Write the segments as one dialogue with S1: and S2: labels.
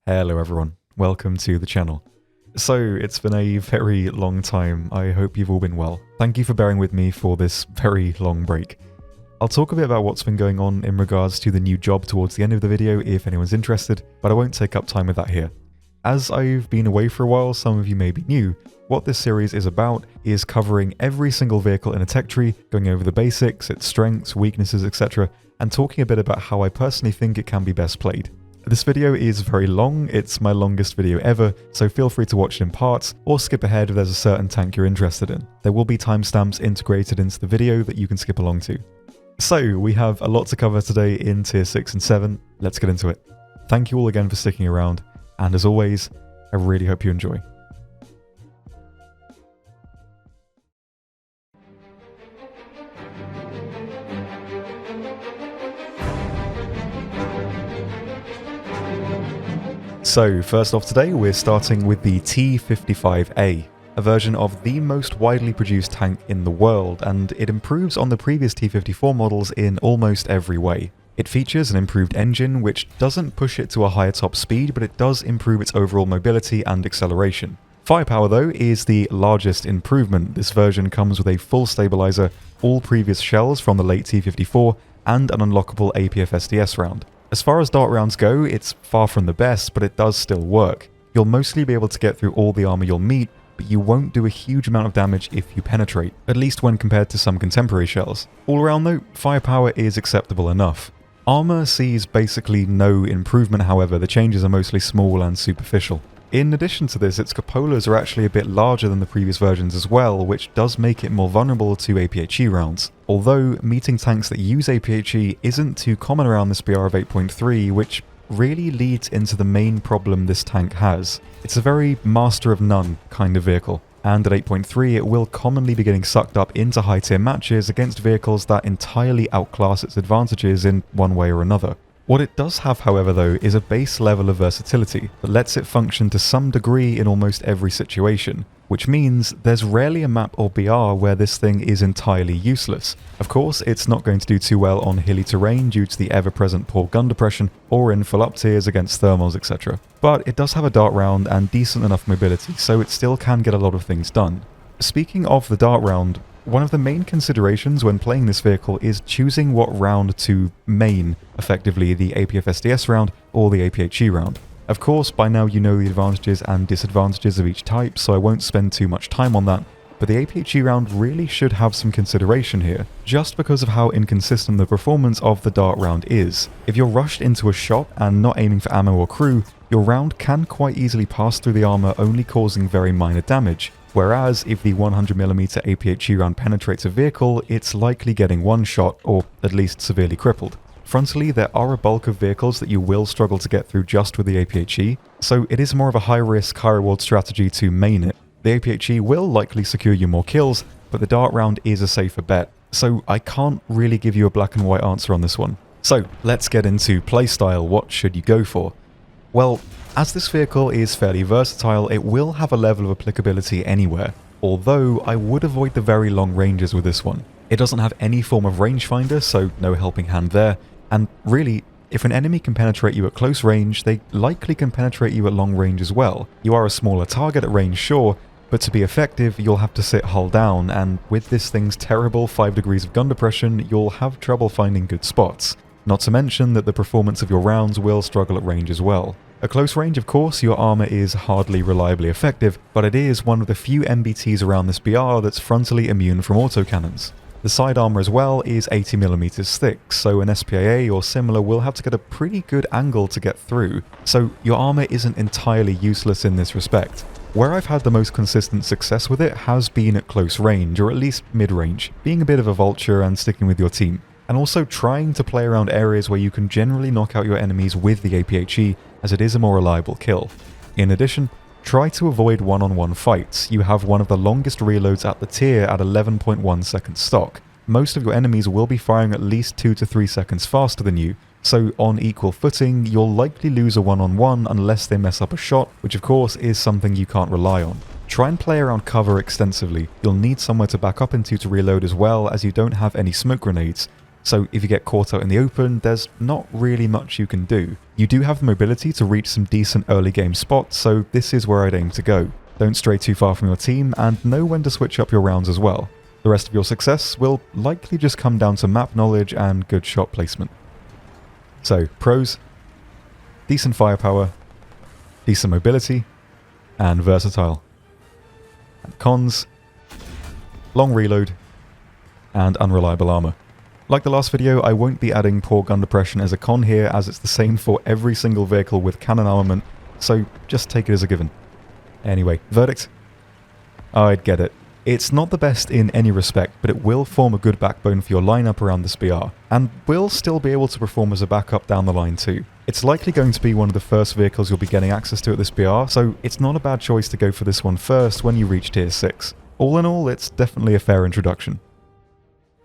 S1: Hello everyone, welcome to the channel. So, it's been a very long time, I hope you've all been well. Thank you for bearing with me for this very long break. I'll talk a bit about what's been going on in regards to the new job towards the end of the video if anyone's interested, but I won't take up time with that here. As I've been away for a while, some of you may be new. What this series is about is covering every single vehicle in a tech tree, going over the basics, its strengths, weaknesses, etc., and talking a bit about how I personally think it can be best played. This video is very long, it's my longest video ever, so feel free to watch it in parts, or skip ahead if there's a certain tank you're interested in. There will be timestamps integrated into the video that you can skip along to. So, we have a lot to cover today in Tier 6 and 7, let's get into it. Thank you all again for sticking around, and as always, I really hope you enjoy. So, first off today, we're starting with the T-55A, a version of the most widely produced tank in the world, and it improves on the previous T-54 models in almost every way. It features an improved engine, which doesn't push it to a higher top speed, but it does improve its overall mobility and acceleration. Firepower, though, is the largest improvement. This version comes with a full stabilizer, all previous shells from the late T-54, and an unlockable APF-SDS round. As far as dart rounds go, it's far from the best, but it does still work. You'll mostly be able to get through all the armor you'll meet, but you won't do a huge amount of damage if you penetrate, at least when compared to some contemporary shells. All around though, firepower is acceptable enough. Armor sees basically no improvement, however, the changes are mostly small and superficial. In addition to this, its cupolas are actually a bit larger than the previous versions as well, which does make it more vulnerable to APHE rounds. Although, meeting tanks that use APHE isn't too common around this BR of 8.3, which really leads into the main problem this tank has. It's a very master of none kind of vehicle, and at 8.3 it will commonly be getting sucked up into high tier matches against vehicles that entirely outclass its advantages in one way or another. What it does have, however, though, is a base level of versatility that lets it function to some degree in almost every situation, which means there's rarely a map or BR where this thing is entirely useless. Of course, it's not going to do too well on hilly terrain due to the ever-present poor gun depression, or in full up tiers against thermals, etc. But it does have a dart round and decent enough mobility, so it still can get a lot of things done. Speaking of the dart round, one of the main considerations when playing this vehicle is choosing what round to main, effectively the APF-SDS round or the APHE round. Of course, by now you know the advantages and disadvantages of each type, so I won't spend too much time on that, but the APHE round really should have some consideration here, just because of how inconsistent the performance of the dart round is. If you're rushed into a shot and not aiming for ammo or crew, your round can quite easily pass through the armor, only causing very minor damage. Whereas, if the 100mm APHE round penetrates a vehicle, it's likely getting one shot, or at least severely crippled. Frontally, there are a bulk of vehicles that you will struggle to get through just with the APHE, so it is more of a high-risk, high-reward strategy to main it. The APHE will likely secure you more kills, but the dart round is a safer bet, so I can't really give you a black and white answer on this one. So, let's get into playstyle. What should you go for? Well, as this vehicle is fairly versatile, it will have a level of applicability anywhere, although I would avoid the very long ranges with this one. It doesn't have any form of rangefinder, so no helping hand there, and really, if an enemy can penetrate you at close range, they likely can penetrate you at long range as well. You are a smaller target at range, sure, but to be effective, you'll have to sit hull down, and with this thing's terrible 5 degrees of gun depression, you'll have trouble finding good spots. Not to mention that the performance of your rounds will struggle at range as well. At close range, of course, your armor is hardly reliably effective, but it is one of the few MBTs around this BR that's frontally immune from autocannons. The side armor as well is 80mm thick, so an SPAA or similar will have to get a pretty good angle to get through, so your armor isn't entirely useless in this respect. Where I've had the most consistent success with it has been at close range, or at least mid-range, being a bit of a vulture and sticking with your team, and also trying to play around areas where you can generally knock out your enemies with the APHE, as it is a more reliable kill. In addition, try to avoid one-on-one fights. You have one of the longest reloads at the tier at 11.1 seconds stock. Most of your enemies will be firing at least 2 to 3 seconds faster than you, so on equal footing, you'll likely lose a one-on-one unless they mess up a shot, which of course is something you can't rely on. Try and play around cover extensively. You'll need somewhere to back up into to reload as well, as you don't have any smoke grenades, so if you get caught out in the open, there's not really much you can do. You do have the mobility to reach some decent early game spots, so this is where I'd aim to go. Don't stray too far from your team, and know when to switch up your rounds as well. The rest of your success will likely just come down to map knowledge and good shot placement. So, pros: decent firepower, decent mobility, and versatile. And cons: long reload, and unreliable armor. Like the last video, I won't be adding poor gun depression as a con here, as it's the same for every single vehicle with cannon armament, so just take it as a given. Anyway, verdict? I'd get it. It's not the best in any respect, but it will form a good backbone for your lineup around this BR, and will still be able to perform as a backup down the line too. It's likely going to be one of the first vehicles you'll be getting access to at this BR, so it's not a bad choice to go for this one first when you reach tier 6. All in all, it's definitely a fair introduction.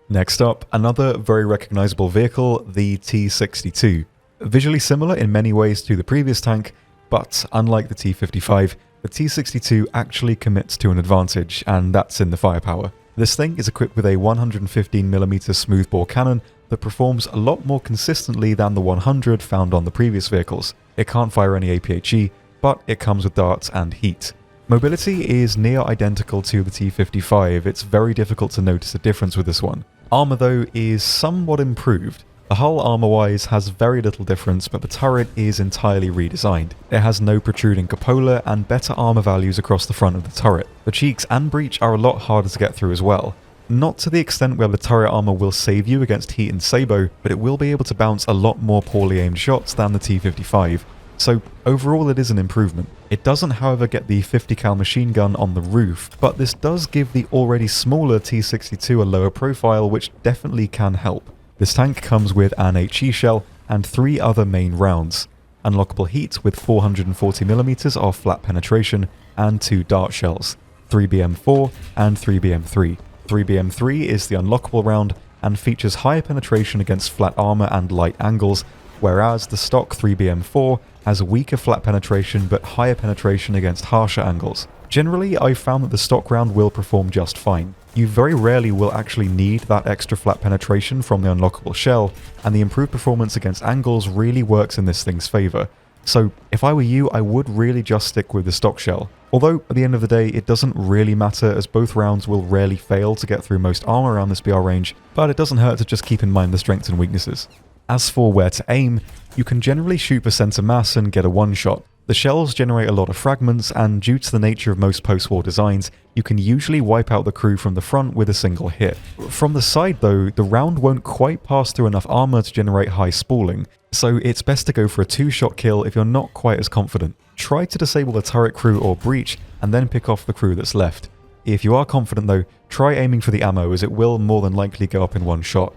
S1: Next up, another very recognisable vehicle, the T-62. Visually similar in many ways to the previous tank, but unlike the T-55, the T-62 actually commits to an advantage, and that's in the firepower. This thing is equipped with a 115mm smoothbore cannon that performs a lot more consistently than the 100 found on the previous vehicles. It can't fire any APHE, but it comes with darts and heat. Mobility is near identical to the T-55, it's very difficult to notice a difference with this one. Armor though is somewhat improved. The hull armor-wise has very little difference, but the turret is entirely redesigned. It has no protruding cupola and better armor values across the front of the turret. The cheeks and breech are a lot harder to get through as well. Not to the extent where the turret armor will save you against heat and sabot, but it will be able to bounce a lot more poorly aimed shots than the T-55. So overall it is an improvement. It doesn't however get the 50 cal machine gun on the roof, but this does give the already smaller T-62 a lower profile, which definitely can help. This tank comes with an HE shell and 3 other main rounds. Unlockable heat with 440mm of flat penetration and 2 dart shells, 3BM4 and 3BM3. 3BM3 is the unlockable round and features higher penetration against flat armor and light angles, whereas the stock 3BM4 has weaker flat penetration but higher penetration against harsher angles. Generally, I've found that the stock round will perform just fine. You very rarely will actually need that extra flat penetration from the unlockable shell, and the improved performance against angles really works in this thing's favour. So if I were you, I would really just stick with the stock shell. Although, at the end of the day, it doesn't really matter as both rounds will rarely fail to get through most armour around this BR range, but it doesn't hurt to just keep in mind the strengths and weaknesses. As for where to aim, you can generally shoot for centre mass and get a one-shot. The shells generate a lot of fragments, and due to the nature of most post-war designs, you can usually wipe out the crew from the front with a single hit. From the side though, the round won't quite pass through enough armour to generate high spalling, so it's best to go for a 2-shot kill if you're not quite as confident. Try to disable the turret crew or breach, and then pick off the crew that's left. If you are confident though, try aiming for the ammo, as it will more than likely go up in one shot.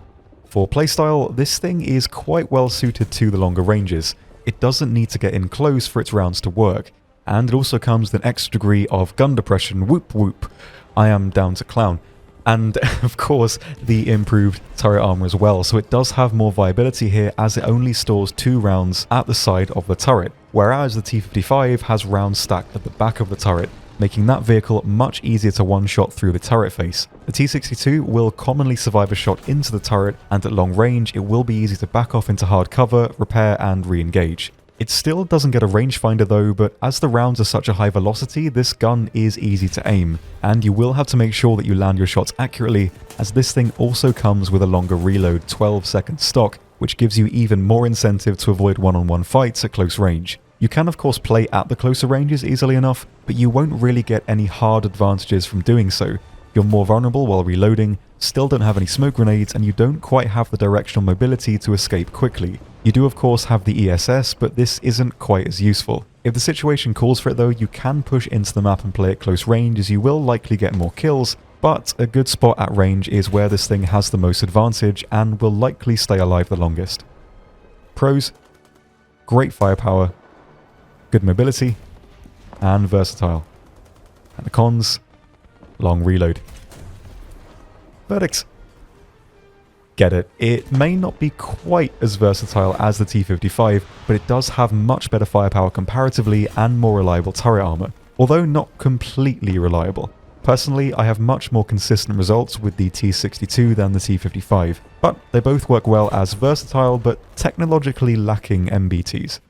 S1: For playstyle, this thing is quite well suited to the longer ranges. It doesn't need to get in close for its rounds to work, and it also comes with an extra degree of gun depression, whoop whoop, I am down to clown, and of course the improved turret armor as well, so it does have more viability here as it only stores 2 rounds at the side of the turret, whereas the T-55 has rounds stacked at the back of the turret, making that vehicle much easier to one-shot through the turret face. The T-62 will commonly survive a shot into the turret, and at long range it will be easy to back off into hard cover, repair and re-engage. It still doesn't get a rangefinder though, but as the rounds are such a high velocity, this gun is easy to aim, and you will have to make sure that you land your shots accurately, as this thing also comes with a longer reload 12-second stock, which gives you even more incentive to avoid one-on-one fights at close range. You can of course play at the closer ranges easily enough, but you won't really get any hard advantages from doing so. You're more vulnerable while reloading, still don't have any smoke grenades, and you don't quite have the directional mobility to escape quickly. You do of course have the ESS, but this isn't quite as useful. If the situation calls for it though, you can push into the map and play at close range, as you will likely get more kills, but a good spot at range is where this thing has the most advantage and will likely stay alive the longest. Pros: great firepower, good mobility, and versatile. And the cons: long reload. Verdicts: get it. It may not be quite as versatile as the T-55, but it does have much better firepower comparatively and more reliable turret armor, although not completely reliable. Personally, I have much more consistent results with the T62 than the T55, but they both work well as versatile but technologically lacking MBTs.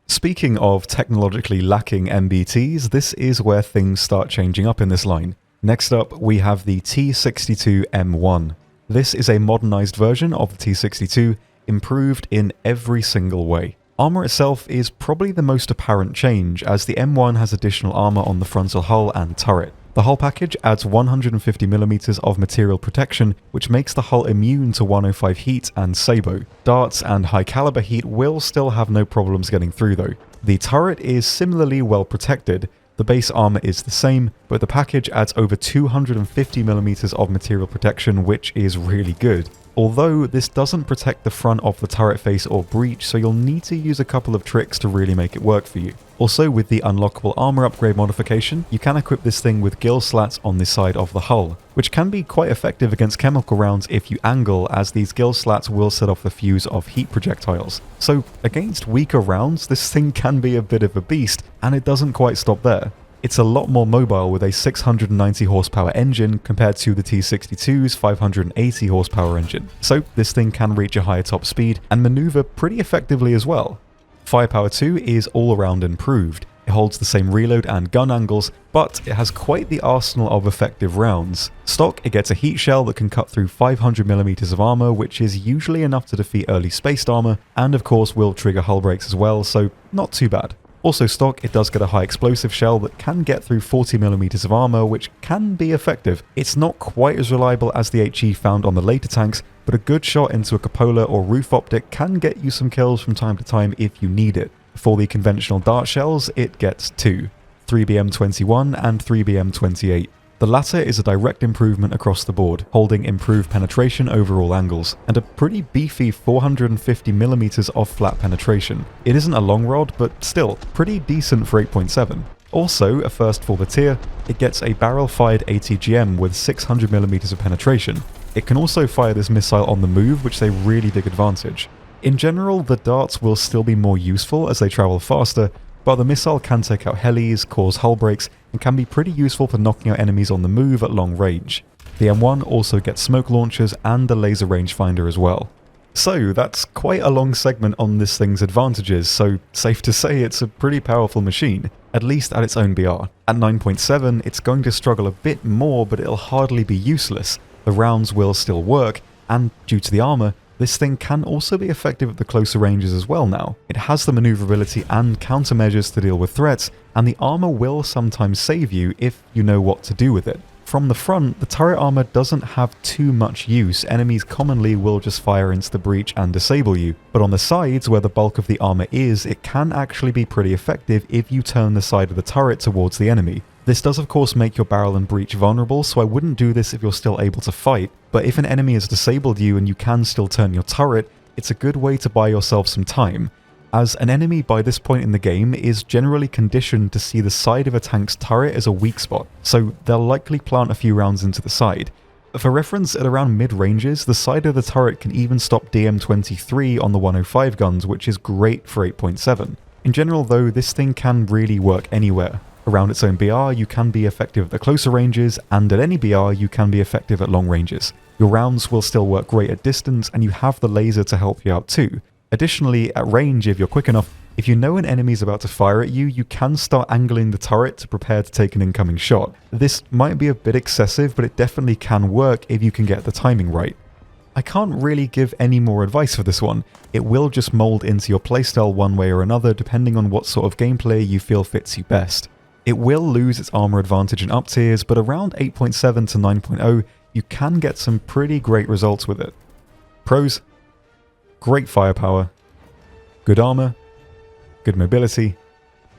S1: Speaking of technologically lacking MBTs, this is where things start changing up in this line. Next up, we have the T62M1. This is a modernized version of the T62, improved in every single way. Armor itself is probably the most apparent change, as the M1 has additional armor on the frontal hull and turret. The hull package adds 150mm of material protection, which makes the hull immune to 105 heat and sabot. Darts and high caliber heat will still have no problems getting through though. The turret is similarly well protected. The base armor is the same, but the package adds over 250mm of material protection, which is really good. Although this doesn't protect the front of the turret face or breech, so you'll need to use a couple of tricks to really make it work for you. Also, with the unlockable armor upgrade modification, you can equip this thing with gill slats on the side of the hull, which can be quite effective against chemical rounds if you angle, as these gill slats will set off the fuse of heat projectiles. So against weaker rounds, this thing can be a bit of a beast, and it doesn't quite stop there. It's a lot more mobile with a 690 horsepower engine compared to the T62's 580 horsepower engine, so this thing can reach a higher top speed and maneuver pretty effectively as well. Firepower 2 is all around improved. It holds the same reload and gun angles, but it has quite the arsenal of effective rounds. Stock, it gets a heat shell that can cut through 500mm of armor, which is usually enough to defeat early spaced armor, and of course will trigger hull breaks as well, so not too bad. Also stock, it does get a high explosive shell that can get through 40mm of armor, which can be effective. It's not quite as reliable as the HE found on the later tanks, but a good shot into a cupola or roof optic can get you some kills from time to time if you need it. For the conventional dart shells, it gets 2, 3BM21 and 3BM28. The latter is a direct improvement across the board, holding improved penetration over all angles, and a pretty beefy 450mm of flat penetration. It isn't a long rod, but still, pretty decent for 8.7. Also, a first for the tier, it gets a barrel-fired ATGM with 600mm of penetration. It can also fire this missile on the move, which is a really big advantage. In general, the darts will still be more useful as they travel faster, but the missile can take out helis, cause hull breaks, and can be pretty useful for knocking out enemies on the move at long range. The M1 also gets smoke launchers and a laser rangefinder as well. So that's quite a long segment on this thing's advantages, so safe to say it's a pretty powerful machine, at least at its own BR. At 9.7, it's going to struggle a bit more, but it'll hardly be useless. The rounds will still work, and due to the armor, this thing can also be effective at the closer ranges as well now. It has the maneuverability and countermeasures to deal with threats, and the armor will sometimes save you if you know what to do with it. From the front, the turret armor doesn't have too much use. Enemies commonly will just fire into the breach and disable you, but on the sides where the bulk of the armor is, it can actually be pretty effective if you turn the side of the turret towards the enemy. This does of course make your barrel and breach vulnerable, so I wouldn't do this if you're still able to fight, but if an enemy has disabled you and you can still turn your turret, it's a good way to buy yourself some time, as an enemy by this point in the game is generally conditioned to see the side of a tank's turret as a weak spot, so they'll likely plant a few rounds into the side. For reference, at around mid-ranges, the side of the turret can even stop DM23 on the 105 guns, which is great for 8.7. In general though, this thing can really work anywhere. Around its own BR, you can be effective at the closer ranges, and at any BR, you can be effective at long ranges. Your rounds will still work great at distance, and you have the laser to help you out too. Additionally, at range, if you're quick enough, if you know an enemy is about to fire at you, you can start angling the turret to prepare to take an incoming shot. This might be a bit excessive, but it definitely can work if you can get the timing right. I can't really give any more advice for this one. It will just mold into your playstyle one way or another depending on what sort of gameplay you feel fits you best. It will lose its armor advantage in up tiers, but around 8.7 to 9.0, you can get some pretty great results with it. Pros: great firepower, good armor, good mobility,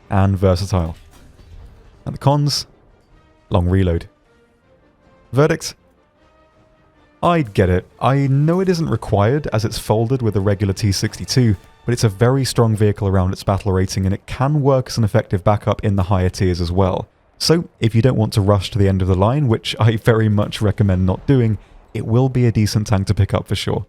S1: and versatile. And the cons: long reload. Verdict: I'd get it. I know it isn't required as it's folded with a regular T62, but it's a very strong vehicle around its battle rating and it can work as an effective backup in the higher tiers as well. So if you don't want to rush to the end of the line, which I very much recommend not doing, it will be a decent tank to pick up for sure.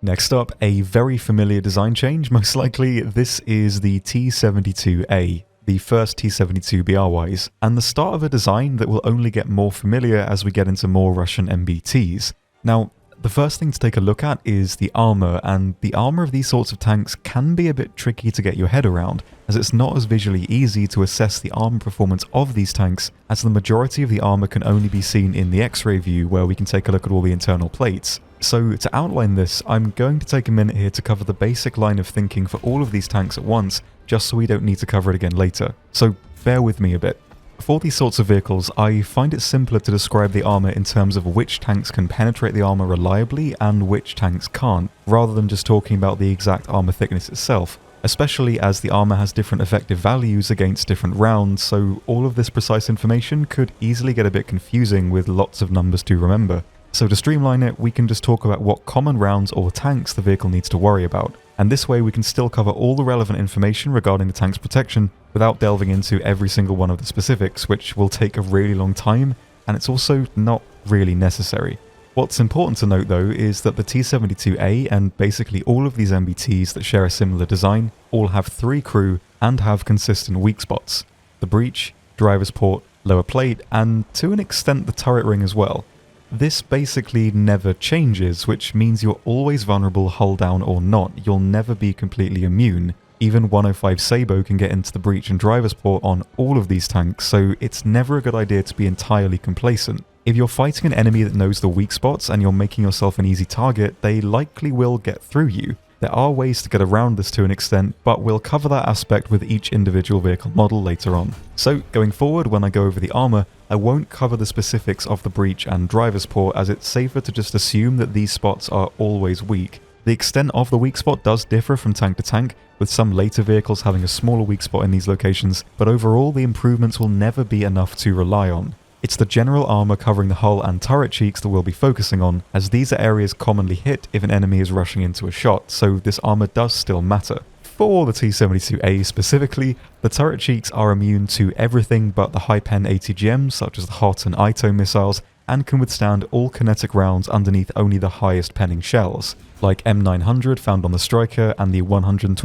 S1: Next up, a very familiar design change, most likely. This is the T72A. the first T-72BRYs, and the start of a design that will only get more familiar as we get into more Russian MBTs. Now, the first thing to take a look at is the armor, and the armor of these sorts of tanks can be a bit tricky to get your head around, as it's not as visually easy to assess the armor performance of these tanks, as the majority of the armor can only be seen in the X-ray view where we can take a look at all the internal plates. So to outline this, I'm going to take a minute here to cover the basic line of thinking for all of these tanks at once, just so we don't need to cover it again later. So bear with me a bit. For these sorts of vehicles, I find it simpler to describe the armor in terms of which tanks can penetrate the armor reliably and which tanks can't, rather than just talking about the exact armor thickness itself, especially as the armor has different effective values against different rounds, so all of this precise information could easily get a bit confusing with lots of numbers to remember. So to streamline it, we can just talk about what common rounds or tanks the vehicle needs to worry about, and this way we can still cover all the relevant information regarding the tank's protection without delving into every single one of the specifics, which will take a really long time, and it's also not really necessary. What's important to note though is that the T-72A and basically all of these MBTs that share a similar design all have 3 crew and have consistent weak spots: the breech, driver's port, lower plate, and to an extent the turret ring as well. This basically never changes, which means you're always vulnerable hull down or not. You'll never be completely immune. Even 105 Sabo can get into the breech and driver's port on all of these tanks, so it's never a good idea to be entirely complacent. If you're fighting an enemy that knows the weak spots and you're making yourself an easy target, they likely will get through you. There are ways to get around this to an extent, but we'll cover that aspect with each individual vehicle model later on. So going forward, when I go over the armor, I won't cover the specifics of the breech and driver's port, as it's safer to just assume that these spots are always weak. The extent of the weak spot does differ from tank to tank, with some later vehicles having a smaller weak spot in these locations, but overall the improvements will never be enough to rely on. It's the general armor covering the hull and turret cheeks that we'll be focusing on, as these are areas commonly hit if an enemy is rushing into a shot, so this armor does still matter. For the T-72A specifically, the turret cheeks are immune to everything but the high-pen ATGMs such as the HOT and ITO missiles, and can withstand all kinetic rounds underneath only the highest penning shells, like M900 found on the Striker and the 120mm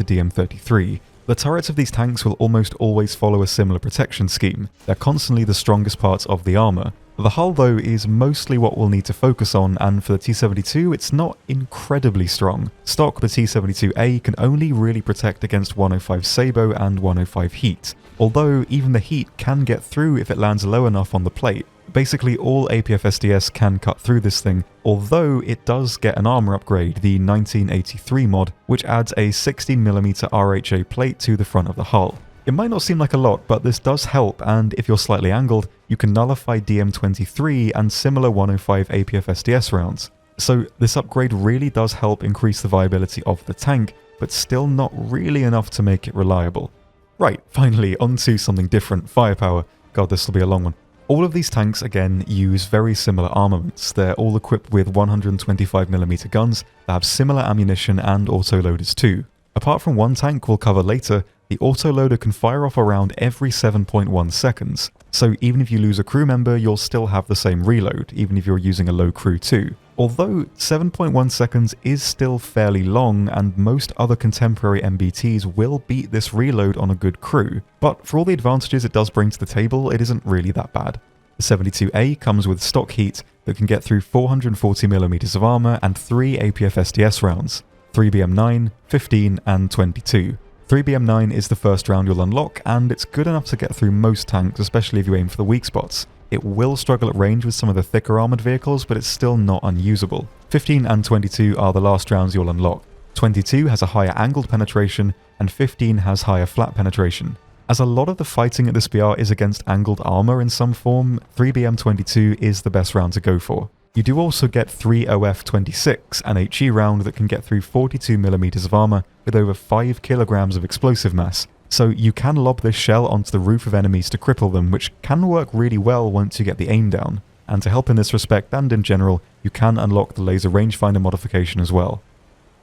S1: DM33. The turrets of these tanks will almost always follow a similar protection scheme. They're constantly the strongest parts of the armor. The hull though is mostly what we'll need to focus on, and for the T-72 it's not incredibly strong. Stock the T-72A can only really protect against 105 Sabo and 105 Heat, although even the Heat can get through if it lands low enough on the plate. Basically all APF-SDS can cut through this thing, although it does get an armor upgrade, the 1983 mod, which adds a 16mm RHA plate to the front of the hull. It might not seem like a lot, but this does help, and if you're slightly angled, you can nullify DM23 and similar 105 APF-SDS rounds. So this upgrade really does help increase the viability of the tank, but still not really enough to make it reliable. Right, finally, onto something different, firepower. God, this will be a long one. All of these tanks, again, use very similar armaments. They're all equipped with 125mm guns that have similar ammunition and autoloaders too. Apart from one tank we'll cover later, the autoloader can fire off around every 7.1 seconds, so even if you lose a crew member, you'll still have the same reload, even if you're using a low crew too. Although 7.1 seconds is still fairly long, and most other contemporary MBTs will beat this reload on a good crew, but for all the advantages it does bring to the table, it isn't really that bad. The 72A comes with stock heat that can get through 440mm of armor and 3 APF-SDS rounds, 3BM9, 15 and 22. 3BM9 is the first round you'll unlock, and it's good enough to get through most tanks, especially if you aim for the weak spots. It will struggle at range with some of the thicker armoured vehicles, but it's still not unusable. 15 and 22 are the last rounds you'll unlock. 22 has a higher angled penetration, and 15 has higher flat penetration. As a lot of the fighting at this BR is against angled armour in some form, 3BM22 is the best round to go for. You do also get 3 OF-26, an HE round that can get through 42mm of armour with over 5 kilograms of explosive mass, so you can lob this shell onto the roof of enemies to cripple them, which can work really well once you get the aim down. And to help in this respect and in general, you can unlock the laser rangefinder modification as well.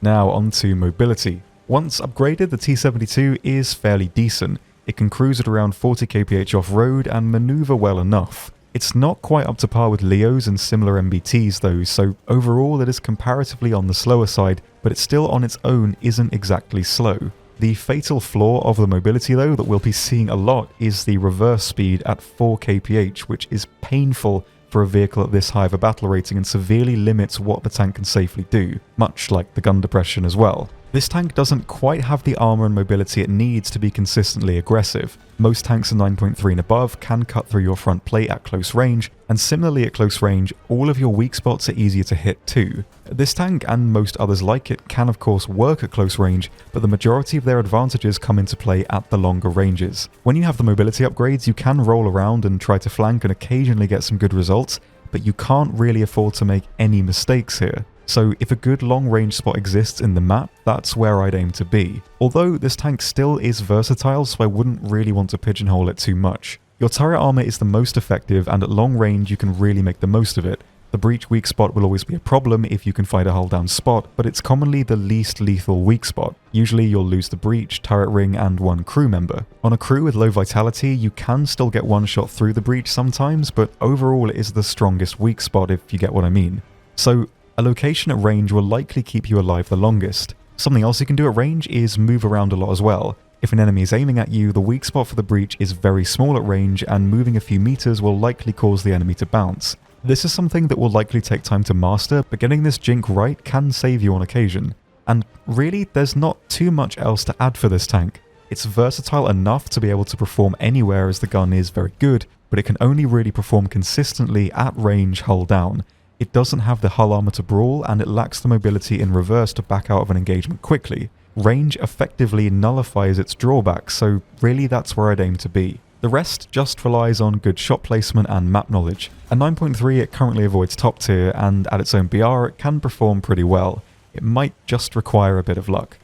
S1: Now onto mobility. Once upgraded, the T-72 is fairly decent. It can cruise at around 40 kph off-road and manoeuvre well enough. It's not quite up to par with Leos and similar MBTs though, so overall it is comparatively on the slower side, but it still on its own isn't exactly slow. The fatal flaw of the mobility though that we'll be seeing a lot is the reverse speed at 4 kph, which is painful for a vehicle at this high of a battle rating and severely limits what the tank can safely do, much like the gun depression as well. This tank doesn't quite have the armor and mobility it needs to be consistently aggressive. Most tanks at 9.3 and above can cut through your front plate at close range, and similarly at close range, all of your weak spots are easier to hit too. This tank, and most others like it, can of course work at close range, but the majority of their advantages come into play at the longer ranges. When you have the mobility upgrades, you can roll around and try to flank and occasionally get some good results, but you can't really afford to make any mistakes here. So if a good long-range spot exists in the map, that's where I'd aim to be. Although this tank still is versatile, so I wouldn't really want to pigeonhole it too much. Your turret armor is the most effective, and at long range you can really make the most of it. The breach weak spot will always be a problem if you can find a hull down spot, but it's commonly the least lethal weak spot. Usually you'll lose the breach, turret ring, and one crew member. On a crew with low vitality, you can still get one shot through the breach sometimes, but overall it is the strongest weak spot if you get what I mean. So a location at range will likely keep you alive the longest. Something else you can do at range is move around a lot as well. If an enemy is aiming at you, the weak spot for the breach is very small at range, and moving a few meters will likely cause the enemy to bounce. This is something that will likely take time to master, but getting this jink right can save you on occasion. And really, there's not too much else to add for this tank. It's versatile enough to be able to perform anywhere as the gun is very good, but it can only really perform consistently at range hull down. It doesn't have the hull armor to brawl, and it lacks the mobility in reverse to back out of an engagement quickly. Range effectively nullifies its drawbacks, so really that's where I'd aim to be. The rest just relies on good shot placement and map knowledge. At 9.3 it currently avoids top tier, and at its own BR it can perform pretty well. It might just require a bit of luck.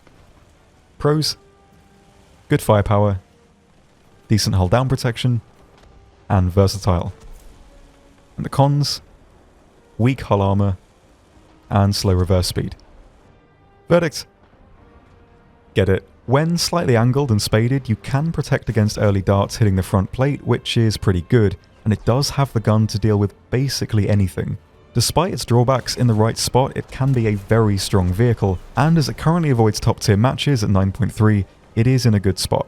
S1: Pros: good firepower, decent hull down protection, and versatile. And the cons: weak hull armor, and slow reverse speed. Verdict: get it. When slightly angled and spaded, you can protect against early darts hitting the front plate, which is pretty good, and it does have the gun to deal with basically anything. Despite its drawbacks, in the right spot it can be a very strong vehicle, and as it currently avoids top tier matches at 9.3, it is in a good spot.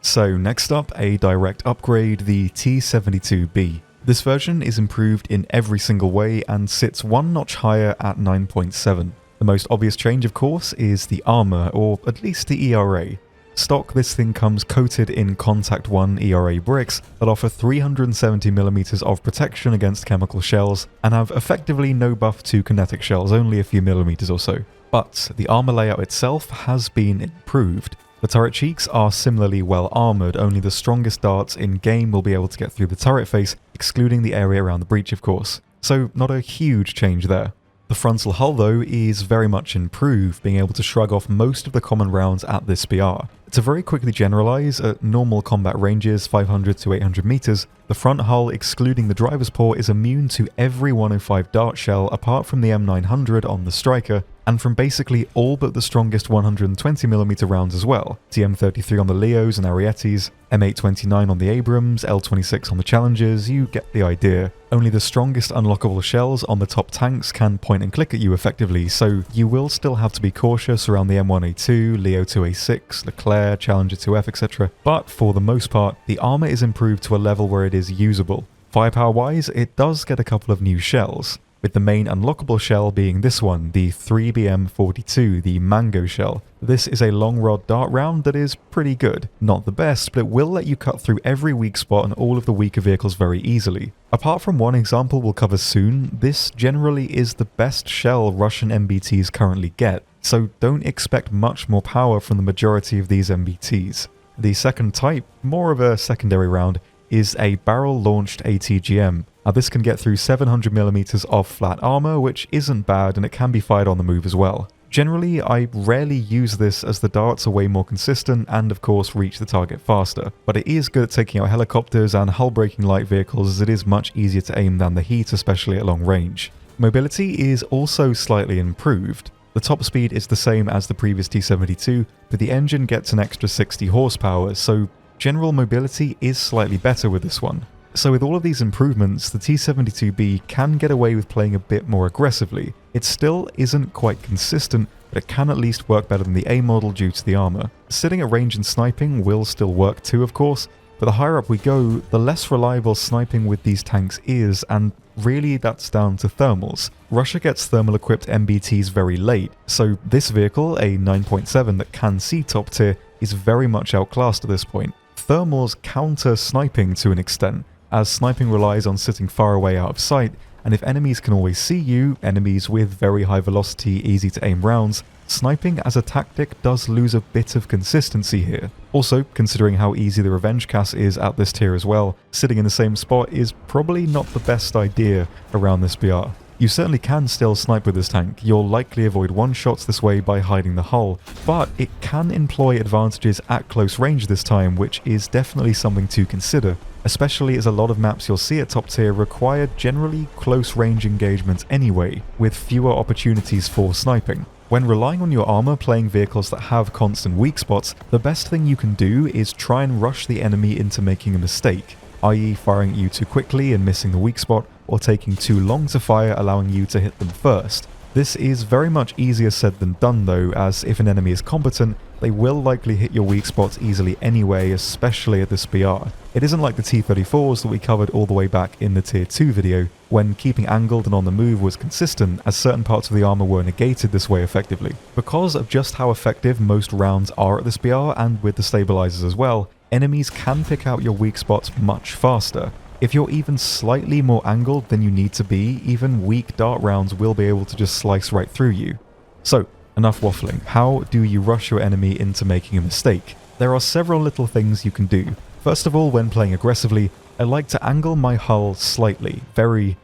S1: So next up, a direct upgrade, the T-72B. This version is improved in every single way and sits one notch higher at 9.7. The most obvious change, of course, is the armor, or at least the ERA. Stock, this thing comes coated in Contact 1 ERA bricks that offer 370mm of protection against chemical shells, and have effectively no buff to kinetic shells, only a few millimeters or so. But the armor layout itself has been improved. The turret cheeks are similarly well armoured, only the strongest darts in-game will be able to get through the turret face, excluding the area around the breach of course. So not a huge change there. The frontal hull though is very much improved, being able to shrug off most of the common rounds at this BR. To very quickly generalise, at normal combat ranges 500 to 800 meters, the front hull excluding the driver's port is immune to every 105 dart shell apart from the M900 on the Striker, and from basically all but the strongest 120mm rounds as well. TM33 on the Leos and Arietis, M829 on the Abrams, L26 on the Challengers, you get the idea. Only the strongest unlockable shells on the top tanks can point and click at you effectively, so you will still have to be cautious around the M1A2, Leo 2A6, Leclerc, Challenger 2F, etc. But for the most part, the armor is improved to a level where it is usable. Firepower wise, it does get a couple of new shells, with the main unlockable shell being this one, the 3BM42, the Mango shell. This is a long rod dart round that is pretty good. Not the best, but it will let you cut through every weak spot on all of the weaker vehicles very easily. Apart from one example we'll cover soon, this generally is the best shell Russian MBTs currently get, so don't expect much more power from the majority of these MBTs. The second type, more of a secondary round, is a barrel-launched ATGM. Now this can get through 700mm of flat armor, which isn't bad, and it can be fired on the move as well. Generally, I rarely use this as the darts are way more consistent and of course reach the target faster, but it is good at taking out helicopters and hull-breaking light vehicles as it is much easier to aim than the Heat, especially at long range. Mobility is also slightly improved. The top speed is the same as the previous T-72, but the engine gets an extra 60 horsepower, so general mobility is slightly better with this one. So with all of these improvements, the T-72B can get away with playing a bit more aggressively. It still isn't quite consistent, but it can at least work better than the A model due to the armor. Sitting at range and sniping will still work too, of course, but the higher up we go, the less reliable sniping with these tanks is, and really that's down to thermals. Russia gets thermal-equipped MBTs very late, so this vehicle, a 9.7 that can see top tier, is very much outclassed at this point. Thermals counter sniping to an extent, as sniping relies on sitting far away out of sight, and if enemies can always see you, enemies with very high velocity, easy to aim rounds, sniping as a tactic does lose a bit of consistency here. Also, considering how easy the revenge cass is at this tier as well, sitting in the same spot is probably not the best idea around this BR. You certainly can still snipe with this tank, you'll likely avoid one-shots this way by hiding the hull, but it can employ advantages at close range this time, which is definitely something to consider, especially as a lot of maps you'll see at top tier require generally close range engagements anyway, with fewer opportunities for sniping. When relying on your armor playing vehicles that have constant weak spots, the best thing you can do is try and rush the enemy into making a mistake, i.e. firing at you too quickly and missing the weak spot, or taking too long to fire allowing you to hit them first. This is very much easier said than done though, as if an enemy is competent, they will likely hit your weak spots easily anyway, especially at this BR. It isn't like the T-34s that we covered all the way back in the Tier 2 video, when keeping angled and on the move was consistent, as certain parts of the armor were negated this way effectively. Because of just how effective most rounds are at this BR, and with the stabilizers as well, enemies can pick out your weak spots much faster. If you're even slightly more angled than you need to be, even weak dart rounds will be able to just slice right through you. So, enough waffling. How do you rush your enemy into making a mistake? There are several little things you can do. First of all, when playing aggressively, I like to angle my hull slightly, very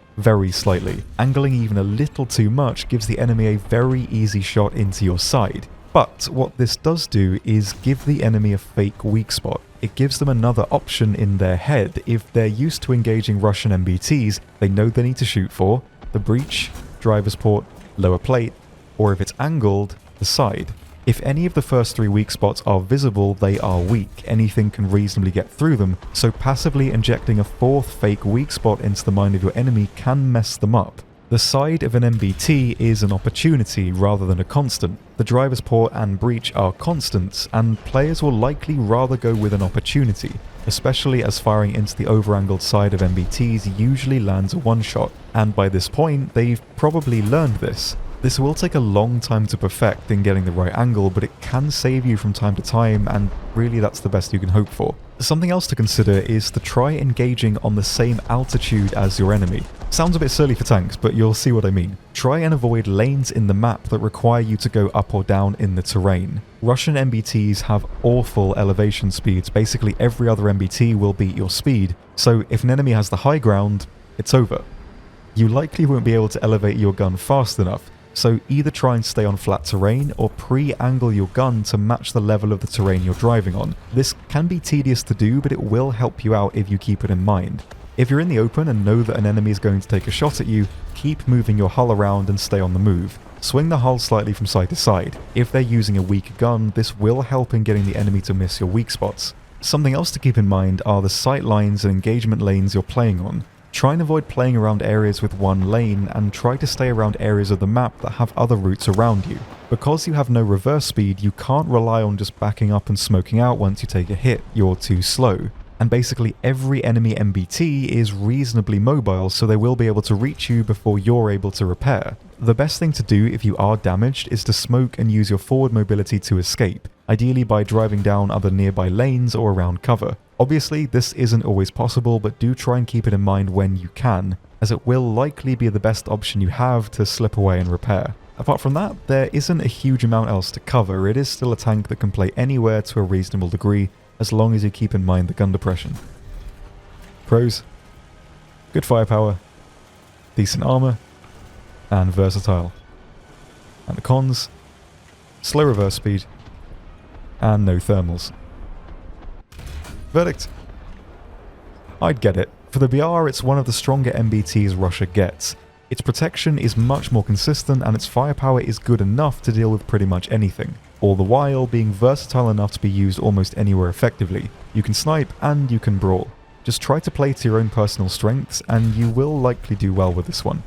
S1: slightly. Angling even a little too much gives the enemy a very easy shot into your side. But what this does do is give the enemy a fake weak spot. It gives them another option in their head. If they're used to engaging Russian MBTs, they know they need to shoot for the breach, driver's port, lower plate, or if it's angled, the side. If any of the first three weak spots are visible, they are weak. Anything can reasonably get through them, so passively injecting a fourth fake weak spot into the mind of your enemy can mess them up. The side of an MBT is an opportunity rather than a constant. The driver's port and breach are constants, and players will likely rather go with an opportunity, especially as firing into the over-angled side of MBTs usually lands a one-shot, and by this point they've probably learned this. This will take a long time to perfect in getting the right angle, but it can save you from time to time, and really that's the best you can hope for. Something else to consider is to try engaging on the same altitude as your enemy. Sounds a bit silly for tanks, but you'll see what I mean. Try and avoid lanes in the map that require you to go up or down in the terrain. Russian MBTs have awful elevation speeds. Basically every other MBT will beat your speed, so if an enemy has the high ground, it's over. You likely won't be able to elevate your gun fast enough, so either try and stay on flat terrain or pre-angle your gun to match the level of the terrain you're driving on. This can be tedious to do, but it will help you out if you keep it in mind. If you're in the open and know that an enemy is going to take a shot at you, keep moving your hull around and stay on the move. Swing the hull slightly from side to side. If they're using a weak gun, this will help in getting the enemy to miss your weak spots. Something else to keep in mind are the sight lines and engagement lanes you're playing on. Try and avoid playing around areas with one lane, and try to stay around areas of the map that have other routes around you. Because you have no reverse speed, you can't rely on just backing up and smoking out once you take a hit, you're too slow. And basically every enemy MBT is reasonably mobile, so they will be able to reach you before you're able to repair. The best thing to do if you are damaged is to smoke and use your forward mobility to escape, ideally by driving down other nearby lanes or around cover. Obviously, this isn't always possible, but do try and keep it in mind when you can, as it will likely be the best option you have to slip away and repair. Apart from that, there isn't a huge amount else to cover. It is still a tank that can play anywhere to a reasonable degree, as long as you keep in mind the gun depression. Pros: good firepower, decent armor, and versatile. And the cons: slow reverse speed, and no thermals. Verdict: I'd get it. For the BR, it's one of the stronger MBTs Russia gets. Its protection is much more consistent, and its firepower is good enough to deal with pretty much anything, all the while being versatile enough to be used almost anywhere effectively. You can snipe and you can brawl. Just try to play to your own personal strengths, and you will likely do well with this one.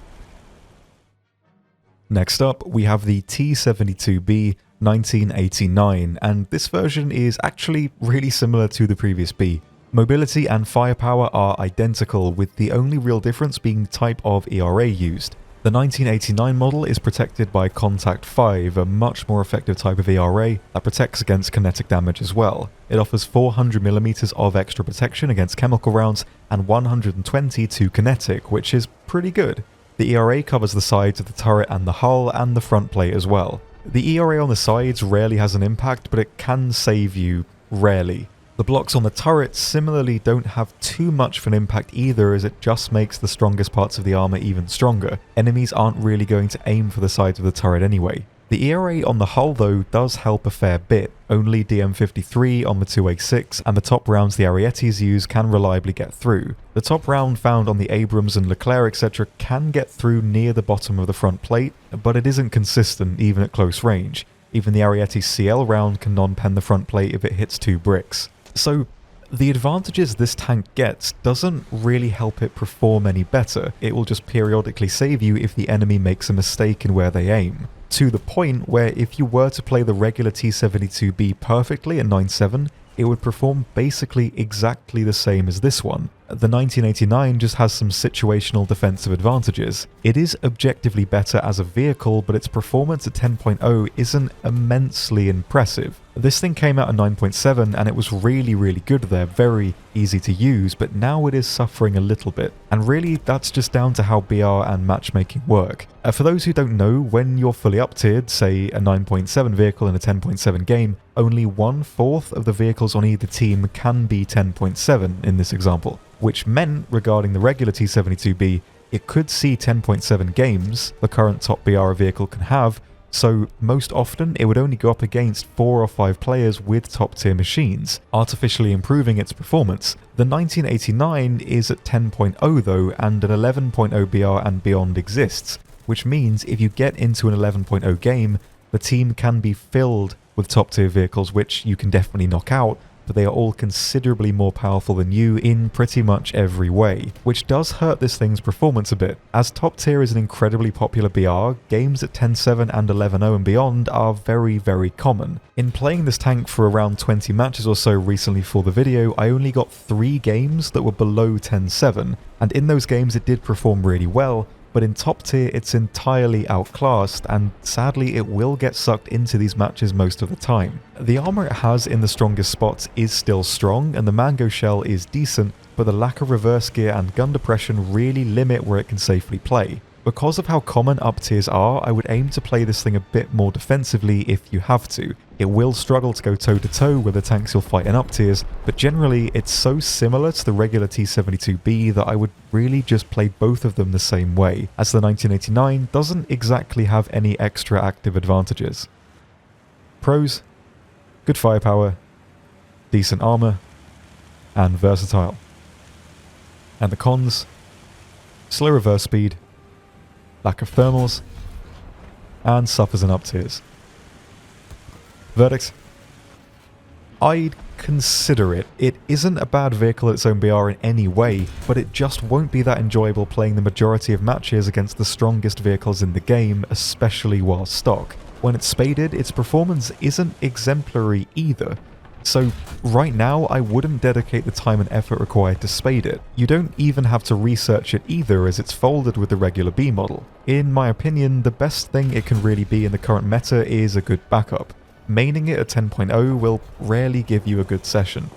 S1: Next up, we have the T-72B 1989, and this version is actually really similar to the previous B. Mobility and firepower are identical, with the only real difference being the type of ERA used. The 1989 model is protected by Contact 5, a much more effective type of ERA that protects against kinetic damage as well. It offers 400mm of extra protection against chemical rounds and 120 to kinetic, which is pretty good. The ERA covers the sides of the turret and the hull and the front plate as well. The ERA on the sides rarely has an impact, but it can save you rarely. The blocks on the turret similarly don't have too much of an impact either, as it just makes the strongest parts of the armor even stronger. Enemies aren't really going to aim for the sides of the turret anyway. The ERA on the hull though does help a fair bit. Only DM53 on the 2A6 and the top rounds the Arietis use can reliably get through. The top round found on the Abrams and Leclerc etc. can get through near the bottom of the front plate, but it isn't consistent even at close range. Even the Arietis CL round can non-pen the front plate if it hits 2 bricks. So the advantages this tank gets doesn't really help it perform any better. It will just periodically save you if the enemy makes a mistake in where they aim. To the point where if you were to play the regular T-72B perfectly at 9.7, it would perform basically exactly the same as this one. The 1989 just has some situational defensive advantages. It is objectively better as a vehicle, but its performance at 10.0 isn't immensely impressive. This thing came out at 9.7 and it was really good there, very easy to use, but now it is suffering a little bit. And really that's just down to how BR and matchmaking work. For those who don't know, when you're fully up tiered, say a 9.7 vehicle in a 10.7 game, only 1/4 of the vehicles on either team can be 10.7 in this example, which meant regarding the regular T-72B, it could see 10.7 games the current top BR vehicle can have, so most often it would only go up against 4 or 5 players with top tier machines, artificially improving its performance. The 1989 is at 10.0 though, and an 11.0 BR and beyond exists, which means if you get into an 11.0 game, the team can be filled with top tier vehicles which you can definitely knock out, but they are all considerably more powerful than you in pretty much every way, which does hurt this thing's performance a bit. As top tier is an incredibly popular BR, games at 10.7 and 11.0 and beyond are very common. In playing this tank for around 20 matches or so recently for the video, I only got 3 games that were below 10.7, and in those games it did perform really well, but in top tier it's entirely outclassed, and sadly it will get sucked into these matches most of the time. The armor it has in the strongest spots is still strong, and the Mango shell is decent, but the lack of reverse gear and gun depression really limit where it can safely play. Because of how common up tiers are, I would aim to play this thing a bit more defensively if you have to. It will struggle to go toe to toe with the tanks you'll fight in up tiers, but generally it's so similar to the regular T-72B that I would really just play both of them the same way, as the 1989 doesn't exactly have any extra active advantages. Pros: good firepower, decent armor, and versatile. And the cons: slow reverse speed, lack of thermals, and suffers in up tiers. Verdict: I'd consider it. It isn't a bad vehicle at its own BR in any way, but it just won't be that enjoyable playing the majority of matches against the strongest vehicles in the game, especially while stock. When it's spaded, its performance isn't exemplary either. So right now I wouldn't dedicate the time and effort required to spade it. You don't even have to research it either, as it's folded with the regular B model. In my opinion, the best thing it can really be in the current meta is a good backup. Maining it at 10.0 will rarely give you a good session.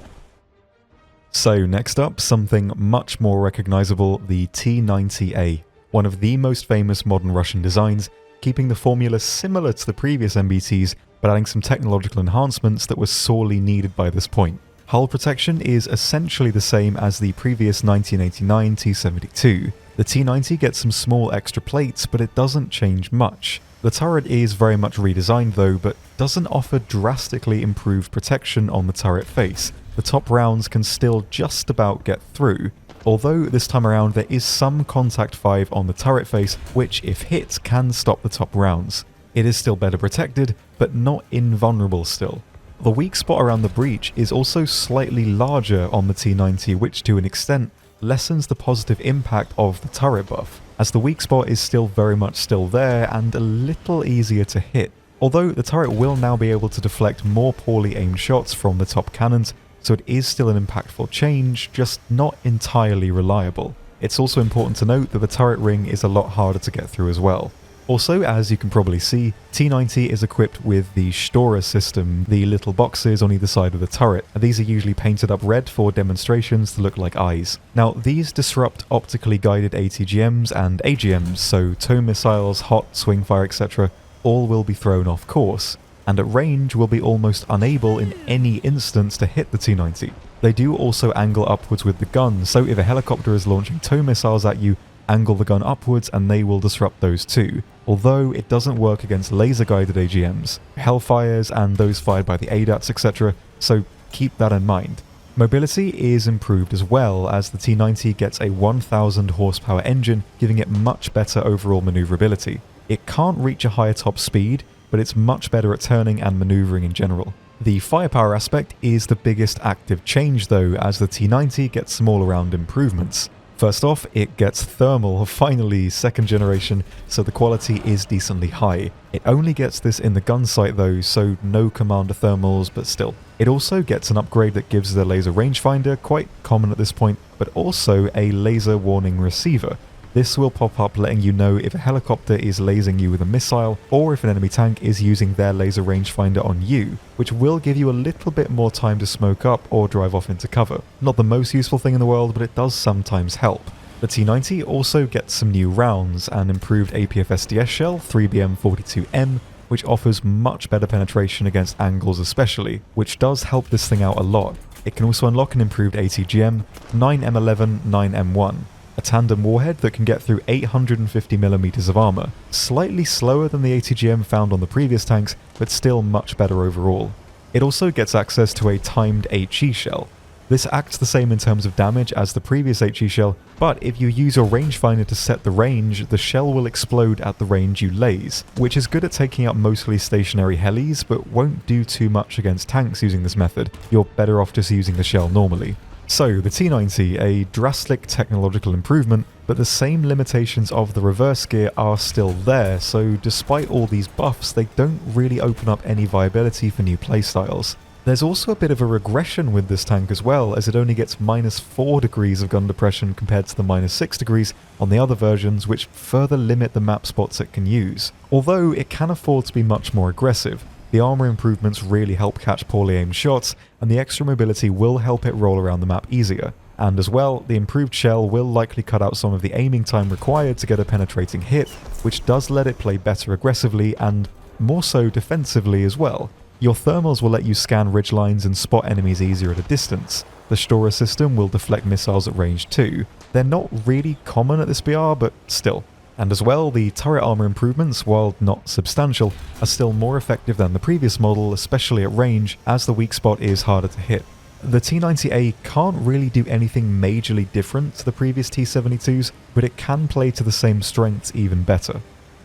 S1: So next up, something much more recognizable, the T-90A, one of the most famous modern Russian designs, keeping the formula similar to the previous MBTs, but adding some technological enhancements that were sorely needed by this point. Hull protection is essentially the same as the previous 1989 T-72. The T-90 gets some small extra plates, but it doesn't change much. The turret is very much redesigned though, but doesn't offer drastically improved protection on the turret face. The top rounds can still just about get through, although this time around there is some contact 5 on the turret face, which if hit can stop the top rounds. It is still better protected, but not invulnerable still. The weak spot around the breach is also slightly larger on the T-90, which to an extent lessens the positive impact of the turret buff. as the weak spot is still very much still there and a little easier to hit. Although the turret will now be able to deflect more poorly aimed shots from the top cannons, so it is still an impactful change, just not entirely reliable. It's also important to note that the turret ring is a lot harder to get through as well. Also, as you can probably see, T90 is equipped with the Shturm-S system, the little boxes on either side of the turret. These are usually painted up red for demonstrations to look like eyes. Now, these disrupt optically guided ATGMs and AGMs, so tow missiles, hot, swingfire, etc. all will be thrown off course, and at range will be almost unable in any instance to hit the T90. They do also angle upwards with the gun, so if a helicopter is launching tow missiles at you, angle the gun upwards and they will disrupt those too, although it doesn't work against laser-guided AGMs, Hellfires and those fired by the ADATs, etc., so keep that in mind. Mobility is improved as well, as the T90 gets a 1000 horsepower engine, giving it much better overall maneuverability. It can't reach a higher top speed, but it's much better at turning and maneuvering in general. The firepower aspect is the biggest active change though, as the T90 gets some all-around improvements. First off, it gets thermal, finally second generation, so the quality is decently high. It only gets this in the gun sight though, so no commander thermals, but still. It also gets an upgrade that gives the laser rangefinder, quite common at this point, but also a laser warning receiver. This will pop up letting you know if a helicopter is lasering you with a missile, or if an enemy tank is using their laser rangefinder on you, which will give you a little bit more time to smoke up or drive off into cover. Not the most useful thing in the world, but it does sometimes help. The T90 also gets some new rounds, an improved APF-SDS shell, 3BM42M, which offers much better penetration against angles especially, which does help this thing out a lot. It can also unlock an improved ATGM, 9M11, 9M1. A tandem warhead that can get through 850mm of armor, slightly slower than the ATGM found on the previous tanks, but still much better overall. It also gets access to a timed HE shell. This acts the same in terms of damage as the previous HE shell, but if you use your rangefinder to set the range, the shell will explode at the range you laze, which is good at taking out mostly stationary helis, but won't do too much against tanks using this method. You're better off just using the shell normally. So, the T90, a drastic technological improvement, but the same limitations of the reverse gear are still there, so despite all these buffs, they don't really open up any viability for new playstyles. There's also a bit of a regression with this tank as well, as it only gets -4 degrees of gun depression compared to the -6 degrees on the other versions, which further limit the map spots it can use. Although it can afford to be much more aggressive. The armor improvements really help catch poorly aimed shots, and the extra mobility will help it roll around the map easier. And as well, the improved shell will likely cut out some of the aiming time required to get a penetrating hit, which does let it play better aggressively and more so defensively as well. Your thermals will let you scan ridgelines and spot enemies easier at a distance. The Shturm-S system will deflect missiles at range too. They're not really common at this BR, but still. And as well, the turret armor improvements, while not substantial, are still more effective than the previous model, especially at range, as the weak spot is harder to hit. The T90A can't really do anything majorly different to the previous T72s, but it can play to the same strengths even better.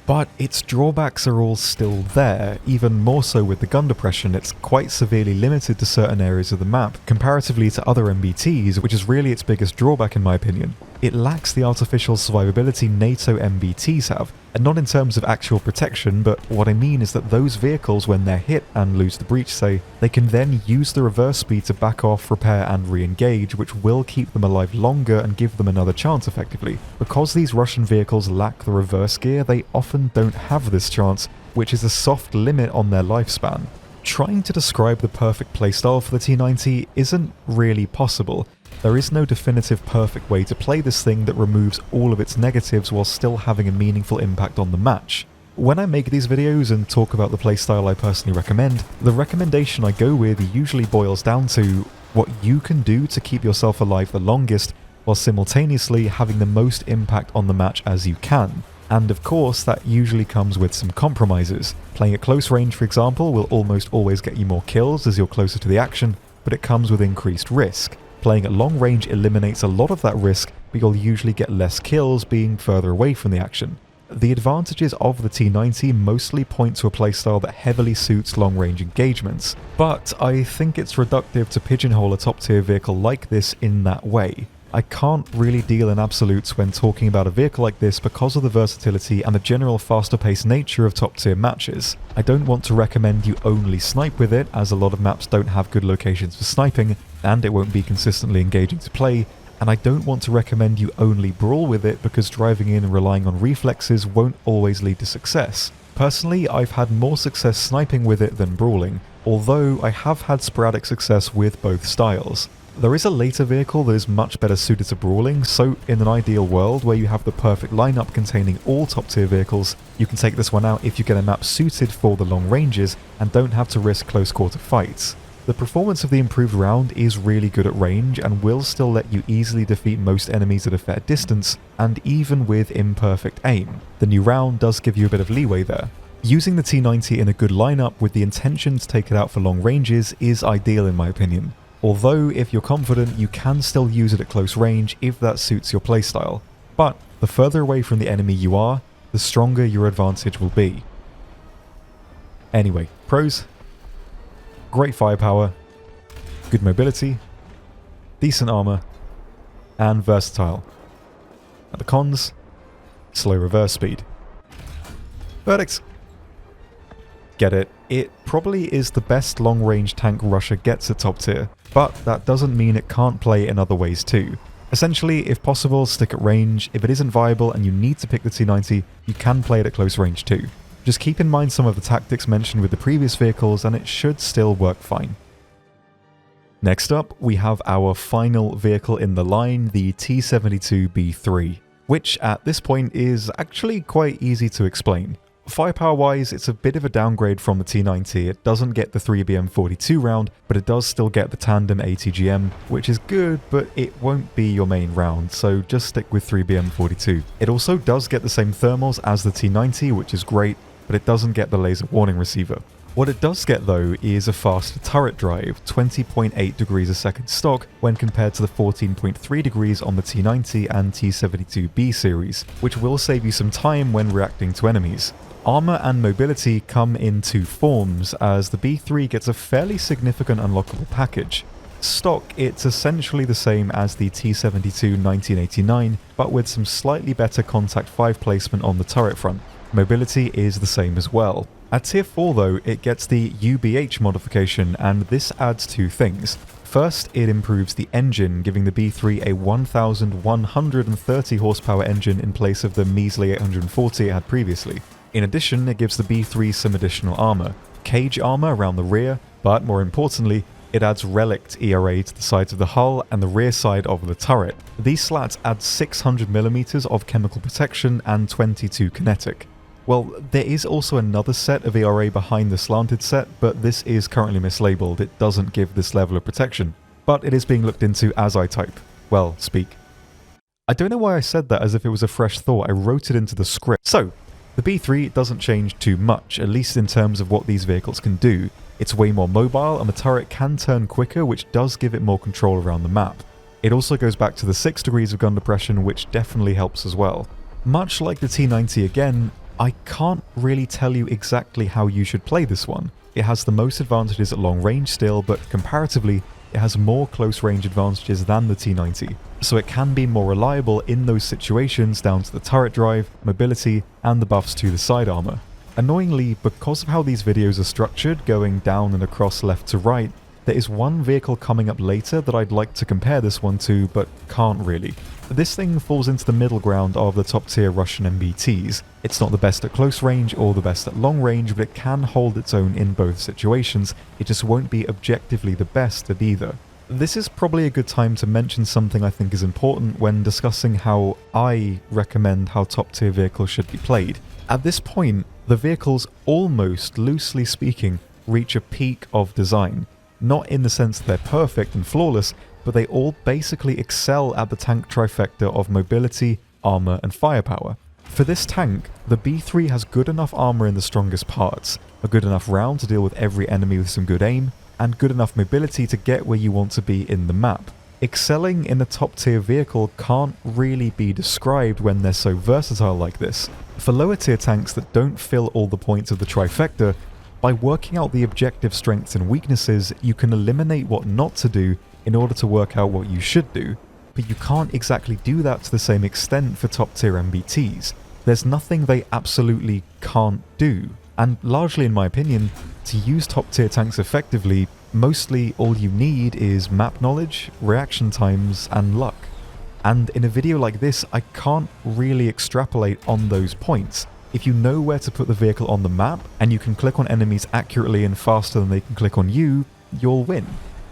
S1: But its drawbacks are all still there, even more so with the gun depression. It's quite severely limited to certain areas of the map, comparatively to other MBTs, which is really its biggest drawback in my opinion. It lacks the artificial survivability NATO MBTs have, and not in terms of actual protection, but what I mean is that those vehicles, when they're hit and lose the breach say, they can then use the reverse speed to back off, repair and re-engage, which will keep them alive longer and give them another chance effectively. Because these Russian vehicles lack the reverse gear, they often don't have this chance, which is a soft limit on their lifespan. Trying to describe the perfect playstyle for the T90 isn't really possible. There is no definitive perfect way to play this thing that removes all of its negatives while still having a meaningful impact on the match. When I make these videos and talk about the playstyle I personally recommend, the recommendation I go with usually boils down to what you can do to keep yourself alive the longest while simultaneously having the most impact on the match as you can. And of course, that usually comes with some compromises. Playing at close range, for example, will almost always get you more kills as you're closer to the action, but it comes with increased risk. Playing at long range eliminates a lot of that risk, but you'll usually get less kills being further away from the action. The advantages of the T90 mostly point to a playstyle that heavily suits long-range engagements, but I think it's reductive to pigeonhole a top-tier vehicle like this in that way. I can't really deal in absolutes when talking about a vehicle like this because of the versatility and the general faster paced nature of top tier matches. I don't want to recommend you only snipe with it, as a lot of maps don't have good locations for sniping, and it won't be consistently engaging to play, and I don't want to recommend you only brawl with it because driving in and relying on reflexes won't always lead to success. Personally, I've had more success sniping with it than brawling, although I have had sporadic success with both styles. There is a later vehicle that is much better suited to brawling, so in an ideal world where you have the perfect lineup containing all top tier vehicles, you can take this one out if you get a map suited for the long ranges and don't have to risk close quarter fights. The performance of the improved round is really good at range and will still let you easily defeat most enemies at a fair distance, and even with imperfect aim. The new round does give you a bit of leeway there. Using the T90 in a good lineup with the intention to take it out for long ranges is ideal in my opinion. Although, if you're confident, you can still use it at close range if that suits your playstyle. But the further away from the enemy you are, the stronger your advantage will be. Anyway, pros: great firepower, good mobility, decent armor, and versatile. And the cons: slow reverse speed. Verdicts: get it. It probably is the best long-range tank Russia gets at top tier, but that doesn't mean it can't play in other ways too. Essentially, if possible, stick at range. If it isn't viable and you need to pick the T90, you can play it at close range too. Just keep in mind some of the tactics mentioned with the previous vehicles and it should still work fine. Next up, we have our final vehicle in the line, the T-72B3, which at this point is actually quite easy to explain. Firepower-wise, it's a bit of a downgrade from the T90. It doesn't get the 3BM42 round, but it does still get the tandem ATGM, which is good, but it won't be your main round, so just stick with 3BM42. It also does get the same thermals as the T90, which is great, but it doesn't get the laser warning receiver. What it does get though is a faster turret drive, 20.8 degrees a second stock, when compared to the 14.3 degrees on the T90 and T72B series, which will save you some time when reacting to enemies. Armor and mobility come in two forms, as the B3 gets a fairly significant unlockable package. Stock, it's essentially the same as the T72 1989, but with some slightly better contact 5 placement on the turret front. Mobility is the same as well. At tier 4 though, it gets the UBH modification, and this adds two things. First, it improves the engine, giving the B3 a 1130 horsepower engine in place of the measly 840 it had previously. In addition, it gives the B3 some additional armor. Cage armor around the rear, but more importantly, it adds relict ERA to the sides of the hull and the rear side of the turret. These slats add 600mm of chemical protection and 22 kinetic. Well, there is also another set of ERA behind the slanted set, but this is currently mislabeled. It doesn't give this level of protection. But it is being looked into as I type. Well, speak. I don't know why I said that as if it was a fresh thought. I wrote it into the script. So, the B3 doesn't change too much, at least in terms of what these vehicles can do. It's way more mobile, and the turret can turn quicker, which does give it more control around the map. It also goes back to the 6 degrees of gun depression, which definitely helps as well. Much like the T90 again, I can't really tell you exactly how you should play this one. It has the most advantages at long range still, but comparatively, it has more close range advantages than the T90, so it can be more reliable in those situations down to the turret drive, mobility, and the buffs to the side armor. Annoyingly, because of how these videos are structured, going down and across left to right, there is one vehicle coming up later that I'd like to compare this one to, but can't really. This thing falls into the middle ground of the top tier Russian MBTs. It's not the best at close range or the best at long range, but it can hold its own in both situations. It just won't be objectively the best at either. This is probably a good time to mention something I think is important when discussing how I recommend how top tier vehicles should be played. At this point, the vehicles almost, loosely speaking, reach a peak of design. Not in the sense that they're perfect and flawless, but they all basically excel at the tank trifecta of mobility, armor, and firepower. For this tank, the B3 has good enough armor in the strongest parts, a good enough round to deal with every enemy with some good aim, and good enough mobility to get where you want to be in the map. Excelling in a top tier vehicle can't really be described when they're so versatile like this. For lower tier tanks that don't fill all the points of the trifecta, by working out the objective strengths and weaknesses, you can eliminate what not to do in order to work out what you should do. but you can't exactly do that to the same extent for top tier MBTs. There's nothing they absolutely can't do, and largely in my opinion, to use top tier tanks effectively, mostly all you need is map knowledge, reaction times, and luck. And in a video like this, I can't really extrapolate on those points. If you know where to put the vehicle on the map, and you can click on enemies accurately and faster than they can click on you, you'll win.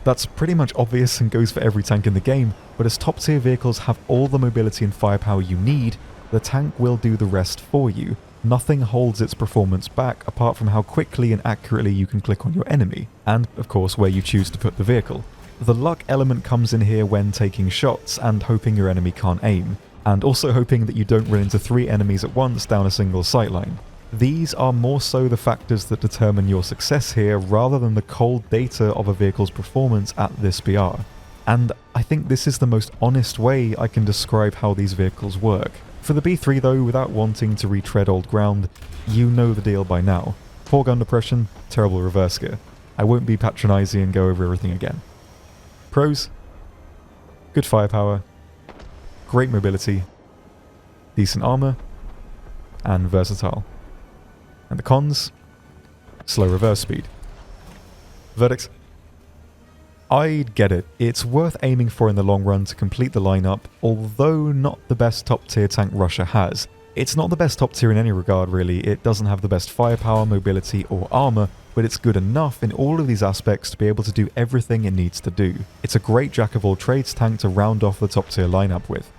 S1: That's pretty much obvious and goes for every tank in the game, but as top tier vehicles have all the mobility and firepower you need, the tank will do the rest for you. Nothing holds its performance back apart from how quickly and accurately you can click on your enemy, and of course where you choose to put the vehicle. The luck element comes in here when taking shots and hoping your enemy can't aim, and also hoping that you don't run into 3 enemies at once down a single sightline. These are more so the factors that determine your success here rather than the cold data of a vehicle's performance at this BR. And I think this is the most honest way I can describe how these vehicles work. For the B3 though, without wanting to retread old ground, you know the deal by now. Poor gun depression, terrible reverse gear. I won't be patronising and go over everything again. Pros: good firepower, great mobility, decent armour, and versatile. And the cons: slow reverse speed. Verdict: I'd get it. It's worth aiming for in the long run to complete the lineup, although not the best top tier tank Russia has. It's not the best top tier in any regard really, it doesn't have the best firepower, mobility or armour, but it's good enough in all of these aspects to be able to do everything it needs to do. It's a great jack of all trades tank to round off the top tier lineup with.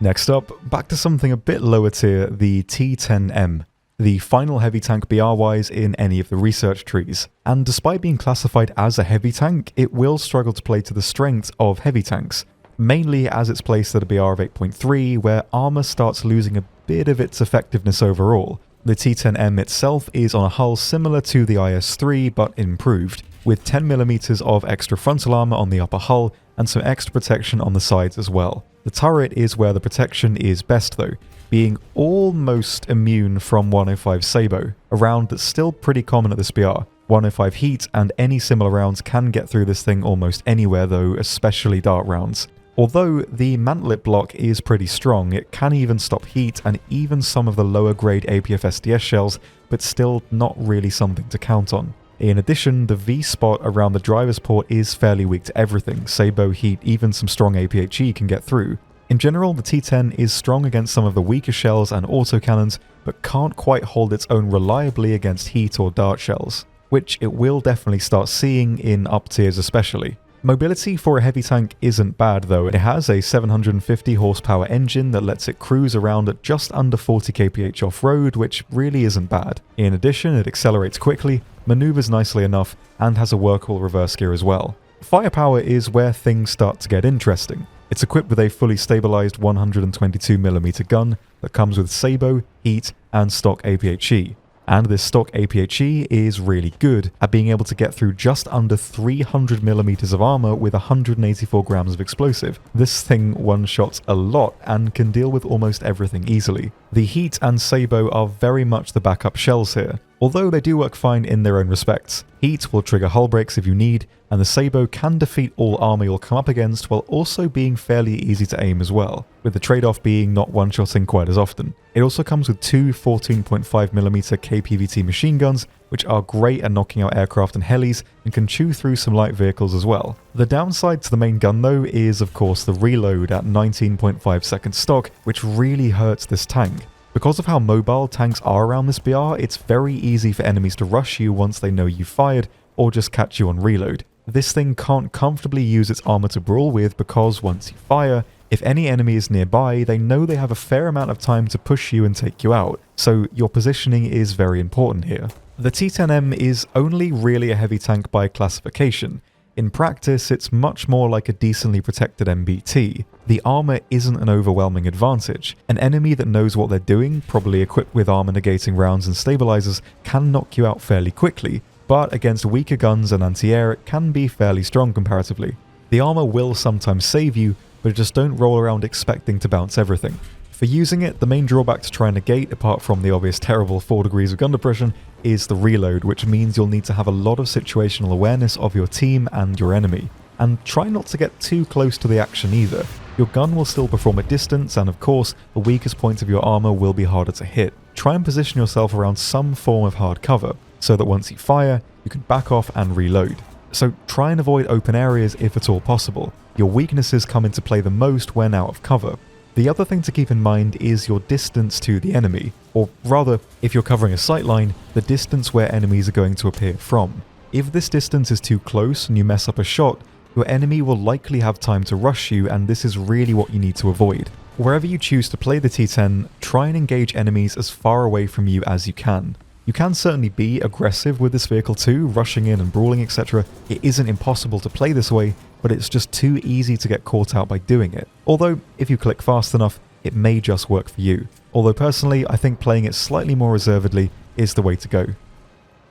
S1: Next up, back to something a bit lower tier, the T-10M. The final heavy tank BR-wise in any of the research trees. And despite being classified as a heavy tank, it will struggle to play to the strengths of heavy tanks, mainly as it's placed at a BR of 8.3, where armour starts losing a bit of its effectiveness overall. The T-10M itself is on a hull similar to the IS-3 but improved, with 10mm of extra frontal armour on the upper hull and some extra protection on the sides as well. The turret is where the protection is best though, being almost immune from 105 Sabo, a round that's still pretty common at this BR. 105 heat and any similar rounds can get through this thing almost anywhere though, especially dart rounds. Although the mantlet block is pretty strong, it can even stop heat and even some of the lower grade APF SDS shells, but still not really something to count on. In addition, the V-spot around the driver's port is fairly weak to everything. Sabo, heat, even some strong APHE can get through. In general, the T-10 is strong against some of the weaker shells and autocannons, but can't quite hold its own reliably against heat or dart shells, which it will definitely start seeing in up tiers especially. Mobility for a heavy tank isn't bad though. It has a 750 horsepower engine that lets it cruise around at just under 40 kph off-road, which really isn't bad. In addition, it accelerates quickly, maneuvers nicely enough, and has a workable reverse gear as well. Firepower is where things start to get interesting. It's equipped with a fully stabilised 122mm gun that comes with Sabo, heat, and stock APHE. And this stock APHE is really good at being able to get through just under 300mm of armour with 184 grams of explosive. This thing one-shots a lot and can deal with almost everything easily. The heat and Sabo are very much the backup shells here, although they do work fine in their own respects. Heat will trigger hull breaks if you need, and the Sabo can defeat all armour you'll come up against while also being fairly easy to aim as well, with the trade-off being not one-shotting quite as often. It also comes with 2 14.5mm KPVT machine guns, which are great at knocking out aircraft and helis and can chew through some light vehicles as well. The downside to the main gun though is of course the reload at 19.5 seconds stock, which really hurts this tank. Because of how mobile tanks are around this BR, it's very easy for enemies to rush you once they know you've fired, or just catch you on reload. This thing can't comfortably use its armour to brawl with because once you fire, if any enemy is nearby, they know they have a fair amount of time to push you and take you out, so your positioning is very important here. The T-10M is only really a heavy tank by classification. In practice, it's much more like a decently protected MBT. The armour isn't an overwhelming advantage. An enemy that knows what they're doing, probably equipped with armour negating rounds and stabilizers, can knock you out fairly quickly, but against weaker guns and anti-air it can be fairly strong comparatively. The armour will sometimes save you, but just don't roll around expecting to bounce everything. For using it, the main drawback to try and negate, apart from the obvious terrible 4 degrees of gun depression, is the reload, which means you'll need to have a lot of situational awareness of your team and your enemy. and try not to get too close to the action either. Your gun will still perform at distance, and of course, the weakest points of your armor will be harder to hit. Try and position yourself around some form of hard cover, so that once you fire, you can back off and reload. So try and avoid open areas if at all possible. Your weaknesses come into play the most when out of cover. The other thing to keep in mind is your distance to the enemy, or rather, if you're covering a sightline, the distance where enemies are going to appear from. If this distance is too close and you mess up a shot, your enemy will likely have time to rush you, and this is really what you need to avoid. Wherever you choose to play the T10, try and engage enemies as far away from you as you can. You can certainly be aggressive with this vehicle too, rushing in and brawling, etc. It isn't impossible to play this way, but it's just too easy to get caught out by doing it. Although, if you click fast enough, it may just work for you. Although personally, I think playing it slightly more reservedly is the way to go.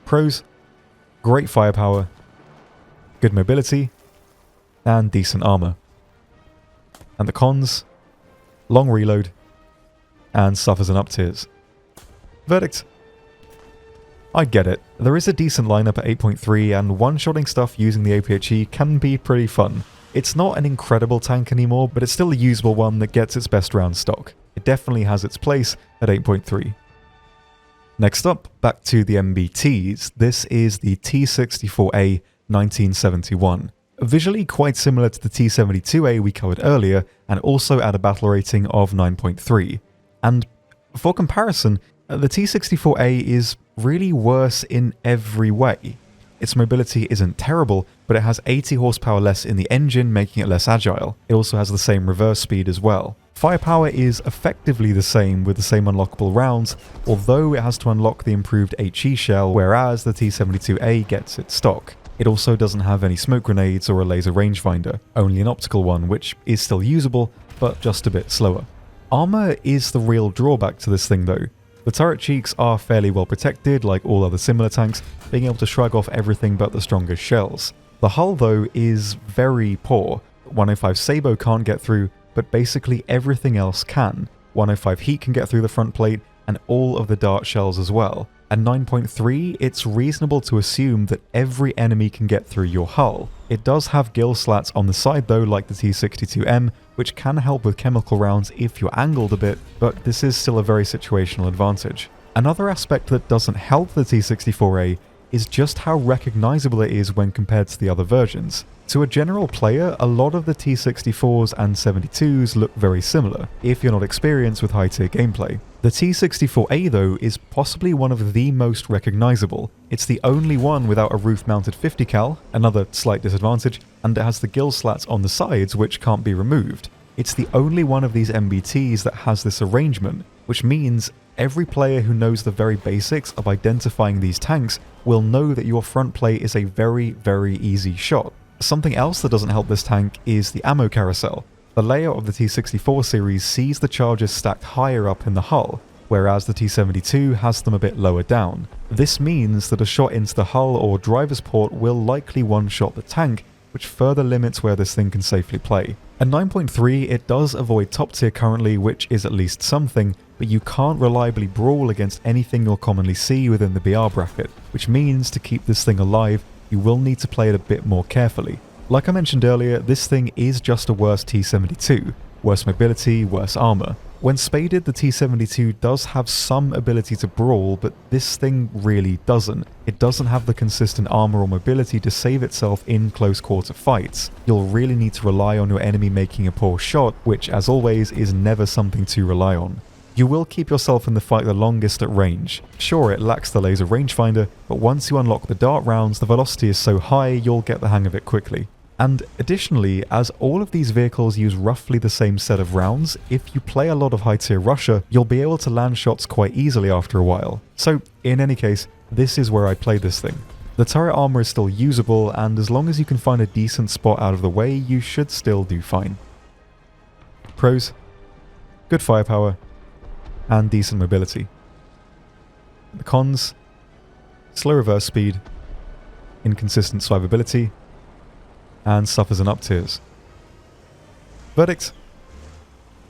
S1: Pros: great firepower, good mobility, and decent armor. And the cons: long reload, and suffers an up tiers. Verdict: I get it. There is a decent lineup at 8.3, and one-shotting stuff using the APHE can be pretty fun. It's not an incredible tank anymore, but it's still a usable one that gets its best round stock. It definitely has its place at 8.3. Next up, back to the MBTs. This is the T64A 1971. Visually quite similar to the T72A we covered earlier, and also at a battle rating of 9.3. And for comparison, the T64A is really worse in every way. Its mobility isn't terrible, but it has 80 horsepower less in the engine, making it less agile. It also has the same reverse speed as well. Firepower is effectively the same with the same unlockable rounds, although it has to unlock the improved HE shell, whereas the T72A gets its stock. It also doesn't have any smoke grenades or a laser rangefinder, only an optical one, which is still usable, but just a bit slower. Armor is the real drawback to this thing though. The turret cheeks are fairly well protected, like all other similar tanks, being able to shrug off everything but the strongest shells. The hull though is very poor. 105 Sabo can't get through, but basically everything else can. 105 Heat can get through the front plate, and all of the dart shells as well. At 9.3, it's reasonable to assume that every enemy can get through your hull. It does have gill slats on the side though, like the T62M, which can help with chemical rounds if you're angled a bit, but this is still a very situational advantage. Another aspect that doesn't help the T64A is just how recognizable it is when compared to the other versions. To a general player, a lot of the T64s and 72s look very similar, if you're not experienced with high-tier gameplay. The T64A though is possibly one of the most recognizable. It's the only one without a roof-mounted 50 cal, another slight disadvantage, and it has the gill slats on the sides which can't be removed. It's the only one of these MBTs that has this arrangement, which means every player who knows the very basics of identifying these tanks will know that your front plate is a very, very easy shot. Something else that doesn't help this tank is the ammo carousel. The layout of the T64 series sees the charges stacked higher up in the hull, whereas the T72 has them a bit lower down. This means that a shot into the hull or driver's port will likely one-shot the tank, which further limits where this thing can safely play. At 9.3, it does avoid top tier currently, which is at least something, but you can't reliably brawl against anything you'll commonly see within the BR bracket, which means to keep this thing alive, you will need to play it a bit more carefully. Like I mentioned earlier, this thing is just a worse T72, worse mobility, worse armor. When spaded, the T72 does have some ability to brawl, but this thing really doesn't. It doesn't have the consistent armor or mobility to save itself in close quarter fights. You'll really need to rely on your enemy making a poor shot, which as always is never something to rely on. You will keep yourself in the fight the longest at range. Sure, it lacks the laser rangefinder, but once you unlock the dart rounds, the velocity is so high you'll get the hang of it quickly. And additionally, as all of these vehicles use roughly the same set of rounds, if you play a lot of high-tier Russia, you'll be able to land shots quite easily after a while. So, in any case, this is where I play this thing. The turret armor is still usable, and as long as you can find a decent spot out of the way, you should still do fine. Pros: good firepower, and decent mobility. The cons: slow reverse speed, inconsistent survivability, and suffers an up tiers. Verdict: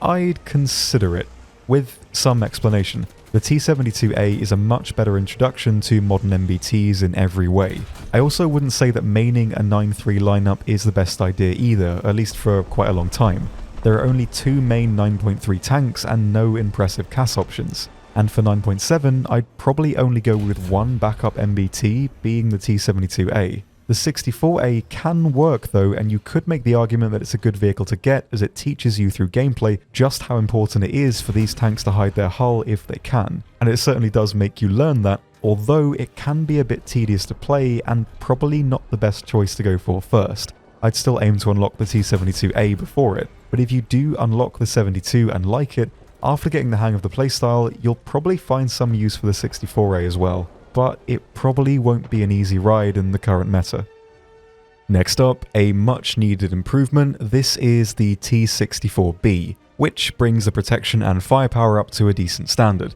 S1: I'd consider it, with some explanation. The T-72A is a much better introduction to modern MBTs in every way. I also wouldn't say that maining a 9.3 lineup is the best idea either, at least for quite a long time. There are only 2 main 9.3 tanks and no impressive CAS options. And for 9.7, I'd probably only go with one backup MBT, being the T-72A. The 64A can work though, and you could make the argument that it's a good vehicle to get as it teaches you through gameplay just how important it is for these tanks to hide their hull if they can. And it certainly does make you learn that, although it can be a bit tedious to play and probably not the best choice to go for first. I'd still aim to unlock the T-72A before it, but if you do unlock the 72 and like it, after getting the hang of the playstyle, you'll probably find some use for the 64A as well. But it probably won't be an easy ride in the current meta. Next up, a much needed improvement, this is the T-64B, which brings the protection and firepower up to a decent standard.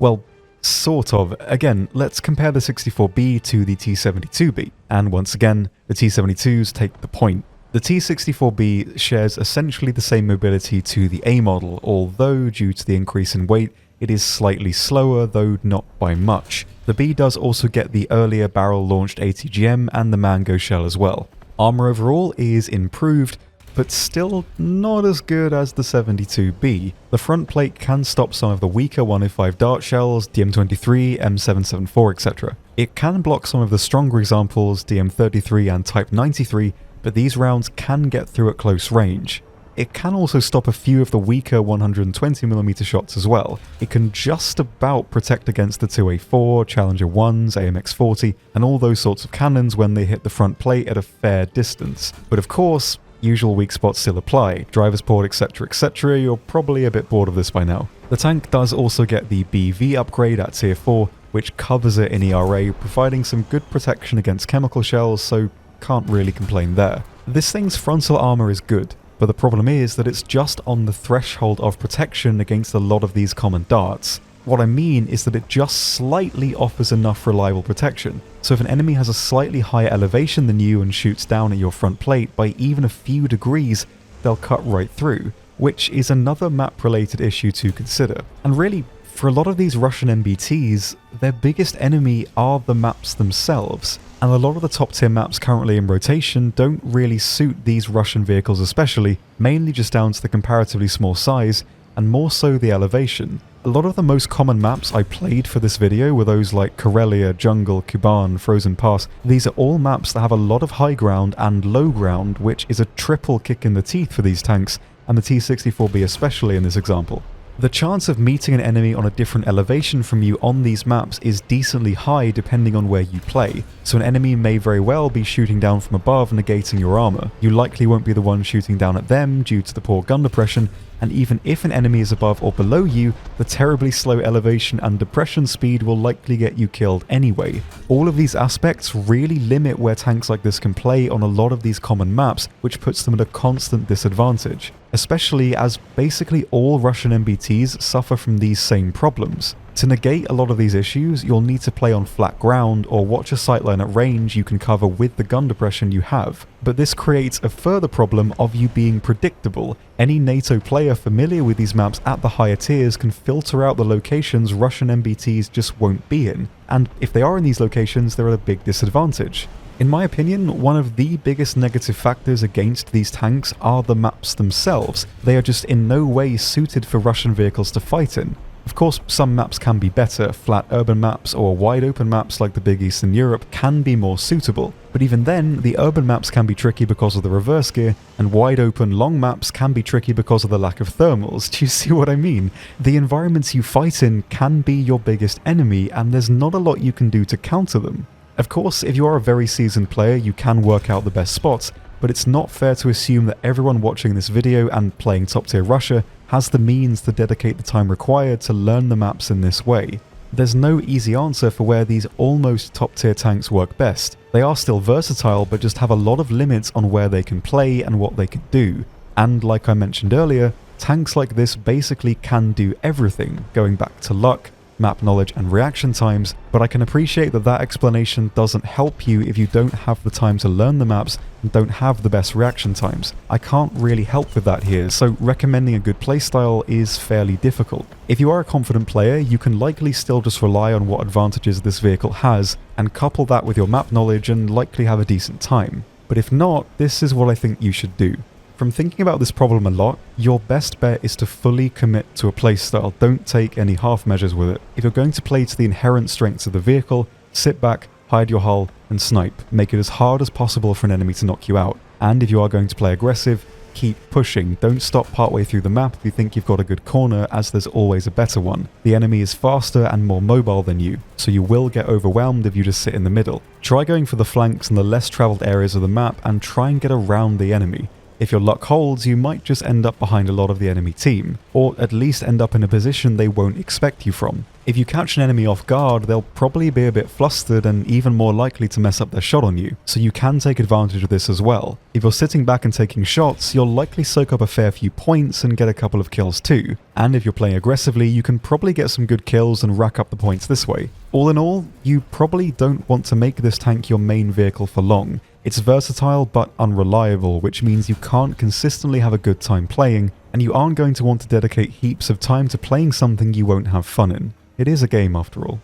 S1: Well, sort of. Again, let's compare the 64B to the T-72B, and once again, the T-72s take the point. The T-64B shares essentially the same mobility to the A model, although due to the increase in weight, it is slightly slower, though not by much. The B does also get the earlier barrel-launched ATGM and the Mango shell as well. Armor overall is improved, but still not as good as the 72B. The front plate can stop some of the weaker 105 dart shells, DM-23, M774, etc. It can block some of the stronger examples, DM-33 and Type 93, but these rounds can get through at close range. It can also stop a few of the weaker 120mm shots as well. It can just about protect against the 2A4, Challenger 1s, AMX-40, and all those sorts of cannons when they hit the front plate at a fair distance. But of course, usual weak spots still apply. Driver's port, etc, etc, you're probably a bit bored of this by now. The tank does also get the BV upgrade at tier 4, which covers it in ERA, providing some good protection against chemical shells, so can't really complain there. This thing's frontal armor is good, but the problem is that it's just on the threshold of protection against a lot of these common darts. What I mean is that it just slightly offers enough reliable protection. So if an enemy has a slightly higher elevation than you and shoots down at your front plate by even a few degrees, they'll cut right through, which is another map-related issue to consider. And really, for a lot of these Russian MBTs, their biggest enemy are the maps themselves. And a lot of the top tier maps currently in rotation don't really suit these Russian vehicles especially, mainly just down to the comparatively small size, and more so the elevation. A lot of the most common maps I played for this video were those like Karelia, Jungle, Kuban, Frozen Pass. These are all maps that have a lot of high ground and low ground, which is a triple kick in the teeth for these tanks, and the T-64B especially in this example. The chance of meeting an enemy on a different elevation from you on these maps is decently high depending on where you play, so an enemy may very well be shooting down from above negating your armor. You likely won't be the one shooting down at them due to the poor gun depression, and even if an enemy is above or below you, the terribly slow elevation and depression speed will likely get you killed anyway. All of these aspects really limit where tanks like this can play on a lot of these common maps, which puts them at a constant disadvantage, especially as basically all Russian MBTs suffer from these same problems. To negate a lot of these issues, you'll need to play on flat ground or watch a sightline at range you can cover with the gun depression you have. But this creates a further problem of you being predictable. Any NATO player familiar with these maps at the higher tiers can filter out the locations Russian MBTs just won't be in, and if they are in these locations, they're at a big disadvantage. In my opinion, one of the biggest negative factors against these tanks are the maps themselves. They are just in no way suited for Russian vehicles to fight in. Of course, some maps can be better. Flat urban maps or wide open maps like the Big Eastern Europe can be more suitable. But even then, the urban maps can be tricky because of the reverse gear, and wide open long maps can be tricky because of the lack of thermals. Do you see what I mean? The environments you fight in can be your biggest enemy, and there's not a lot you can do to counter them. Of course, if you are a very seasoned player, you can work out the best spots, but it's not fair to assume that everyone watching this video and playing top tier Russia has the means to dedicate the time required to learn the maps in this way. There's no easy answer for where these almost top tier tanks work best. They are still versatile, but just have a lot of limits on where they can play and what they can do. And like I mentioned earlier, tanks like this basically can do everything, going back to luck, map knowledge and reaction times, but I can appreciate that that explanation doesn't help you if you don't have the time to learn the maps and don't have the best reaction times. I can't really help with that here, so recommending a good playstyle is fairly difficult. If you are a confident player, you can likely still just rely on what advantages this vehicle has and couple that with your map knowledge and likely have a decent time. But if not, this is what I think you should do. From thinking about this problem a lot, your best bet is to fully commit to a playstyle. Don't take any half measures with it. If you're going to play to the inherent strengths of the vehicle, sit back, hide your hull, and snipe. Make it as hard as possible for an enemy to knock you out. And if you are going to play aggressive, keep pushing. Don't stop partway through the map if you think you've got a good corner, as there's always a better one. The enemy is faster and more mobile than you, so you will get overwhelmed if you just sit in the middle. Try going for the flanks and the less travelled areas of the map and try and get around the enemy. If your luck holds, you might just end up behind a lot of the enemy team, or at least end up in a position they won't expect you from. If you catch an enemy off guard, they'll probably be a bit flustered and even more likely to mess up their shot on you, so you can take advantage of this as well. If you're sitting back and taking shots, you'll likely soak up a fair few points and get a couple of kills too, and if you're playing aggressively, you can probably get some good kills and rack up the points this way. All in all, you probably don't want to make this tank your main vehicle for long. It's versatile but unreliable, which means you can't consistently have a good time playing, and you aren't going to want to dedicate heaps of time to playing something you won't have fun in. It is a game after all.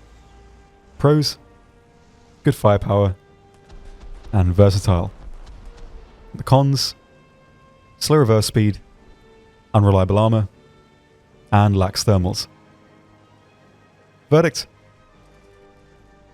S1: Pros: good firepower and versatile. The cons: slow reverse speed, unreliable armor, and lacks thermals. Verdict: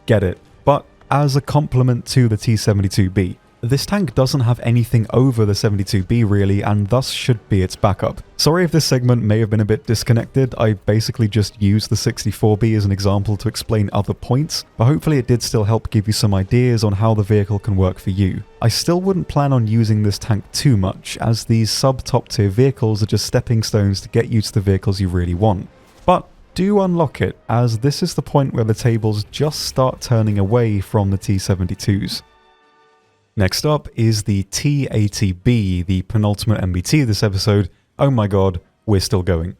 S1: get it, but as a complement to the T-72B. This tank doesn't have anything over the 72B really, and thus should be its backup. Sorry if this segment may have been a bit disconnected. I basically just used the 64B as an example to explain other points, but hopefully it did still help give you some ideas on how the vehicle can work for you. I still wouldn't plan on using this tank too much, as these sub-top tier vehicles are just stepping stones to get you to the vehicles you really want. But do unlock it, as this is the point where the tables just start turning away from the T-72s. Next up is the T-80B, the penultimate MBT of this episode. Oh my god, we're still going.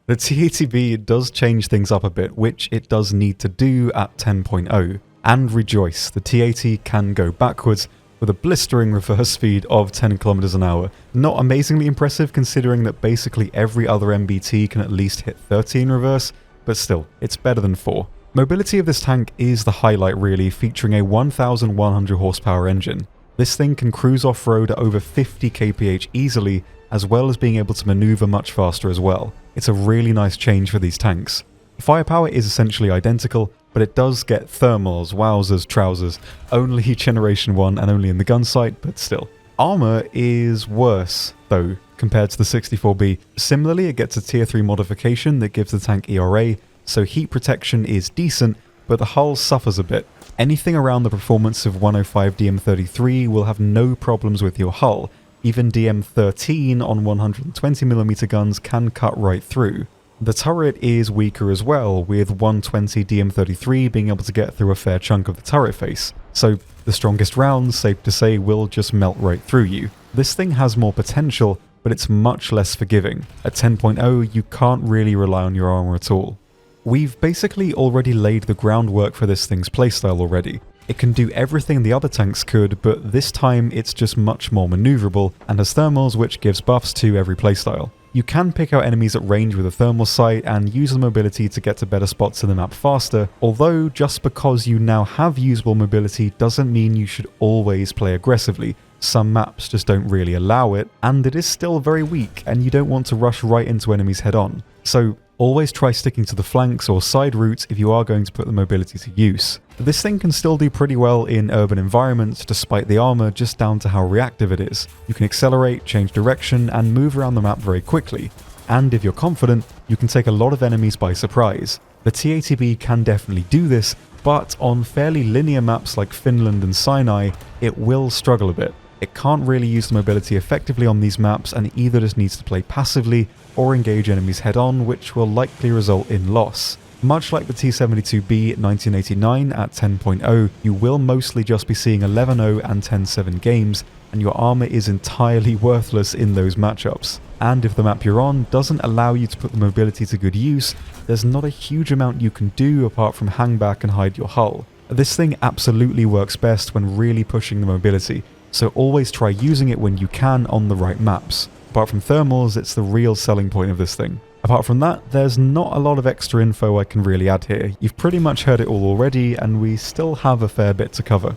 S1: The T-80B does change things up a bit, which it does need to do at 10.0. And rejoice, the T-80 can go backwards with a blistering reverse speed of 10 km an hour. Not amazingly impressive considering that basically every other MBT can at least hit 30 in reverse, but still, it's better than 4. Mobility of this tank is the highlight really, featuring a 1100 horsepower engine. This thing can cruise off-road at over 50 kph easily, as well as being able to maneuver much faster as well. It's a really nice change for these tanks. Firepower is essentially identical, but it does get thermals, wowzers, trousers, only Generation 1 and only in the gun sight, but still. Armor is worse, though, compared to the 64B. Similarly, it gets a tier 3 modification that gives the tank ERA, so heat protection is decent, but the hull suffers a bit. Anything around the performance of 105 DM33 will have no problems with your hull. Even DM13 on 120mm guns can cut right through. The turret is weaker as well, with 120 DM33 being able to get through a fair chunk of the turret face. So the strongest rounds, safe to say, will just melt right through you. This thing has more potential, but it's much less forgiving. At 10.0, you can't really rely on your armor at all. We've basically already laid the groundwork for this thing's playstyle already. It can do everything the other tanks could, but this time it's just much more maneuverable and has thermals, which gives buffs to every playstyle. You can pick out enemies at range with a thermal sight and use the mobility to get to better spots in the map faster, although just because you now have usable mobility doesn't mean you should always play aggressively. Some maps just don't really allow it, and it is still very weak, and you don't want to rush right into enemies head on. So always try sticking to the flanks or side routes if you are going to put the mobility to use. This thing can still do pretty well in urban environments despite the armor, just down to how reactive it is. You can accelerate, change direction, and move around the map very quickly. And if you're confident, you can take a lot of enemies by surprise. The T-80B can definitely do this, but on fairly linear maps like Finland and Sinai, it will struggle a bit. It can't really use the mobility effectively on these maps and either just needs to play passively or engage enemies head-on, which will likely result in loss. Much like the T-72B 1989 at 10.0, you will mostly just be seeing 11-0 and 10-7 games, and your armor is entirely worthless in those matchups. and if the map you're on doesn't allow you to put the mobility to good use, there's not a huge amount you can do apart from hang back and hide your hull. This thing absolutely works best when really pushing the mobility, so always try using it when you can on the right maps. Apart from thermals, it's the real selling point of this thing. Apart from that, there's not a lot of extra info I can really add here. You've pretty much heard it all already, and we still have a fair bit to cover.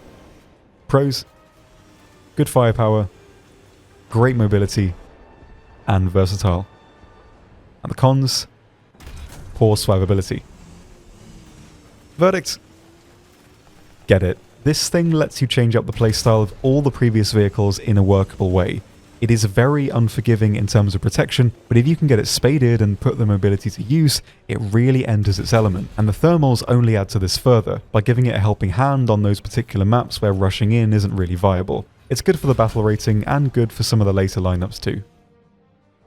S1: Pros: good firepower, great mobility, and versatile. And the cons: poor survivability. Verdict: get it. This thing lets you change up the playstyle of all the previous vehicles in a workable way. It is very unforgiving in terms of protection, but if you can get it spaded and put the mobility to use, it really enters its element, and the thermals only add to this further, by giving it a helping hand on those particular maps where rushing in isn't really viable. It's good for the battle rating, and good for some of the later lineups too.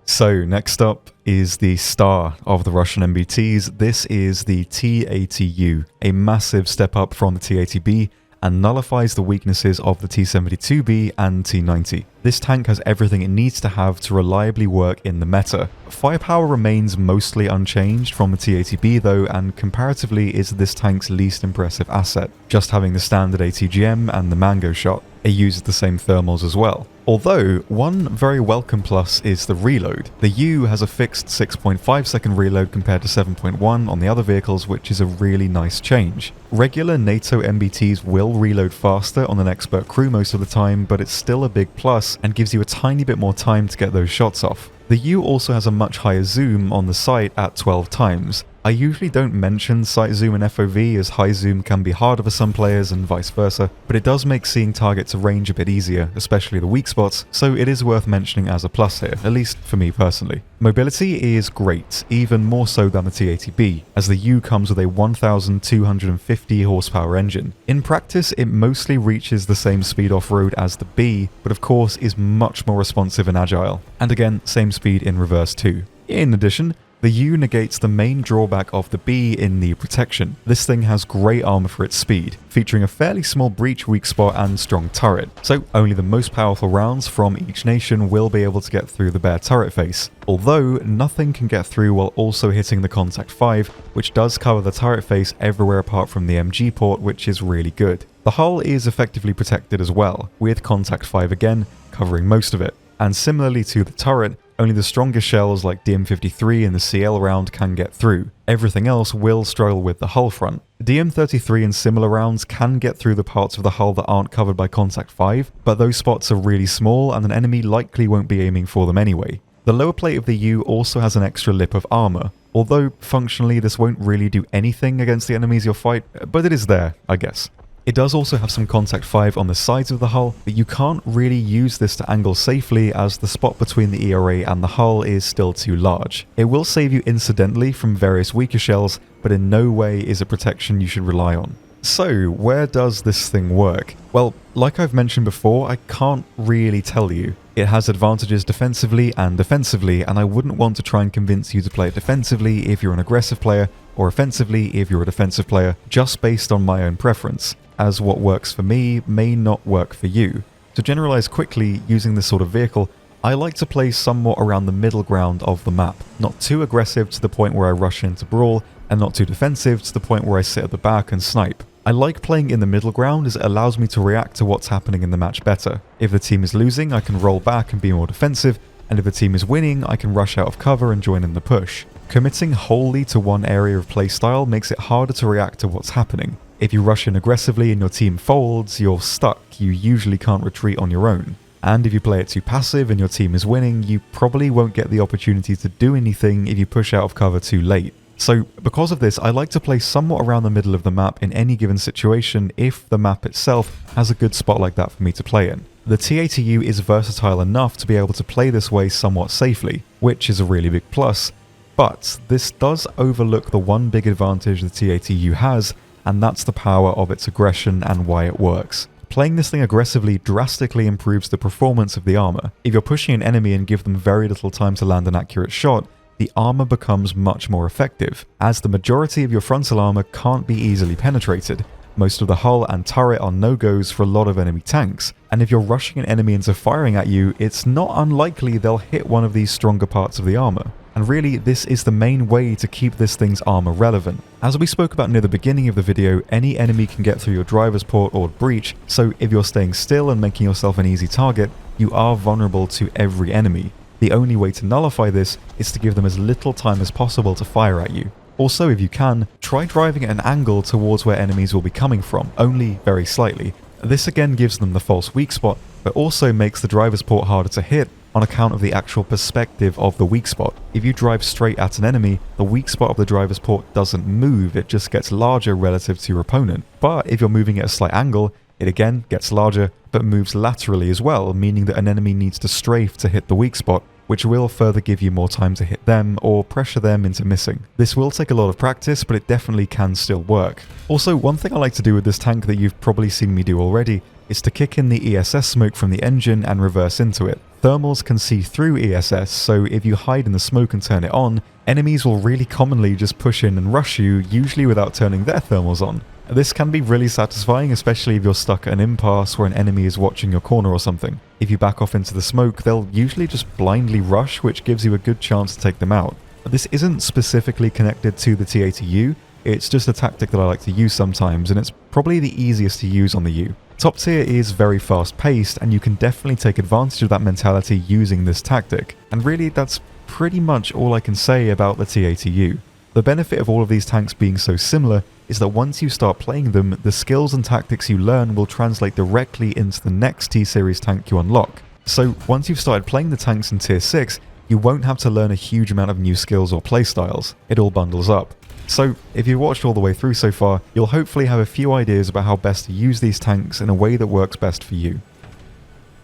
S1: So next up is the star of the Russian MBTs. This is the T-80U, a massive step up from the T-80B, and nullifies the weaknesses of the T-72B and T-90. This tank has everything it needs to have to reliably work in the meta. Firepower remains mostly unchanged from the T-80B though, and comparatively is this tank's least impressive asset, just having the standard ATGM and the Mango shot. It uses the same thermals as well. Although, one very welcome plus is the reload. The U has a fixed 6.5 second reload compared to 7.1 on the other vehicles, which is a really nice change. Regular NATO MBTs will reload faster on an expert crew most of the time, but it's still a big plus and gives you a tiny bit more time to get those shots off. The U also has a much higher zoom on the sight at 12 times. I usually don't mention sight zoom and FOV as high zoom can be harder for some players and vice versa, but it does make seeing targets at range a bit easier, especially the weak spots, so it is worth mentioning as a plus here, at least for me personally. Mobility is great, even more so than the T-80B, as the U comes with a 1250 horsepower engine. In practice, it mostly reaches the same speed off-road as the B, but of course is much more responsive and agile, and again, same speed in reverse too. In addition, the U negates the main drawback of the B in the protection. This thing has great armor for its speed, featuring a fairly small breach weak spot and strong turret, so only the most powerful rounds from each nation will be able to get through the bare turret face, although nothing can get through while also hitting the Contact 5, which does cover the turret face everywhere apart from the MG port, which is really good. The hull is effectively protected as well, with Contact 5 again covering most of it, and similarly to the turret, only the strongest shells like DM-53 and the CL round can get through. Everything else will struggle with the hull front. DM-33 and similar rounds can get through the parts of the hull that aren't covered by Contact 5, but those spots are really small and an enemy likely won't be aiming for them anyway. The lower plate of the U also has an extra lip of armor, although functionally this won't really do anything against the enemies you'll fight, but it is there, I guess. It does also have some Contact 5 on the sides of the hull, but you can't really use this to angle safely as the spot between the ERA and the hull is still too large. It will save you incidentally from various weaker shells, but in no way is a protection you should rely on. So, where does this thing work? Well, like I've mentioned before, I can't really tell you. It has advantages defensively and offensively, and I wouldn't want to try and convince you to play it defensively if you're an aggressive player, or offensively if you're a defensive player, just based on my own preference, as what works for me may not work for you. To generalize quickly, using this sort of vehicle, I like to play somewhat around the middle ground of the map, not too aggressive to the point where I rush into brawl, and not too defensive to the point where I sit at the back and snipe. I like playing in the middle ground as it allows me to react to what's happening in the match better. If the team is losing, I can roll back and be more defensive, and if the team is winning, I can rush out of cover and join in the push. Committing wholly to one area of playstyle makes it harder to react to what's happening. If you rush in aggressively and your team folds, you're stuck, you usually can't retreat on your own. And if you play it too passive and your team is winning, you probably won't get the opportunity to do anything if you push out of cover too late. So, because of this, I like to play somewhat around the middle of the map in any given situation if the map itself has a good spot like that for me to play in. The T-80U is versatile enough to be able to play this way somewhat safely, which is a really big plus, but this does overlook the one big advantage the T-80U has, and that's the power of its aggression and why it works. Playing this thing aggressively drastically improves the performance of the armor. If you're pushing an enemy and give them very little time to land an accurate shot, the armor becomes much more effective, as the majority of your frontal armor can't be easily penetrated, Most of the hull and turret are no-goes for a lot of enemy tanks, and if you're rushing an enemy into firing at you, it's not unlikely they'll hit one of these stronger parts of the armor. And really, this is the main way to keep this thing's armor relevant. As we spoke about near the beginning of the video, any enemy can get through your driver's port or breach, so if you're staying still and making yourself an easy target, you are vulnerable to every enemy. The only way to nullify this is to give them as little time as possible to fire at you. Also, if you can, try driving at an angle towards where enemies will be coming from, only very slightly. This again gives them the false weak spot, but also makes the driver's port harder to hit on account of the actual perspective of the weak spot. If you drive straight at an enemy, the weak spot of the driver's port doesn't move, it just gets larger relative to your opponent. But if you're moving at a slight angle, it again gets larger, but moves laterally as well, meaning that an enemy needs to strafe to hit the weak spot, which will further give you more time to hit them or pressure them into missing. This will take a lot of practice, but it definitely can still work. Also, one thing I like to do with this tank that you've probably seen me do already is to kick in the ESS smoke from the engine and reverse into it. Thermals can see through ESS, so if you hide in the smoke and turn it on, enemies will really commonly just push in and rush you, usually without turning their thermals on. This can be really satisfying, especially if you're stuck at an impasse where an enemy is watching your corner or something. If you back off into the smoke, they'll usually just blindly rush, which gives you a good chance to take them out. This isn't specifically connected to the TA-U, it's just a tactic that I like to use sometimes, and it's probably the easiest to use on the U. Top tier is very fast paced, and you can definitely take advantage of that mentality using this tactic. And really, that's pretty much all I can say about the TA-U. The benefit of all of these tanks being so similar is that once you start playing them, the skills and tactics you learn will translate directly into the next T-Series tank you unlock. So once you've started playing the tanks in Tier 6, you won't have to learn a huge amount of new skills or playstyles. It all bundles up. So if you've watched all the way through so far, you'll hopefully have a few ideas about how best to use these tanks in a way that works best for you.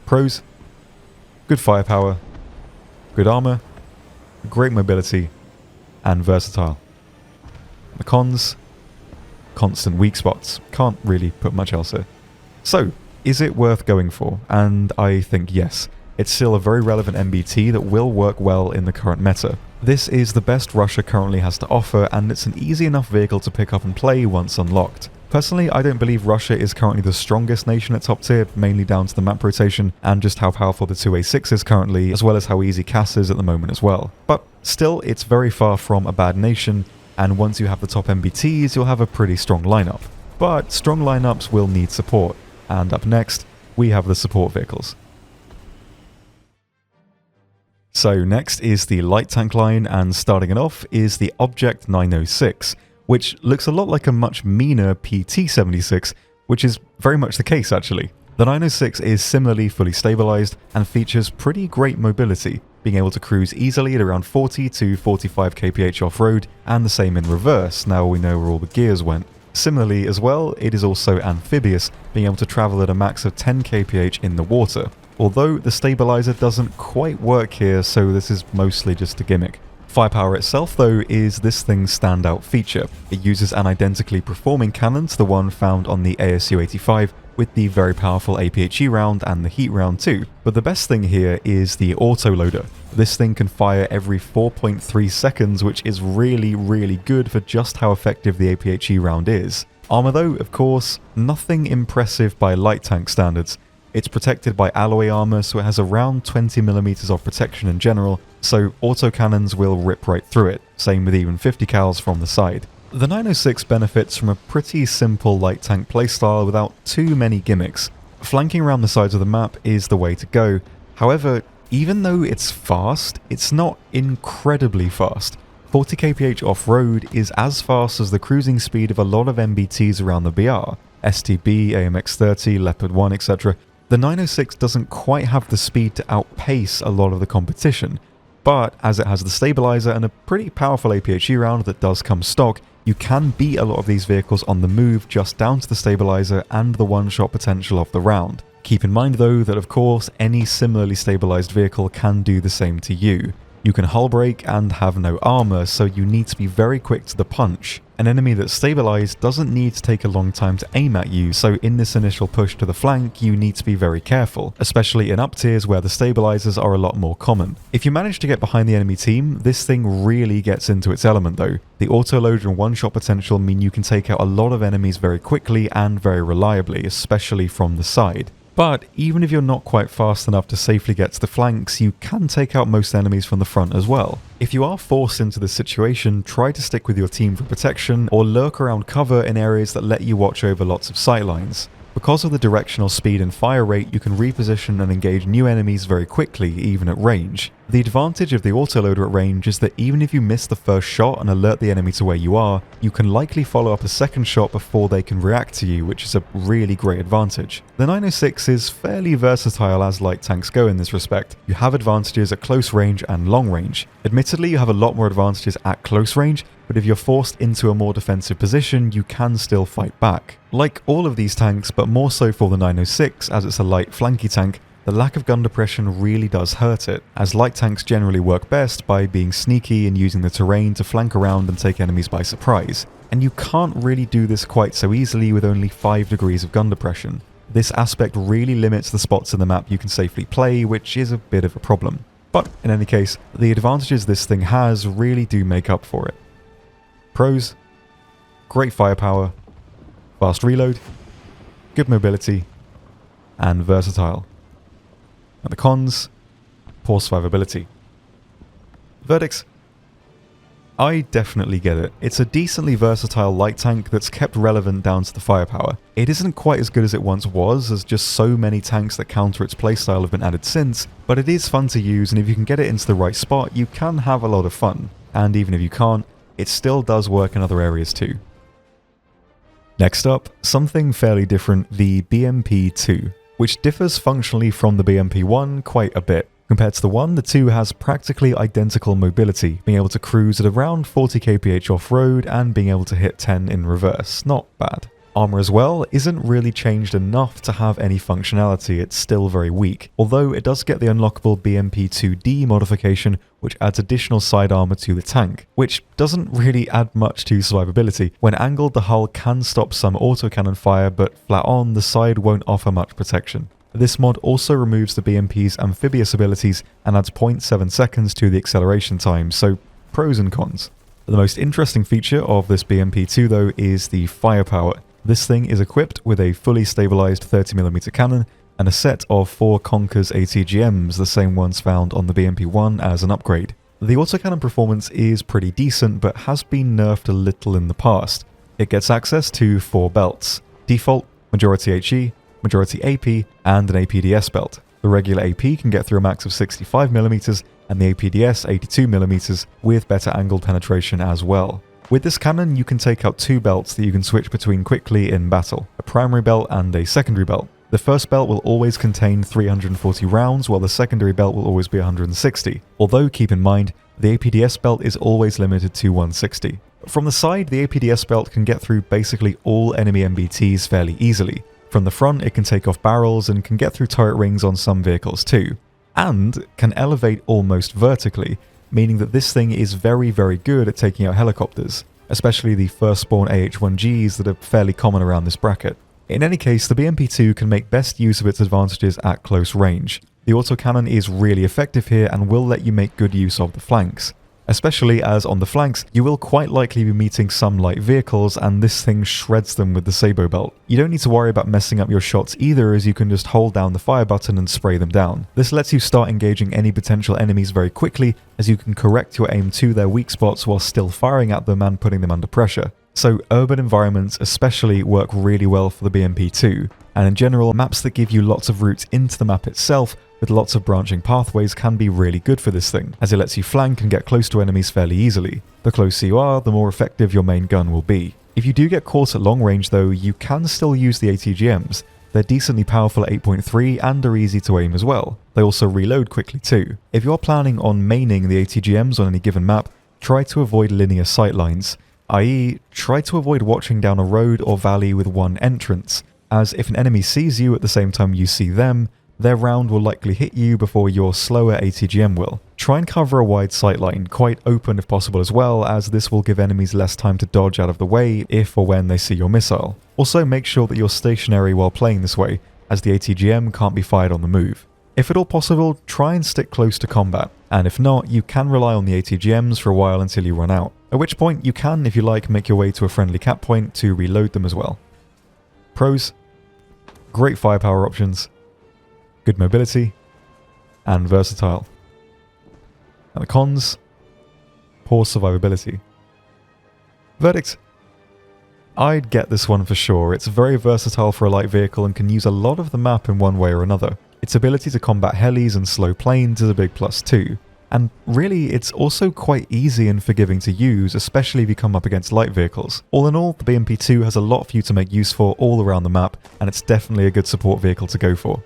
S1: Pros: good firepower, good armor, great mobility, and versatile. The cons: constant weak spots. Can't really put much else here. So, is it worth going for? And I think yes. It's still a very relevant MBT that will work well in the current meta. This is the best Russia currently has to offer, and it's an easy enough vehicle to pick up and play once unlocked. Personally, I don't believe Russia is currently the strongest nation at top tier, mainly down to the map rotation and just how powerful the 2A6 is currently, as well as how easy CAS is at the moment as well. But still, it's very far from a bad nation, and once you have the top MBTs, you'll have a pretty strong lineup. But strong lineups will need support, and up next, we have the support vehicles. So next is the light tank line, and starting it off is the Object 906, which looks a lot like a much meaner PT-76, which is very much the case actually. The 906 is similarly fully stabilized and features pretty great mobility, being able to cruise easily at around 40 to 45 kph off-road, and the same in reverse, now we know where all the gears went. Similarly as well, it is also amphibious, being able to travel at a max of 10 kph in the water. Although the stabilizer doesn't quite work here, so this is mostly just a gimmick. Firepower itself though is this thing's standout feature. It uses an identically performing cannon to the one found on the ASU-85, with the very powerful APHE round and the heat round too. But the best thing here is the autoloader. This thing can fire every 4.3 seconds, which is really good for just how effective the APHE round is. Armor though, of course, nothing impressive by light tank standards. It's protected by alloy armor, so it has around 20mm of protection in general, so autocannons will rip right through it, same with even 50 cals from the side. The 906 benefits from a pretty simple light tank playstyle without too many gimmicks. Flanking around the sides of the map is the way to go. However, even though it's fast, it's not incredibly fast. 40 kph off-road is as fast as the cruising speed of a lot of MBTs around the BR, STB, AMX-30, Leopard 1, etc. The 906 doesn't quite have the speed to outpace a lot of the competition, but as it has the stabilizer and a pretty powerful APHE round that does come stock, you can beat a lot of these vehicles on the move just down to the stabilizer and the one-shot potential of the round. Keep in mind though that of course any similarly stabilized vehicle can do the same to you. You can hull break and have no armor, so you need to be very quick to the punch. An enemy that's stabilized doesn't need to take a long time to aim at you, so in this initial push to the flank you need to be very careful, especially in up tiers where the stabilizers are a lot more common. If you manage to get behind the enemy team, this thing really gets into its element though. The autoloader and one-shot potential mean you can take out a lot of enemies very quickly and very reliably, especially from the side. But even if you're not quite fast enough to safely get to the flanks, you can take out most enemies from the front as well. If you are forced into this situation, try to stick with your team for protection or lurk around cover in areas that let you watch over lots of sightlines. Because of the directional speed and fire rate, you can reposition and engage new enemies very quickly, even at range. The advantage of the autoloader at range is that even if you miss the first shot and alert the enemy to where you are, you can likely follow up a second shot before they can react to you, which is a really great advantage. The 906 is fairly versatile as light tanks go in this respect. You have advantages at close range and long range. Admittedly, you have a lot more advantages at close range, but if you're forced into a more defensive position, you can still fight back. Like all of these tanks, but more so for the 906 as it's a light flanky tank, the lack of gun depression really does hurt it, as light tanks generally work best by being sneaky and using the terrain to flank around and take enemies by surprise. And you can't really do this quite so easily with only 5 degrees of gun depression. This aspect really limits the spots in the map you can safely play, which is a bit of a problem. But in any case, the advantages this thing has really do make up for it. Pros: great firepower, fast reload, good mobility, and versatile. And the cons: poor survivability. Verdicts: I definitely get it. It's a decently versatile light tank that's kept relevant down to the firepower. It isn't quite as good as it once was, as just so many tanks that counter its playstyle have been added since, but it is fun to use, and if you can get it into the right spot, you can have a lot of fun. And even if you can't, it still does work in other areas too. Next up, something fairly different, the BMP-2, which differs functionally from the BMP-1 quite a bit. Compared to the 1, the 2 has practically identical mobility, being able to cruise at around 40 kph off-road and being able to hit 10 in reverse. Not bad. Armor as well isn't really changed enough to have any functionality, it's still very weak, although it does get the unlockable BMP-2D modification, which adds additional side armor to the tank, which doesn't really add much to survivability. When angled, the hull can stop some autocannon fire, but flat on, the side won't offer much protection. This mod also removes the BMP's amphibious abilities and adds 0.7 seconds to the acceleration time, so pros and cons. The most interesting feature of this BMP-2 though is the firepower. This thing is equipped with a fully stabilized 30mm cannon and a set of 4 Konkurs ATGMs, the same ones found on the BMP-1 as an upgrade. The autocannon performance is pretty decent, but has been nerfed a little in the past. It gets access to 4 belts: default, majority HE, majority AP, and an APDS belt. The regular AP can get through a max of 65mm, and the APDS 82mm, with better angled penetration as well. With this cannon, you can take out 2 belts that you can switch between quickly in battle, a primary belt and a secondary belt. The first belt will always contain 340 rounds, while the secondary belt will always be 160, although keep in mind, the APDS belt is always limited to 160. From the side, the APDS belt can get through basically all enemy MBTs fairly easily. From the front, it can take off barrels and can get through turret rings on some vehicles too, and can elevate almost vertically, meaning that this thing is very good at taking out helicopters, especially the first spawn AH-1Gs that are fairly common around this bracket. In any case, the BMP-2 can make best use of its advantages at close range. The autocannon is really effective here and will let you make good use of the flanks, especially as on the flanks you will quite likely be meeting some light vehicles and this thing shreds them with the Sabo belt. You don't need to worry about messing up your shots either, as you can just hold down the fire button and spray them down. This lets you start engaging any potential enemies very quickly, as you can correct your aim to their weak spots while still firing at them and putting them under pressure. So urban environments especially work really well for the BMP-2, and in general, maps that give you lots of routes into the map itself with lots of branching pathways can be really good for this thing, as it lets you flank and get close to enemies fairly easily. The closer you are, the more effective your main gun will be. If you do get caught at long range though, you can still use the ATGMs. They're decently powerful at 8.3 and are easy to aim as well. They also reload quickly too. If you're planning on maining the ATGMs on any given map, try to avoid linear sightlines, i.e. try to avoid watching down a road or valley with one entrance, as if an enemy sees you at the same time you see them, Their round will likely hit you before your slower ATGM will. Try and cover a wide sightline, quite open if possible as well, as this will give enemies less time to dodge out of the way if or when they see your missile. Also make sure that you're stationary while playing this way, as the ATGM can't be fired on the move. If at all possible, try and stick close to combat, and if not, you can rely on the ATGMs for a while until you run out. At which point you can, if you like, make your way to a friendly cap point to reload them as well. Pros: great firepower options, good mobility, and versatile. And the cons: poor survivability. Verdict: I'd get this one for sure. It's very versatile for a light vehicle and can use a lot of the map in one way or another. Its ability to combat helis and slow planes is a big plus too. And really, it's also quite easy and forgiving to use, especially if you come up against light vehicles. All in all, the BMP-2 has a lot for you to make use for all around the map, and it's definitely a good support vehicle to go for.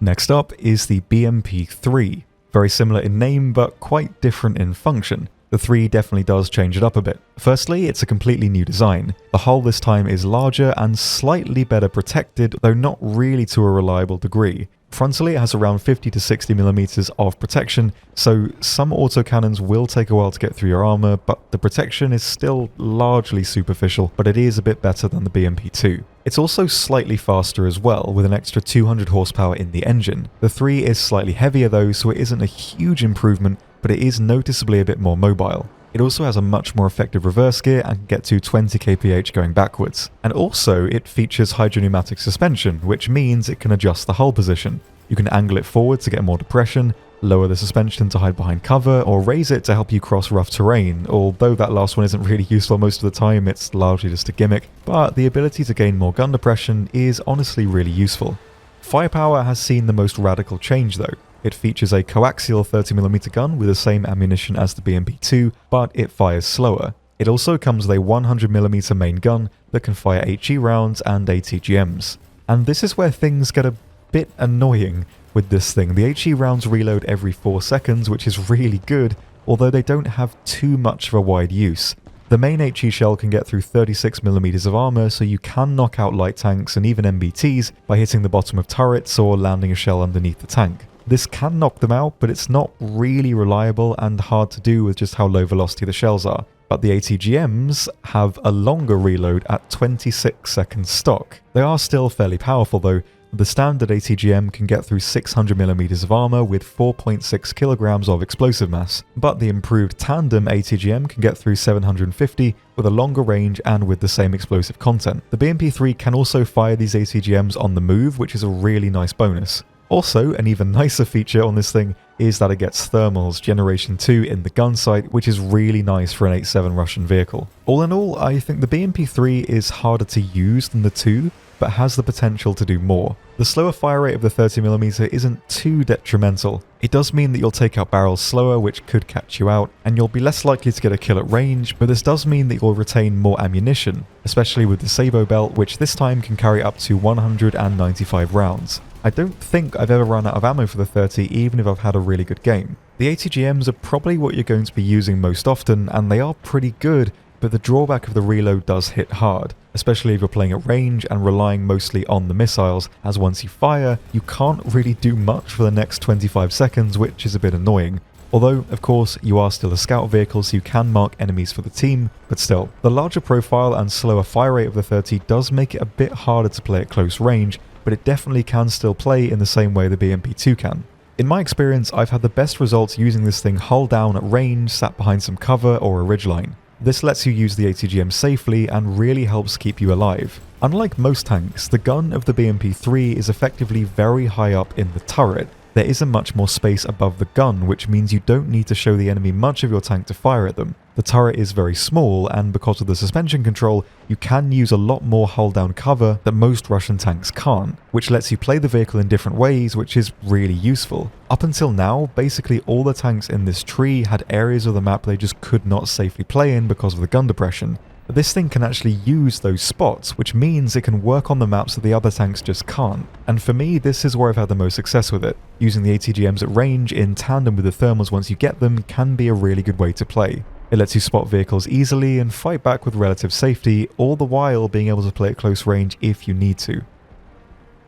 S1: Next up is the BMP-3. Very similar in name, but quite different in function. The 3 definitely does change it up a bit. Firstly, it's a completely new design. The hull this time is larger and slightly better protected, though not really to a reliable degree. Frontally, it has around 50 to 60mm of protection, so some autocannons will take a while to get through your armour, but the protection is still largely superficial, but it is a bit better than the BMP-2. It's also slightly faster as well, with an extra 200 horsepower in the engine. The 3 is slightly heavier though, so it isn't a huge improvement, but it is noticeably a bit more mobile. It also has a much more effective reverse gear and can get to 20 kph going backwards. And also, it features hydropneumatic suspension, which means it can adjust the hull position. You can angle it forward to get more depression, lower the suspension to hide behind cover, or raise it to help you cross rough terrain, although that last one isn't really useful most of the time, it's largely just a gimmick, but the ability to gain more gun depression is honestly really useful. Firepower has seen the most radical change though. It features a coaxial 30mm gun with the same ammunition as the BMP-2, but it fires slower. It also comes with a 100mm main gun that can fire HE rounds and ATGMs. And this is where things get a bit annoying with this thing. The HE rounds reload every 4 seconds, which is really good, although they don't have too much of a wide use. The main HE shell can get through 36mm of armour, so you can knock out light tanks and even MBTs by hitting the bottom of turrets or landing a shell underneath the tank. This can knock them out, but it's not really reliable and hard to do with just how low velocity the shells are. But the ATGMs have a longer reload at 26 seconds stock. They are still fairly powerful though. The standard ATGM can get through 600mm of armour with 4.6 kilograms of explosive mass, but the improved tandem ATGM can get through 750 with a longer range and with the same explosive content. The BMP-3 can also fire these ATGMs on the move, which is a really nice bonus. Also, an even nicer feature on this thing is that it gets thermals Generation 2 in the gun sight, which is really nice for an 8.7 Russian vehicle. All in all, I think the BMP-3 is harder to use than the 2, but has the potential to do more. The slower fire rate of the 30mm isn't too detrimental. It does mean that you'll take out barrels slower, which could catch you out, and you'll be less likely to get a kill at range, but this does mean that you'll retain more ammunition, especially with the Sabo belt, which this time can carry up to 195 rounds. I don't think I've ever run out of ammo for the 30, even if I've had a really good game. The ATGMs are probably what you're going to be using most often, and they are pretty good, but the drawback of the reload does hit hard, especially if you're playing at range and relying mostly on the missiles, as once you fire, you can't really do much for the next 25 seconds, which is a bit annoying. Although, of course, you are still a scout vehicle, so you can mark enemies for the team, but still. The larger profile and slower fire rate of the 30 does make it a bit harder to play at close range, but it definitely can still play in the same way the BMP-2 can. In my experience, I've had the best results using this thing hull down at range, sat behind some cover or a ridgeline. This lets you use the ATGM safely and really helps keep you alive. Unlike most tanks, the gun of the BMP-3 is effectively very high up in the turret. There isn't much more space above the gun, which means you don't need to show the enemy much of your tank to fire at them. The turret is very small, and because of the suspension control, you can use a lot more hull-down cover that most Russian tanks can't, which lets you play the vehicle in different ways, which is really useful. Up until now, basically all the tanks in this tree had areas of the map they just could not safely play in because of the gun depression. But this thing can actually use those spots, which means it can work on the maps that the other tanks just can't. And for me, this is where I've had the most success with it. Using the ATGMs at range in tandem with the thermals once you get them can be a really good way to play. It lets you spot vehicles easily and fight back with relative safety, all the while being able to play at close range if you need to.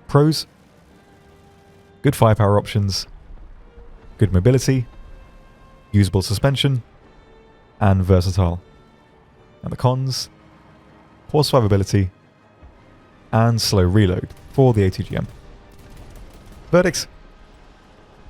S1: Pros: Good firepower options, good mobility, usable suspension, and versatile. And the cons, poor survivability, and slow reload for the ATGM. Verdicts.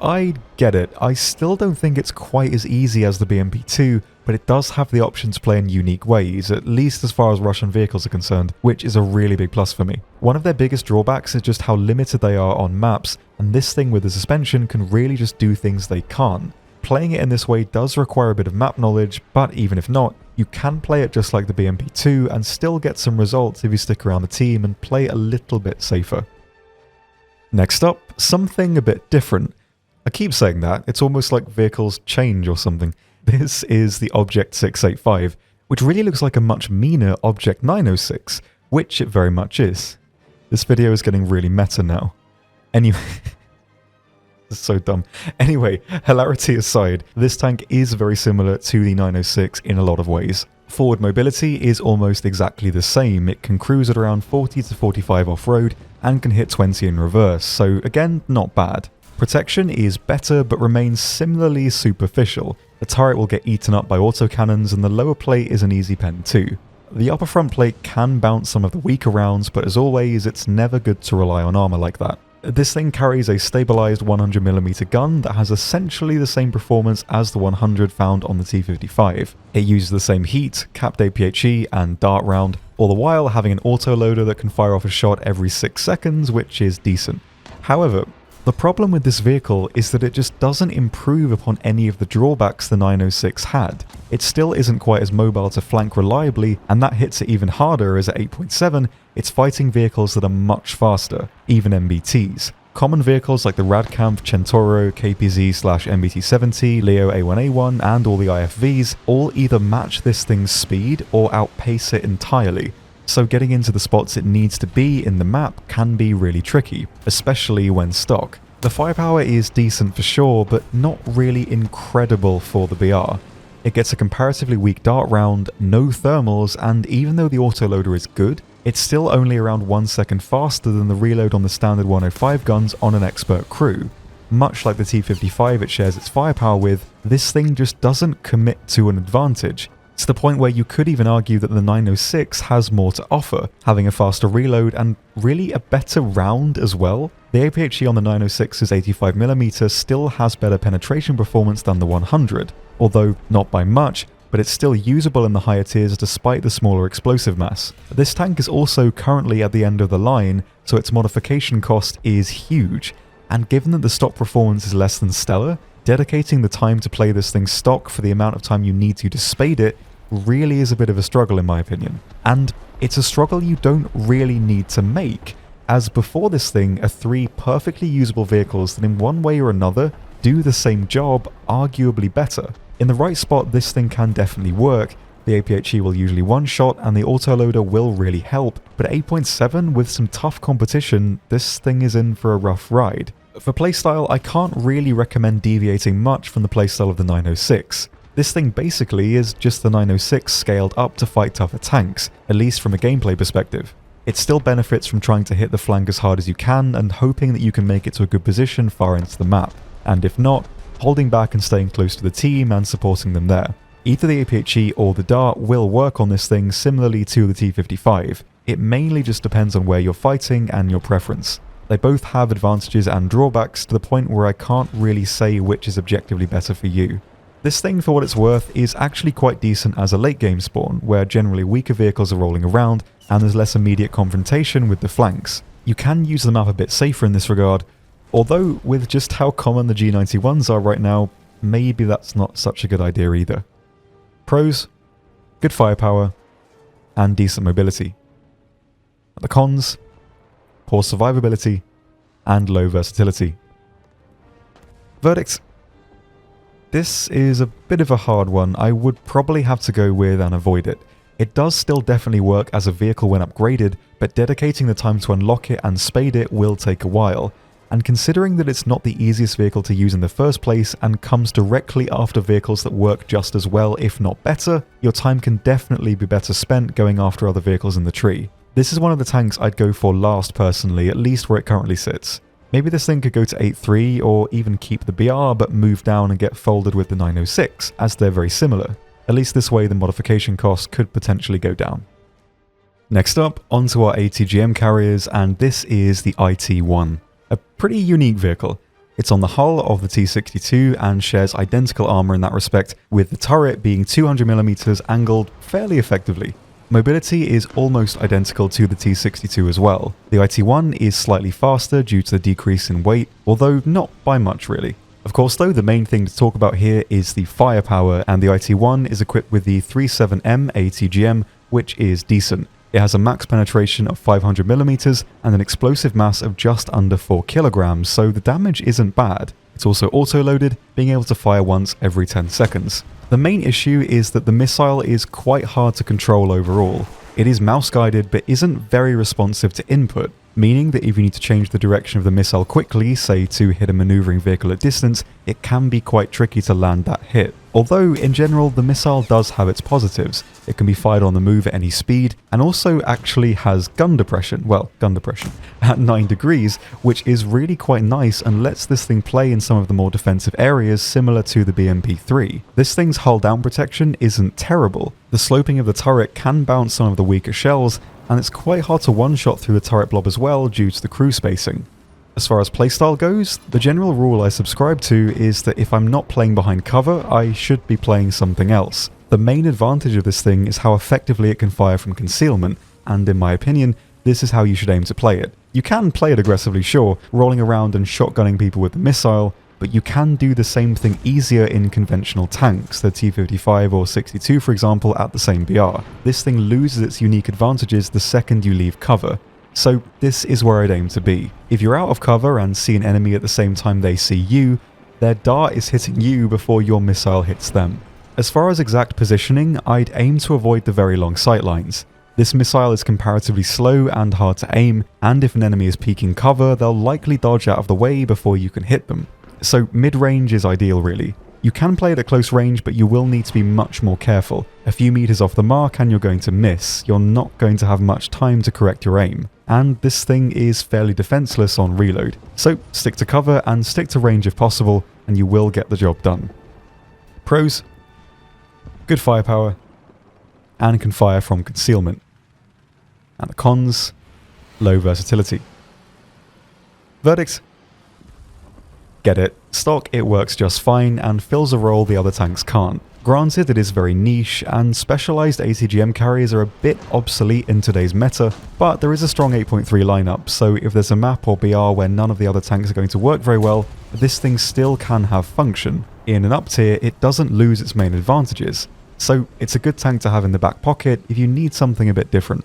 S1: I get it, I still don't think it's quite as easy as the BMP-2, but it does have the option to play in unique ways, at least as far as Russian vehicles are concerned, which is a really big plus for me. One of their biggest drawbacks is just how limited they are on maps, and this thing with the suspension can really just do things they can't. Playing it in this way does require a bit of map knowledge, but even if not, you can play it just like the BMP-2 and still get some results if you stick around the team and play a little bit safer. Next up, something a bit different. I keep saying that, it's almost like vehicles change or something. This is the Object 685, which really looks like a much meaner Object 906, which it very much is. This video is getting really meta now. Anyway, this is so dumb. Anyway, hilarity aside, this tank is very similar to the 906 in a lot of ways. Forward mobility is almost exactly the same. It can cruise at around 40 to 45 off-road and can hit 20 in reverse, so again, not bad. Protection is better but remains similarly superficial. The turret will get eaten up by autocannons and the lower plate is an easy pen too. The upper front plate can bounce some of the weaker rounds, but as always, it's never good to rely on armor like that. This thing carries a stabilized 100mm gun that has essentially the same performance as the 100 found on the T-55. It uses the same heat, capped APHE and dart round, all the while having an autoloader that can fire off a shot every 6 seconds, which is decent. However, the problem with this vehicle is that it just doesn't improve upon any of the drawbacks the 906 had. It still isn't quite as mobile to flank reliably, and that hits it even harder as at 8.7, it's fighting vehicles that are much faster, even MBTs. Common vehicles like the Radkampf, Centauro, KPZ/MBT-70, Leo A1A1 and all the IFVs all either match this thing's speed or outpace it entirely. So getting into the spots it needs to be in the map can be really tricky, especially when stock. The firepower is decent for sure, but not really incredible for the BR. It gets a comparatively weak dart round, no thermals, and even though the autoloader is good, it's still only around 1 second faster than the reload on the standard 105 guns on an expert crew. Much like the T-55 it shares its firepower with, this thing just doesn't commit to an advantage. To the point where you could even argue that the 906 has more to offer, having a faster reload and really a better round as well. The APHE on the 906's 85mm still has better penetration performance than the 100, although not by much, but it's still usable in the higher tiers despite the smaller explosive mass. This tank is also currently at the end of the line, so its modification cost is huge, and given that the stock performance is less than stellar, dedicating the time to play this thing stock for the amount of time you need to spade it really is a bit of a struggle in my opinion. And it's a struggle you don't really need to make, as before this thing are 3 perfectly usable vehicles that in one way or another do the same job, arguably better. In the right spot this thing can definitely work, the APHE will usually one-shot and the autoloader will really help, but at 8.7 with some tough competition, this thing is in for a rough ride. For playstyle, I can't really recommend deviating much from the playstyle of the 906. This thing basically is just the 906 scaled up to fight tougher tanks, at least from a gameplay perspective. It still benefits from trying to hit the flank as hard as you can and hoping that you can make it to a good position far into the map, and if not, holding back and staying close to the team and supporting them there. Either the APHE or the Dart will work on this thing similarly to the T-55. It mainly just depends on where you're fighting and your preference. They both have advantages and drawbacks to the point where I can't really say which is objectively better for you. This thing, for what it's worth, is actually quite decent as a late game spawn, where generally weaker vehicles are rolling around and there's less immediate confrontation with the flanks. You can use the map a bit safer in this regard, although with just how common the G91s are right now, maybe that's not such a good idea either. Pros: good firepower and decent mobility. The cons: poor survivability and low versatility. Verdict: this is a bit of a hard one. I would probably have to go with and avoid it. It does still definitely work as a vehicle when upgraded, but dedicating the time to unlock it and spade it will take a while. And considering that it's not the easiest vehicle to use in the first place and comes directly after vehicles that work just as well if not better, your time can definitely be better spent going after other vehicles in the tree. This is one of the tanks I'd go for last personally, at least where it currently sits. Maybe this thing could go to 8.3 or even keep the BR but move down and get folded with the 906, as they're very similar. At least this way the modification cost could potentially go down. Next up, onto our ATGM carriers, and this is the IT-1. A pretty unique vehicle. It's on the hull of the T-62 and shares identical armor in that respect, with the turret being 200mm angled fairly effectively. Mobility is almost identical to the T-62 as well. The IT-1 is slightly faster due to the decrease in weight, although not by much really. Of course though, the main thing to talk about here is the firepower, and the IT-1 is equipped with the 37M ATGM, which is decent. It has a max penetration of 500mm and an explosive mass of just under 4 kilograms, so the damage isn't bad. It's also auto-loaded, being able to fire once every 10 seconds. The main issue is that the missile is quite hard to control overall. It is mouse-guided but isn't very responsive to input, meaning that if you need to change the direction of the missile quickly, say to hit a maneuvering vehicle at distance, it can be quite tricky to land that hit. Although, in general, the missile does have its positives. It can be fired on the move at any speed, and also actually has gun depression, at 9 degrees, which is really quite nice and lets this thing play in some of the more defensive areas similar to the BMP-3. This thing's hull down protection isn't terrible. The sloping of the turret can bounce some of the weaker shells, and it's quite hard to one-shot through the turret blob as well due to the crew spacing. As far as playstyle goes, the general rule I subscribe to is that if I'm not playing behind cover, I should be playing something else. The main advantage of this thing is how effectively it can fire from concealment, and in my opinion, this is how you should aim to play it. You can play it aggressively, sure, rolling around and shotgunning people with the missile, but you can do the same thing easier in conventional tanks, the T-55 or 62 for example, at the same BR. This thing loses its unique advantages the second you leave cover. So this is where I'd aim to be. If you're out of cover and see an enemy at the same time they see you, their dart is hitting you before your missile hits them. As far as exact positioning, I'd aim to avoid the very long sightlines. This missile is comparatively slow and hard to aim, and if an enemy is peeking cover, they'll likely dodge out of the way before you can hit them. So mid-range is ideal really. You can play it at close range, but you will need to be much more careful. A few meters off the mark and you're going to miss. You're not going to have much time to correct your aim. And this thing is fairly defenseless on reload. So stick to cover and stick to range if possible, and you will get the job done. Pros: good firepower, and can fire from concealment. And the cons: low versatility. Verdict: get it. Stock, it works just fine and fills a role the other tanks can't. Granted, it is very niche, and specialized ATGM carriers are a bit obsolete in today's meta, but there is a strong 8.3 lineup, so if there's a map or BR where none of the other tanks are going to work very well, this thing still can have function. In an up tier, it doesn't lose its main advantages, so it's a good tank to have in the back pocket if you need something a bit different.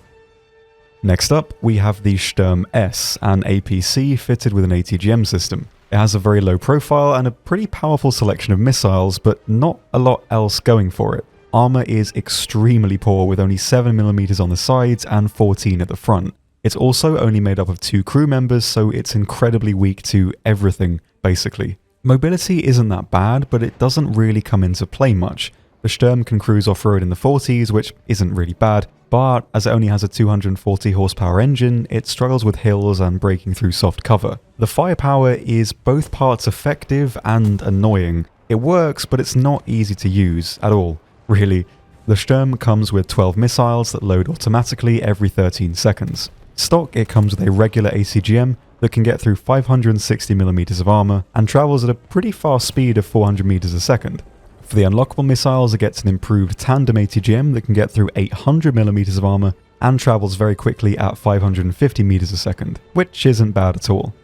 S1: Next up, we have the Shturm-S, an APC fitted with an ATGM system. It has a very low profile and a pretty powerful selection of missiles, but not a lot else going for it. Armor is extremely poor, with only 7mm on the sides and 14 at the front. It's also only made up of 2 crew members, so it's incredibly weak to everything, basically. Mobility isn't that bad, but it doesn't really come into play much. The Shturm can cruise off-road in the 40s, which isn't really bad, but as it only has a 240 horsepower engine, it struggles with hills and breaking through soft cover. The firepower is both parts effective and annoying. It works, but it's not easy to use at all, really. The Shturm comes with 12 missiles that load automatically every 13 seconds. Stock, it comes with a regular ACGM that can get through 560mm of armor and travels at a pretty fast speed of 400 meters a second. For the unlockable missiles, it gets an improved tandem ATGM that can get through 800mm of armor and travels very quickly at 550 meters a second, which isn't bad at all.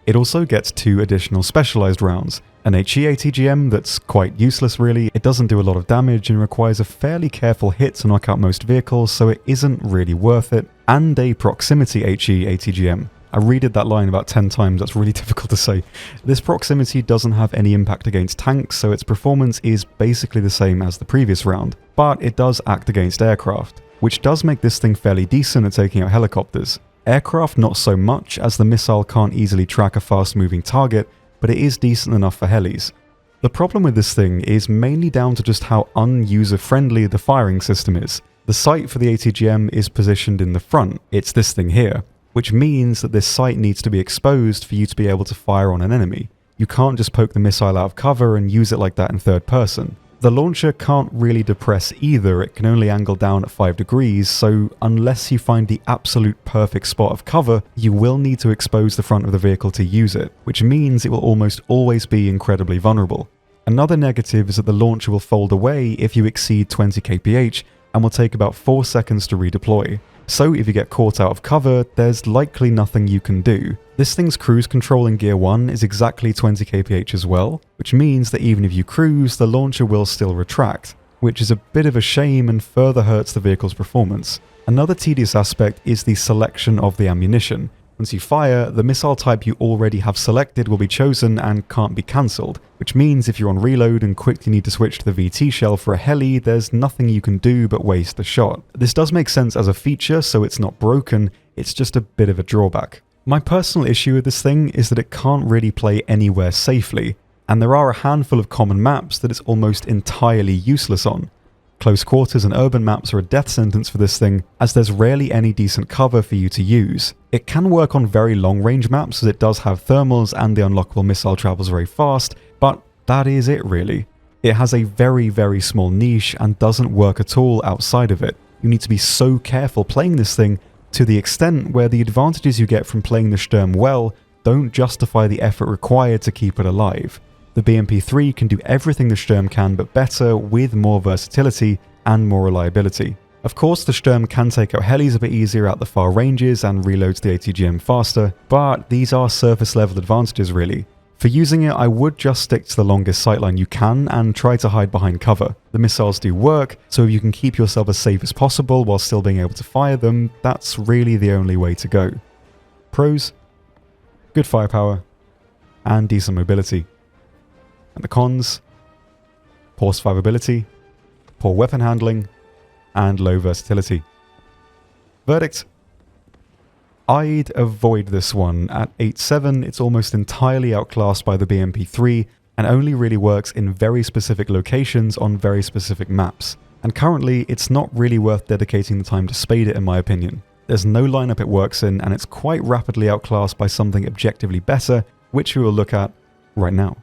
S1: It also gets 2 additional specialized rounds, an HE ATGM that's quite useless really, it doesn't do a lot of damage and requires a fairly careful hit to knock out most vehicles, so it isn't really worth it, and a proximity HE ATGM. I redid that line about 10 times, that's really difficult to say. This proximity doesn't have any impact against tanks, so its performance is basically the same as the previous round, but it does act against aircraft, which does make this thing fairly decent at taking out helicopters. Aircraft not so much, as the missile can't easily track a fast moving target, but it is decent enough for helis. The problem with this thing is mainly down to just how un-user-friendly the firing system is. The sight for the ATGM is positioned in the front, it's this thing here, which means that this sight needs to be exposed for you to be able to fire on an enemy. You can't just poke the missile out of cover and use it like that in third person. The launcher can't really depress either, it can only angle down at 5 degrees, so unless you find the absolute perfect spot of cover, you will need to expose the front of the vehicle to use it, which means it will almost always be incredibly vulnerable. Another negative is that the launcher will fold away if you exceed 20 kph and will take about 4 seconds to redeploy. So if you get caught out of cover, there's likely nothing you can do. This thing's cruise control in Gear 1 is exactly 20 kph as well, which means that even if you cruise, the launcher will still retract, which is a bit of a shame and further hurts the vehicle's performance. Another tedious aspect is the selection of the ammunition. Once you fire, the missile type you already have selected will be chosen and can't be cancelled, which means if you're on reload and quickly need to switch to the VT shell for a heli, there's nothing you can do but waste the shot. This does make sense as a feature, so it's not broken, it's just a bit of a drawback. My personal issue with this thing is that it can't really play anywhere safely, and there are a handful of common maps that it's almost entirely useless on. Close quarters and urban maps are a death sentence for this thing, as there's rarely any decent cover for you to use. It can work on very long range maps as it does have thermals and the unlockable missile travels very fast, but that is it really. It has a very small niche and doesn't work at all outside of it. You need to be so careful playing this thing to the extent where the advantages you get from playing the Shturm well don't justify the effort required to keep it alive. The BMP-3 can do everything the Shturm can but better with more versatility and more reliability. Of course, the Shturm can take out helis a bit easier at the far ranges and reloads the ATGM faster, but these are surface level advantages really. For using it, I would just stick to the longest sightline you can and try to hide behind cover. The missiles do work, so if you can keep yourself as safe as possible while still being able to fire them, that's really the only way to go. Pros: good firepower and decent mobility. And the cons: poor survivability, poor weapon handling, and low versatility. Verdict: I'd avoid this one. At 8.7, it's almost entirely outclassed by the BMP-3 and only really works in very specific locations on very specific maps. And currently, it's not really worth dedicating the time to spade it in my opinion. There's no lineup it works in, and it's quite rapidly outclassed by something objectively better, which we will look at right now.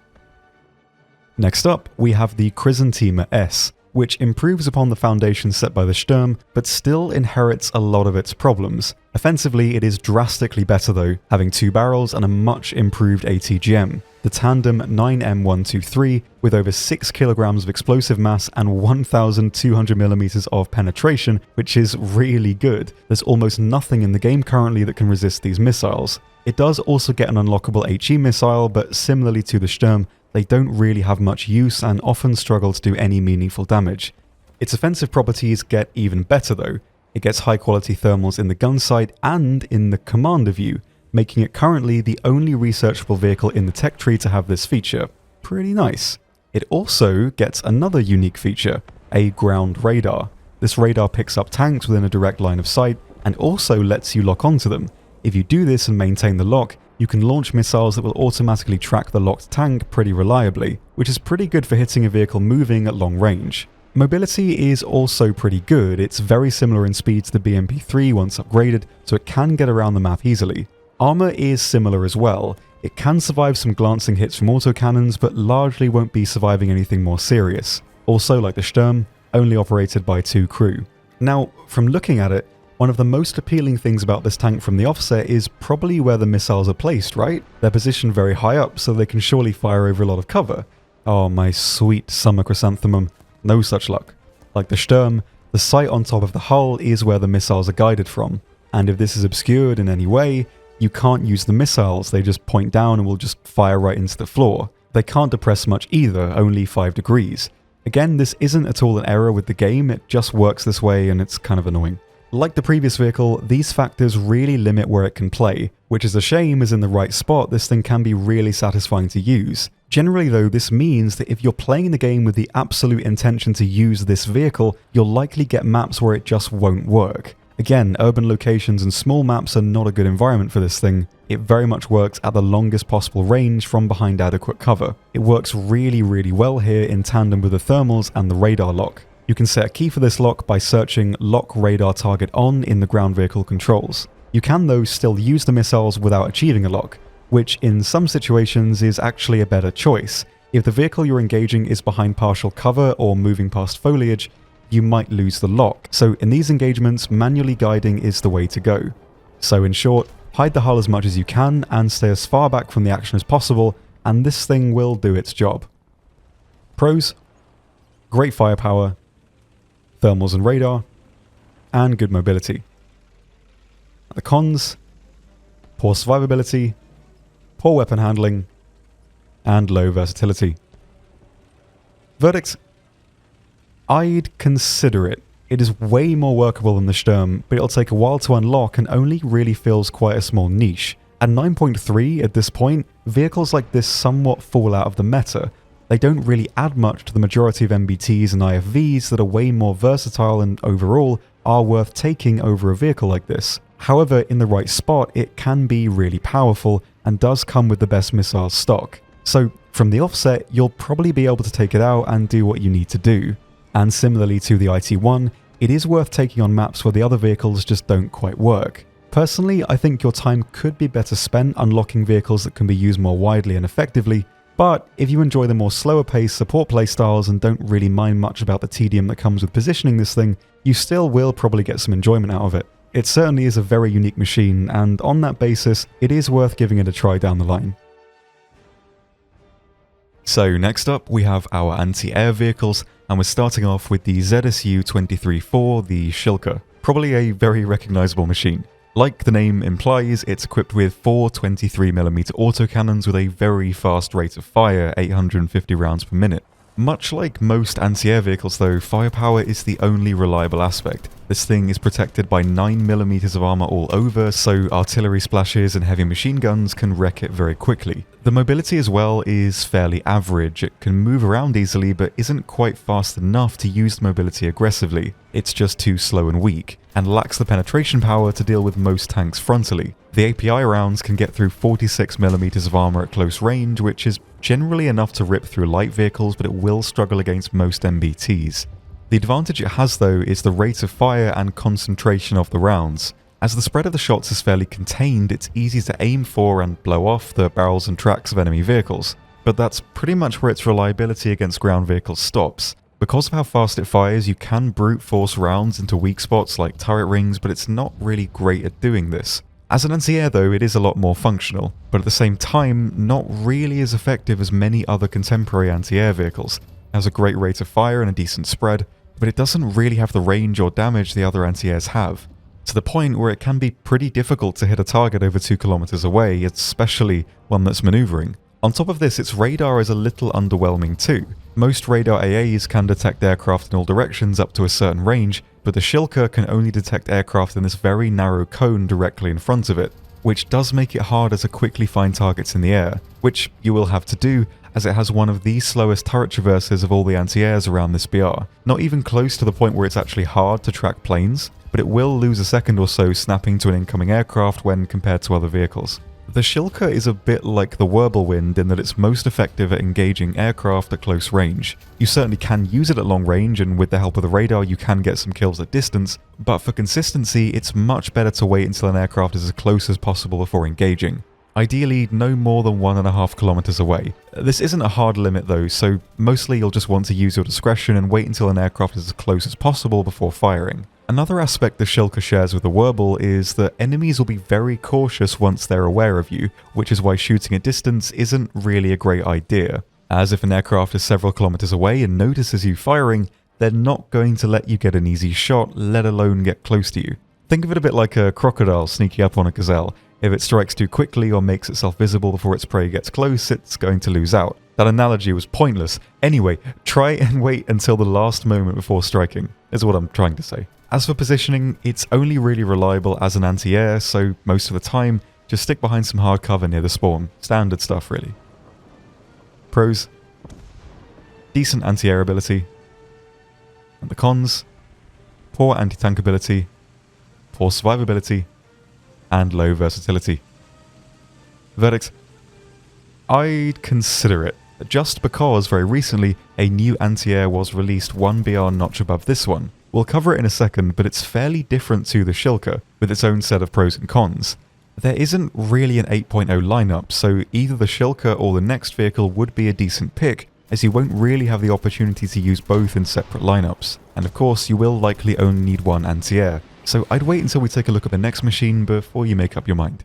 S1: Next up, we have the Khrizantema-S, which improves upon the foundation set by the Shturm, but still inherits a lot of its problems. Offensively, it is drastically better though, having 2 barrels and a much improved ATGM. The tandem 9M123 with over 6 kilograms of explosive mass and 1,200mm of penetration, which is really good. There's almost nothing in the game currently that can resist these missiles. It does also get an unlockable HE missile, but similarly to the Shturm, they don't really have much use and often struggle to do any meaningful damage. Its offensive properties get even better though. It gets high quality thermals in the gun sight and in the commander view, making it currently the only researchable vehicle in the tech tree to have this feature. Pretty nice. It also gets another unique feature, a ground radar. This radar picks up tanks within a direct line of sight and also lets you lock onto them. If you do this and maintain the lock, you can launch missiles that will automatically track the locked tank pretty reliably, which is pretty good for hitting a vehicle moving at long range. Mobility is also pretty good. It's very similar in speed to the BMP-3 once upgraded, so it can get around the map easily. Armor is similar as well. It can survive some glancing hits from autocannons, but largely won't be surviving anything more serious. Also, like the Shturm, only operated by 2 crew. Now, from looking at it, one of the most appealing things about this tank from the offset is probably where the missiles are placed, right? They're positioned very high up, so they can surely fire over a lot of cover. Oh, my sweet summer chrysanthemum. No such luck. Like the Shturm, the sight on top of the hull is where the missiles are guided from. And if this is obscured in any way, you can't use the missiles, they just point down and will just fire right into the floor. They can't depress much either, only 5 degrees. Again, this isn't at all an error with the game, it just works this way and it's kind of annoying. Like the previous vehicle, these factors really limit where it can play, which is a shame as in the right spot this thing can be really satisfying to use. Generally though, this means that if you're playing the game with the absolute intention to use this vehicle, you'll likely get maps where it just won't work. Again, urban locations and small maps are not a good environment for this thing. It very much works at the longest possible range from behind adequate cover. It works really well here in tandem with the thermals and the radar lock. You can set a key for this lock by searching Lock Radar Target On in the ground vehicle controls. You can though still use the missiles without achieving a lock, which in some situations is actually a better choice. If the vehicle you're engaging is behind partial cover or moving past foliage, you might lose the lock. So in these engagements, manually guiding is the way to go. So in short, hide the hull as much as you can and stay as far back from the action as possible, and this thing will do its job. Pros: great firepower, thermals and radar, and good mobility. The cons: poor survivability, poor weapon handling, and low versatility. Verdict: I'd consider it. It is way more workable than the Shturm, but it'll take a while to unlock and only really fills quite a small niche. At 9.3 at this point, vehicles like this somewhat fall out of the meta. They don't really add much to the majority of MBTs and IFVs that are way more versatile and overall are worth taking over a vehicle like this. However, in the right spot, it can be really powerful and does come with the best missile stock. So from the offset, you'll probably be able to take it out and do what you need to do. And similarly to the IT-1, it is worth taking on maps where the other vehicles just don't quite work. Personally, I think your time could be better spent unlocking vehicles that can be used more widely and effectively, but if you enjoy the more slower paced support playstyles and don't really mind much about the tedium that comes with positioning this thing, you still will probably get some enjoyment out of it. It certainly is a very unique machine, and on that basis, it is worth giving it a try down the line. So next up we have our anti-air vehicles, and we're starting off with the ZSU-23-4, the Shilka. Probably a very recognisable machine. Like the name implies, it's equipped with 4 23mm autocannons with a very fast rate of fire, 850 rounds per minute. Much like most anti-air vehicles though, firepower is the only reliable aspect. This thing is protected by 9mm of armour all over, so artillery splashes and heavy machine guns can wreck it very quickly. The mobility as well is fairly average. It can move around easily but isn't quite fast enough to use the mobility aggressively. It's just too slow and weak, and lacks the penetration power to deal with most tanks frontally. The API rounds can get through 46mm of armour at close range, which is generally enough to rip through light vehicles, but it will struggle against most MBTs. The advantage it has though is the rate of fire and concentration of the rounds. As the spread of the shots is fairly contained, it's easy to aim for and blow off the barrels and tracks of enemy vehicles, but that's pretty much where its reliability against ground vehicles stops. Because of how fast it fires, you can brute force rounds into weak spots like turret rings, but it's not really great at doing this. As an anti-air though, it is a lot more functional, but at the same time, not really as effective as many other contemporary anti-air vehicles. It has a great rate of fire and a decent spread, but it doesn't really have the range or damage the other anti-airs have, to the point where it can be pretty difficult to hit a target over 2 kilometers away, especially one that's maneuvering. On top of this, its radar is a little underwhelming too. Most radar AAs can detect aircraft in all directions up to a certain range, but the Shilka can only detect aircraft in this very narrow cone directly in front of it, which does make it harder to quickly find targets in the air, which you will have to do as it has one of the slowest turret traverses of all the anti-airs around this BR. Not even close to the point where it's actually hard to track planes, but it will lose a second or so snapping to an incoming aircraft when compared to other vehicles. The Shilka is a bit like the Whirlwind in that it's most effective at engaging aircraft at close range. You certainly can use it at long range, and with the help of the radar you can get some kills at distance, but for consistency it's much better to wait until an aircraft is as close as possible before engaging. Ideally no more than 1.5 kilometers away. This isn't a hard limit though, so mostly you'll just want to use your discretion and wait until an aircraft is as close as possible before firing. Another aspect the Shilka shares with the Whirlwind is that enemies will be very cautious once they're aware of you, which is why shooting at distance isn't really a great idea. As if an aircraft is several kilometers away and notices you firing, they're not going to let you get an easy shot, let alone get close to you. Think of it a bit like a crocodile sneaking up on a gazelle. If it strikes too quickly or makes itself visible before its prey gets close, it's going to lose out. That analogy was pointless. Anyway, try and wait until the last moment before striking, is what I'm trying to say. As for positioning, it's only really reliable as an anti-air, so most of the time, just stick behind some hard cover near the spawn. Standard stuff, really. Pros: decent anti-air ability. And the cons: poor anti-tank ability, poor survivability, and low versatility. Verdict: I'd consider it, just because very recently a new anti-air was released 1 BR notch above this one, We'll cover it in a second, but it's fairly different to the Shilka, with its own set of pros and cons. There isn't really an 8.0 lineup, so either the Shilka or the next vehicle would be a decent pick, as you won't really have the opportunity to use both in separate lineups. And of course, you will likely only need one anti-air, so I'd wait until we take a look at the next machine before you make up your mind.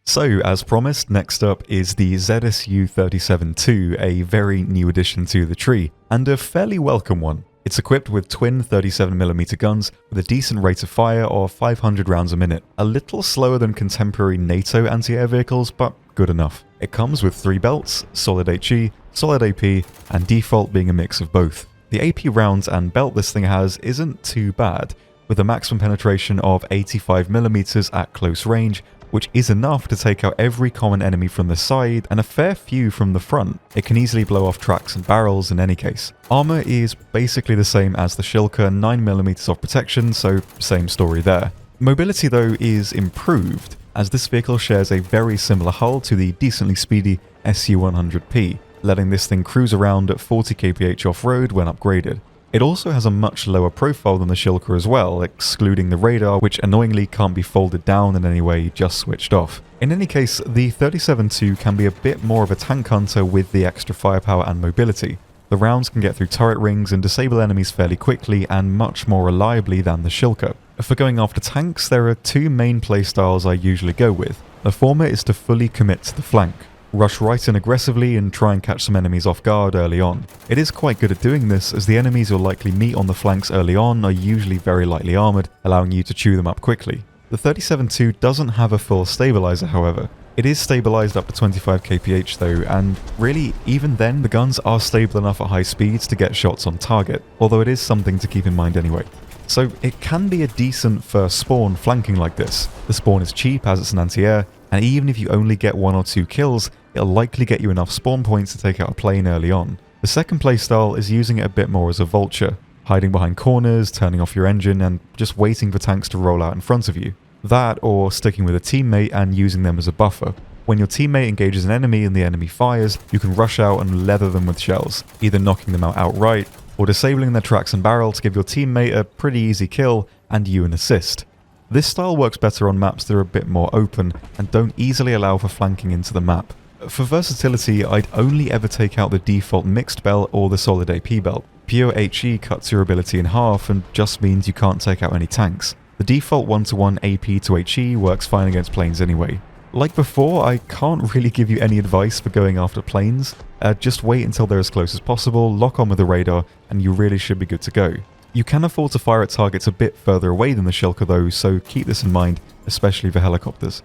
S1: So, as promised, next up is the ZSU-37-2, a very new addition to the tree, and a fairly welcome one. It's equipped with twin 37mm guns with a decent rate of fire of 500 rounds a minute, a little slower than contemporary NATO anti-air vehicles, but good enough. It comes with 3 belts, solid HE, solid AP, and default being a mix of both. The AP rounds and belt this thing has isn't too bad, with a maximum penetration of 85mm at close range, which is enough to take out every common enemy from the side and a fair few from the front. It can easily blow off tracks and barrels in any case. Armor is basically the same as the Shilka, 9mm of protection, so same story there. Mobility though is improved, as this vehicle shares a very similar hull to the decently speedy SU-100P, letting this thing cruise around at 40 kph off-road when upgraded. It also has a much lower profile than the Shilka as well, excluding the radar, which annoyingly can't be folded down in any way, just switched off. In any case, the 37-2 can be a bit more of a tank hunter with the extra firepower and mobility. The rounds can get through turret rings and disable enemies fairly quickly and much more reliably than the Shilka. For going after tanks, there are 2 main playstyles I usually go with. The former is to fully commit to the flank. Rush right in aggressively and try and catch some enemies off guard early on. It is quite good at doing this, as the enemies you'll likely meet on the flanks early on are usually very lightly armoured, allowing you to chew them up quickly. The 37-2 doesn't have a full stabilizer, however. It is stabilised up to 25 kph though, and really, even then, the guns are stable enough at high speeds to get shots on target, although it is something to keep in mind anyway. So it can be a decent first spawn flanking like this. The spawn is cheap as it's an anti-air, and even if you only get 1 or 2 kills, it'll likely get you enough spawn points to take out a plane early on. The second playstyle is using it a bit more as a vulture, hiding behind corners, turning off your engine, and just waiting for tanks to roll out in front of you. That, or sticking with a teammate and using them as a buffer. When your teammate engages an enemy and the enemy fires, you can rush out and leather them with shells, either knocking them out outright, or disabling their tracks and barrel to give your teammate a pretty easy kill and you an assist. This style works better on maps that are a bit more open and don't easily allow for flanking into the map. For versatility, I'd only ever take out the default mixed belt or the solid AP belt. Pure HE cuts your ability in half and just means you can't take out any tanks. The default 1-to-1 AP to HE works fine against planes anyway. Like before, I can't really give you any advice for going after planes. Just wait until they're as close as possible, lock on with the radar, and you really should be good to go. You can afford to fire at targets a bit further away than the Shilka though, so keep this in mind, especially for helicopters.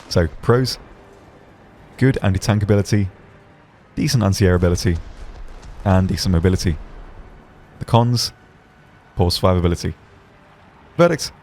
S1: So, pros: good anti-tank ability, decent anti-air ability, and decent mobility. The cons: poor survivability. Verdict: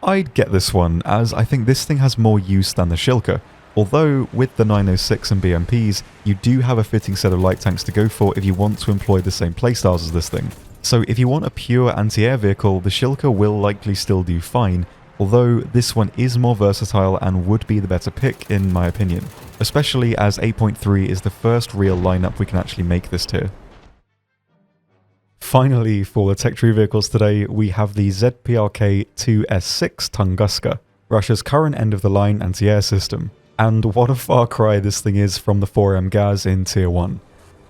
S1: I'd get this one, as I think this thing has more use than the Shilka, although with the 906 and BMPs, you do have a fitting set of light tanks to go for if you want to employ the same playstyles as this thing. So if you want a pure anti-air vehicle, the Shilka will likely still do fine, although this one is more versatile and would be the better pick in my opinion, especially as 8.3 is the first real lineup we can actually make this tier. Finally, for the tech tree vehicles today, we have the ZPRK 2S6 Tunguska, Russia's current end-of-the-line anti-air system. And what a far cry this thing is from the 4M Gaz in Tier 1.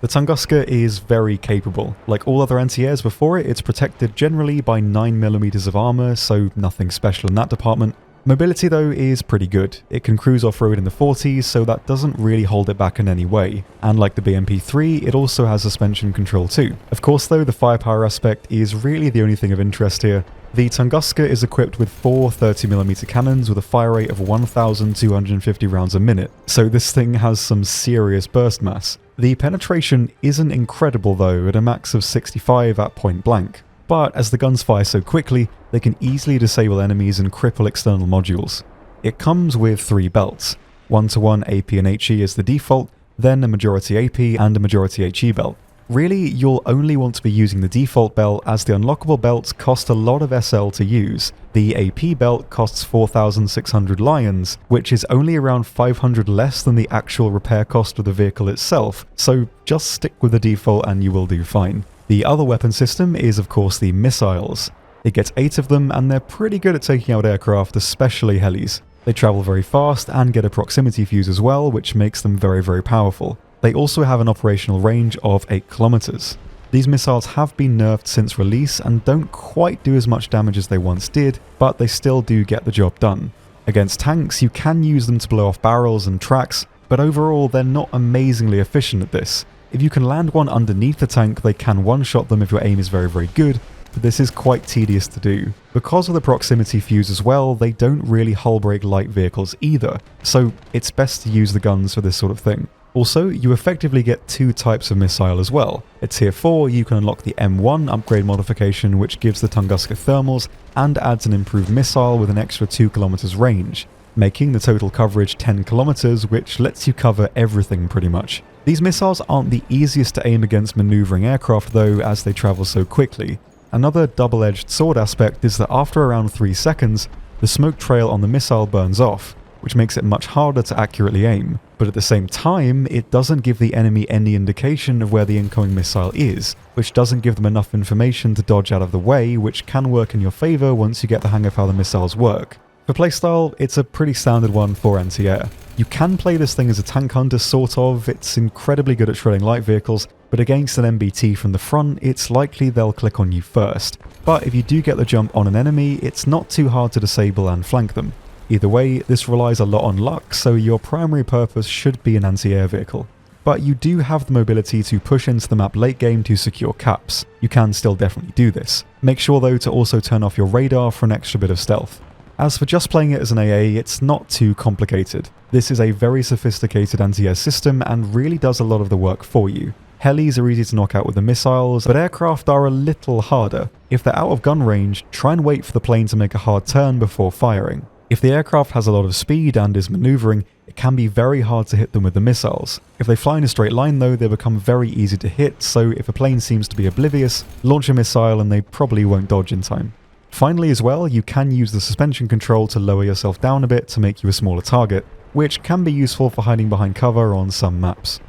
S1: The Tunguska is very capable. Like all other anti-airs before it, it's protected generally by 9mm of armor, so nothing special in that department. Mobility though is pretty good. It can cruise off-road in the 40s, so that doesn't really hold it back in any way. And like the BMP-3, it also has suspension control too. Of course though, the firepower aspect is really the only thing of interest here. The Tunguska is equipped with 4 30mm cannons with a fire rate of 1,250 rounds a minute, so this thing has some serious burst mass. The penetration isn't incredible though, at a max of 65 at point blank, but as the guns fire so quickly, they can easily disable enemies and cripple external modules. It comes with 3 belts, 1-to-1 AP and HE as the default, then a majority AP and a majority HE belt. Really, you'll only want to be using the default belt, as the unlockable belts cost a lot of SL to use. The AP belt costs 4,600 lions, which is only around 500 less than the actual repair cost of the vehicle itself, so just stick with the default and you will do fine. The other weapon system is of course the missiles. It gets 8 of them and they're pretty good at taking out aircraft, especially helis. They travel very fast and get a proximity fuse as well, which makes them very powerful. They also have an operational range of 8 kilometers. These missiles have been nerfed since release and don't quite do as much damage as they once did, but they still do get the job done. Against tanks, you can use them to blow off barrels and tracks, but overall they're not amazingly efficient at this. If you can land one underneath the tank, they can one-shot them if your aim is very good, but this is quite tedious to do. Because of the proximity fuse as well, they don't really hull break light vehicles either, so it's best to use the guns for this sort of thing. Also, you effectively get 2 types of missile as well. At tier 4, you can unlock the M1 upgrade modification, which gives the Tunguska thermals and adds an improved missile with an extra 2 kilometers range, making the total coverage 10 kilometers, which lets you cover everything pretty much. These missiles aren't the easiest to aim against maneuvering aircraft though, as they travel so quickly. Another double-edged sword aspect is that after around 3 seconds, the smoke trail on the missile burns off, which makes it much harder to accurately aim. But at the same time, it doesn't give the enemy any indication of where the incoming missile is, which doesn't give them enough information to dodge out of the way, which can work in your favour once you get the hang of how the missiles work. For playstyle, it's a pretty standard one for anti-air. You can play this thing as a tank hunter sort of, it's incredibly good at shredding light vehicles, but against an MBT from the front, it's likely they'll click on you first. But if you do get the jump on an enemy, it's not too hard to disable and flank them. Either way, this relies a lot on luck, so your primary purpose should be an anti-air vehicle. But you do have the mobility to push into the map late game to secure caps. You can still definitely do this. Make sure though to also turn off your radar for an extra bit of stealth. As for just playing it as an AA, it's not too complicated. This is a very sophisticated anti-air system and really does a lot of the work for you. Helis are easy to knock out with the missiles, but aircraft are a little harder. If they're out of gun range, try and wait for the plane to make a hard turn before firing. If the aircraft has a lot of speed and is maneuvering, it can be very hard to hit them with the missiles. If they fly in a straight line though, they become very easy to hit, so if a plane seems to be oblivious, launch a missile and they probably won't dodge in time. Finally as well, you can use the suspension control to lower yourself down a bit to make you a smaller target, which can be useful for hiding behind cover on some maps.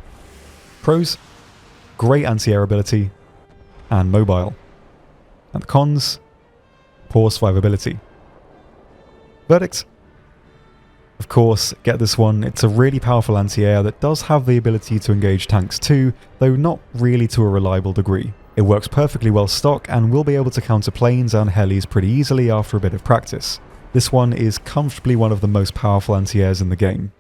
S1: Pros: great anti-air ability, and mobile. And the cons: poor survivability. Verdict? Of course, get this one, it's a really powerful anti-air that does have the ability to engage tanks too, though not really to a reliable degree. It works perfectly well stock and will be able to counter planes and helis pretty easily after a bit of practice. This one is comfortably one of the most powerful anti-airs in the game.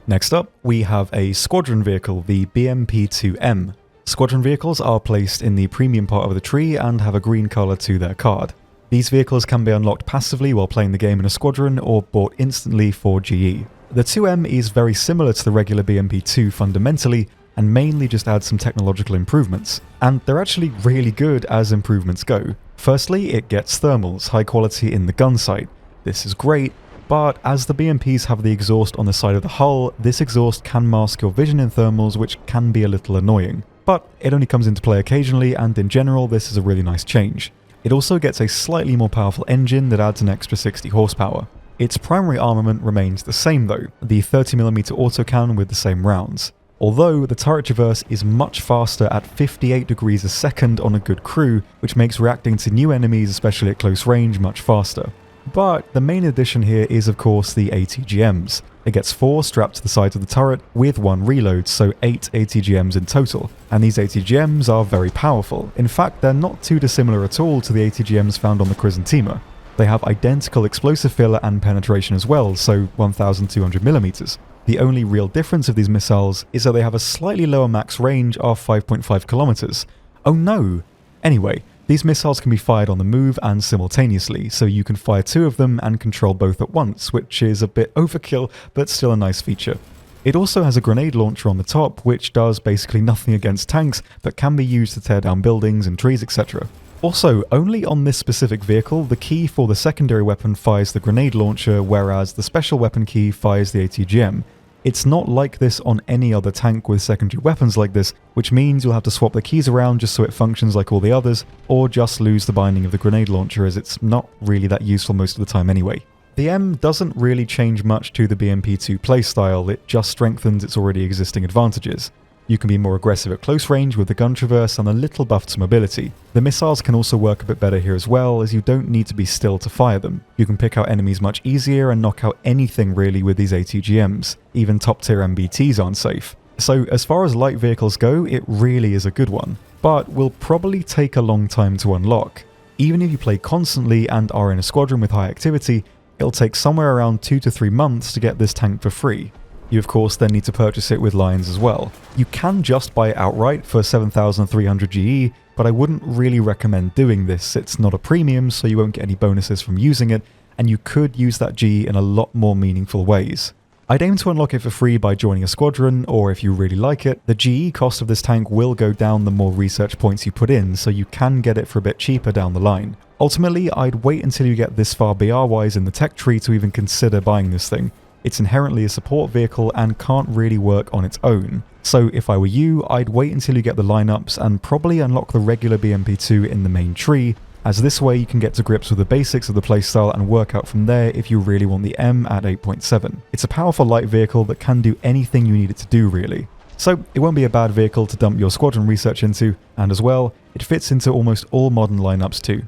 S1: Next up, we have a squadron vehicle, the BMP-2M. Squadron vehicles are placed in the premium part of the tree and have a green colour to their card. These vehicles can be unlocked passively while playing the game in a squadron or bought instantly for GE. The 2M is very similar to the regular BMP-2 fundamentally, and mainly just adds some technological improvements. And they're actually really good as improvements go. Firstly, it gets thermals, high quality in the gun sight. This is great, but as the BMPs have the exhaust on the side of the hull, this exhaust can mask your vision in thermals, which can be a little annoying. But it only comes into play occasionally, and in general this is a really nice change. It also gets a slightly more powerful engine that adds an extra 60 horsepower. Its primary armament remains the same though, the 30mm autocannon with the same rounds. Although the turret traverse is much faster at 58 degrees a second on a good crew, which makes reacting to new enemies, especially at close range, much faster. But the main addition here is of course the ATGMs. It gets 4 strapped to the sides of the turret with 1 reload, so 8 ATGMs in total. And these ATGMs are very powerful. In fact, they're not too dissimilar at all to the ATGMs found on the Khrizantema. They have identical explosive filler and penetration as well, so 1200mm. The only real difference of these missiles is that they have a slightly lower max range of 5.5 kilometers. Oh no! Anyway, these missiles can be fired on the move and simultaneously, so you can fire 2 of them and control both at once, which is a bit overkill, but still a nice feature. It also has a grenade launcher on the top, which does basically nothing against tanks, but can be used to tear down buildings and trees, etc. Also, only on this specific vehicle, the key for the secondary weapon fires the grenade launcher, whereas the special weapon key fires the ATGM. It's not like this on any other tank with secondary weapons like this, which means you'll have to swap the keys around just so it functions like all the others, or just lose the binding of the grenade launcher as it's not really that useful most of the time anyway. The M doesn't really change much to the BMP-2 playstyle, it just strengthens its already existing advantages. You can be more aggressive at close range with the gun traverse and a little buff to mobility. The missiles can also work a bit better here as well, as you don't need to be still to fire them. You can pick out enemies much easier and knock out anything really with these ATGMs. Even top tier MBTs aren't safe. So as far as light vehicles go, it really is a good one, but will probably take a long time to unlock. Even if you play constantly and are in a squadron with high activity, it'll take somewhere around 2 to 3 months to get this tank for free. You of course then need to purchase it with lines as well. You can just buy it outright for 7,300 GE, but I wouldn't really recommend doing this. It's not a premium, so you won't get any bonuses from using it, and you could use that GE in a lot more meaningful ways. I'd aim to unlock it for free by joining a squadron, or if you really like it, the GE cost of this tank will go down the more research points you put in, so you can get it for a bit cheaper down the line. Ultimately, I'd wait until you get this far BR-wise in the tech tree to even consider buying this thing. It's inherently a support vehicle and can't really work on its own. So if I were you, I'd wait until you get the lineups and probably unlock the regular BMP2 in the main tree, as this way you can get to grips with the basics of the playstyle and work out from there if you really want the M at 8.7. It's a powerful light vehicle that can do anything you need it to do really. So it won't be a bad vehicle to dump your squadron research into, and as well, it fits into almost all modern lineups too.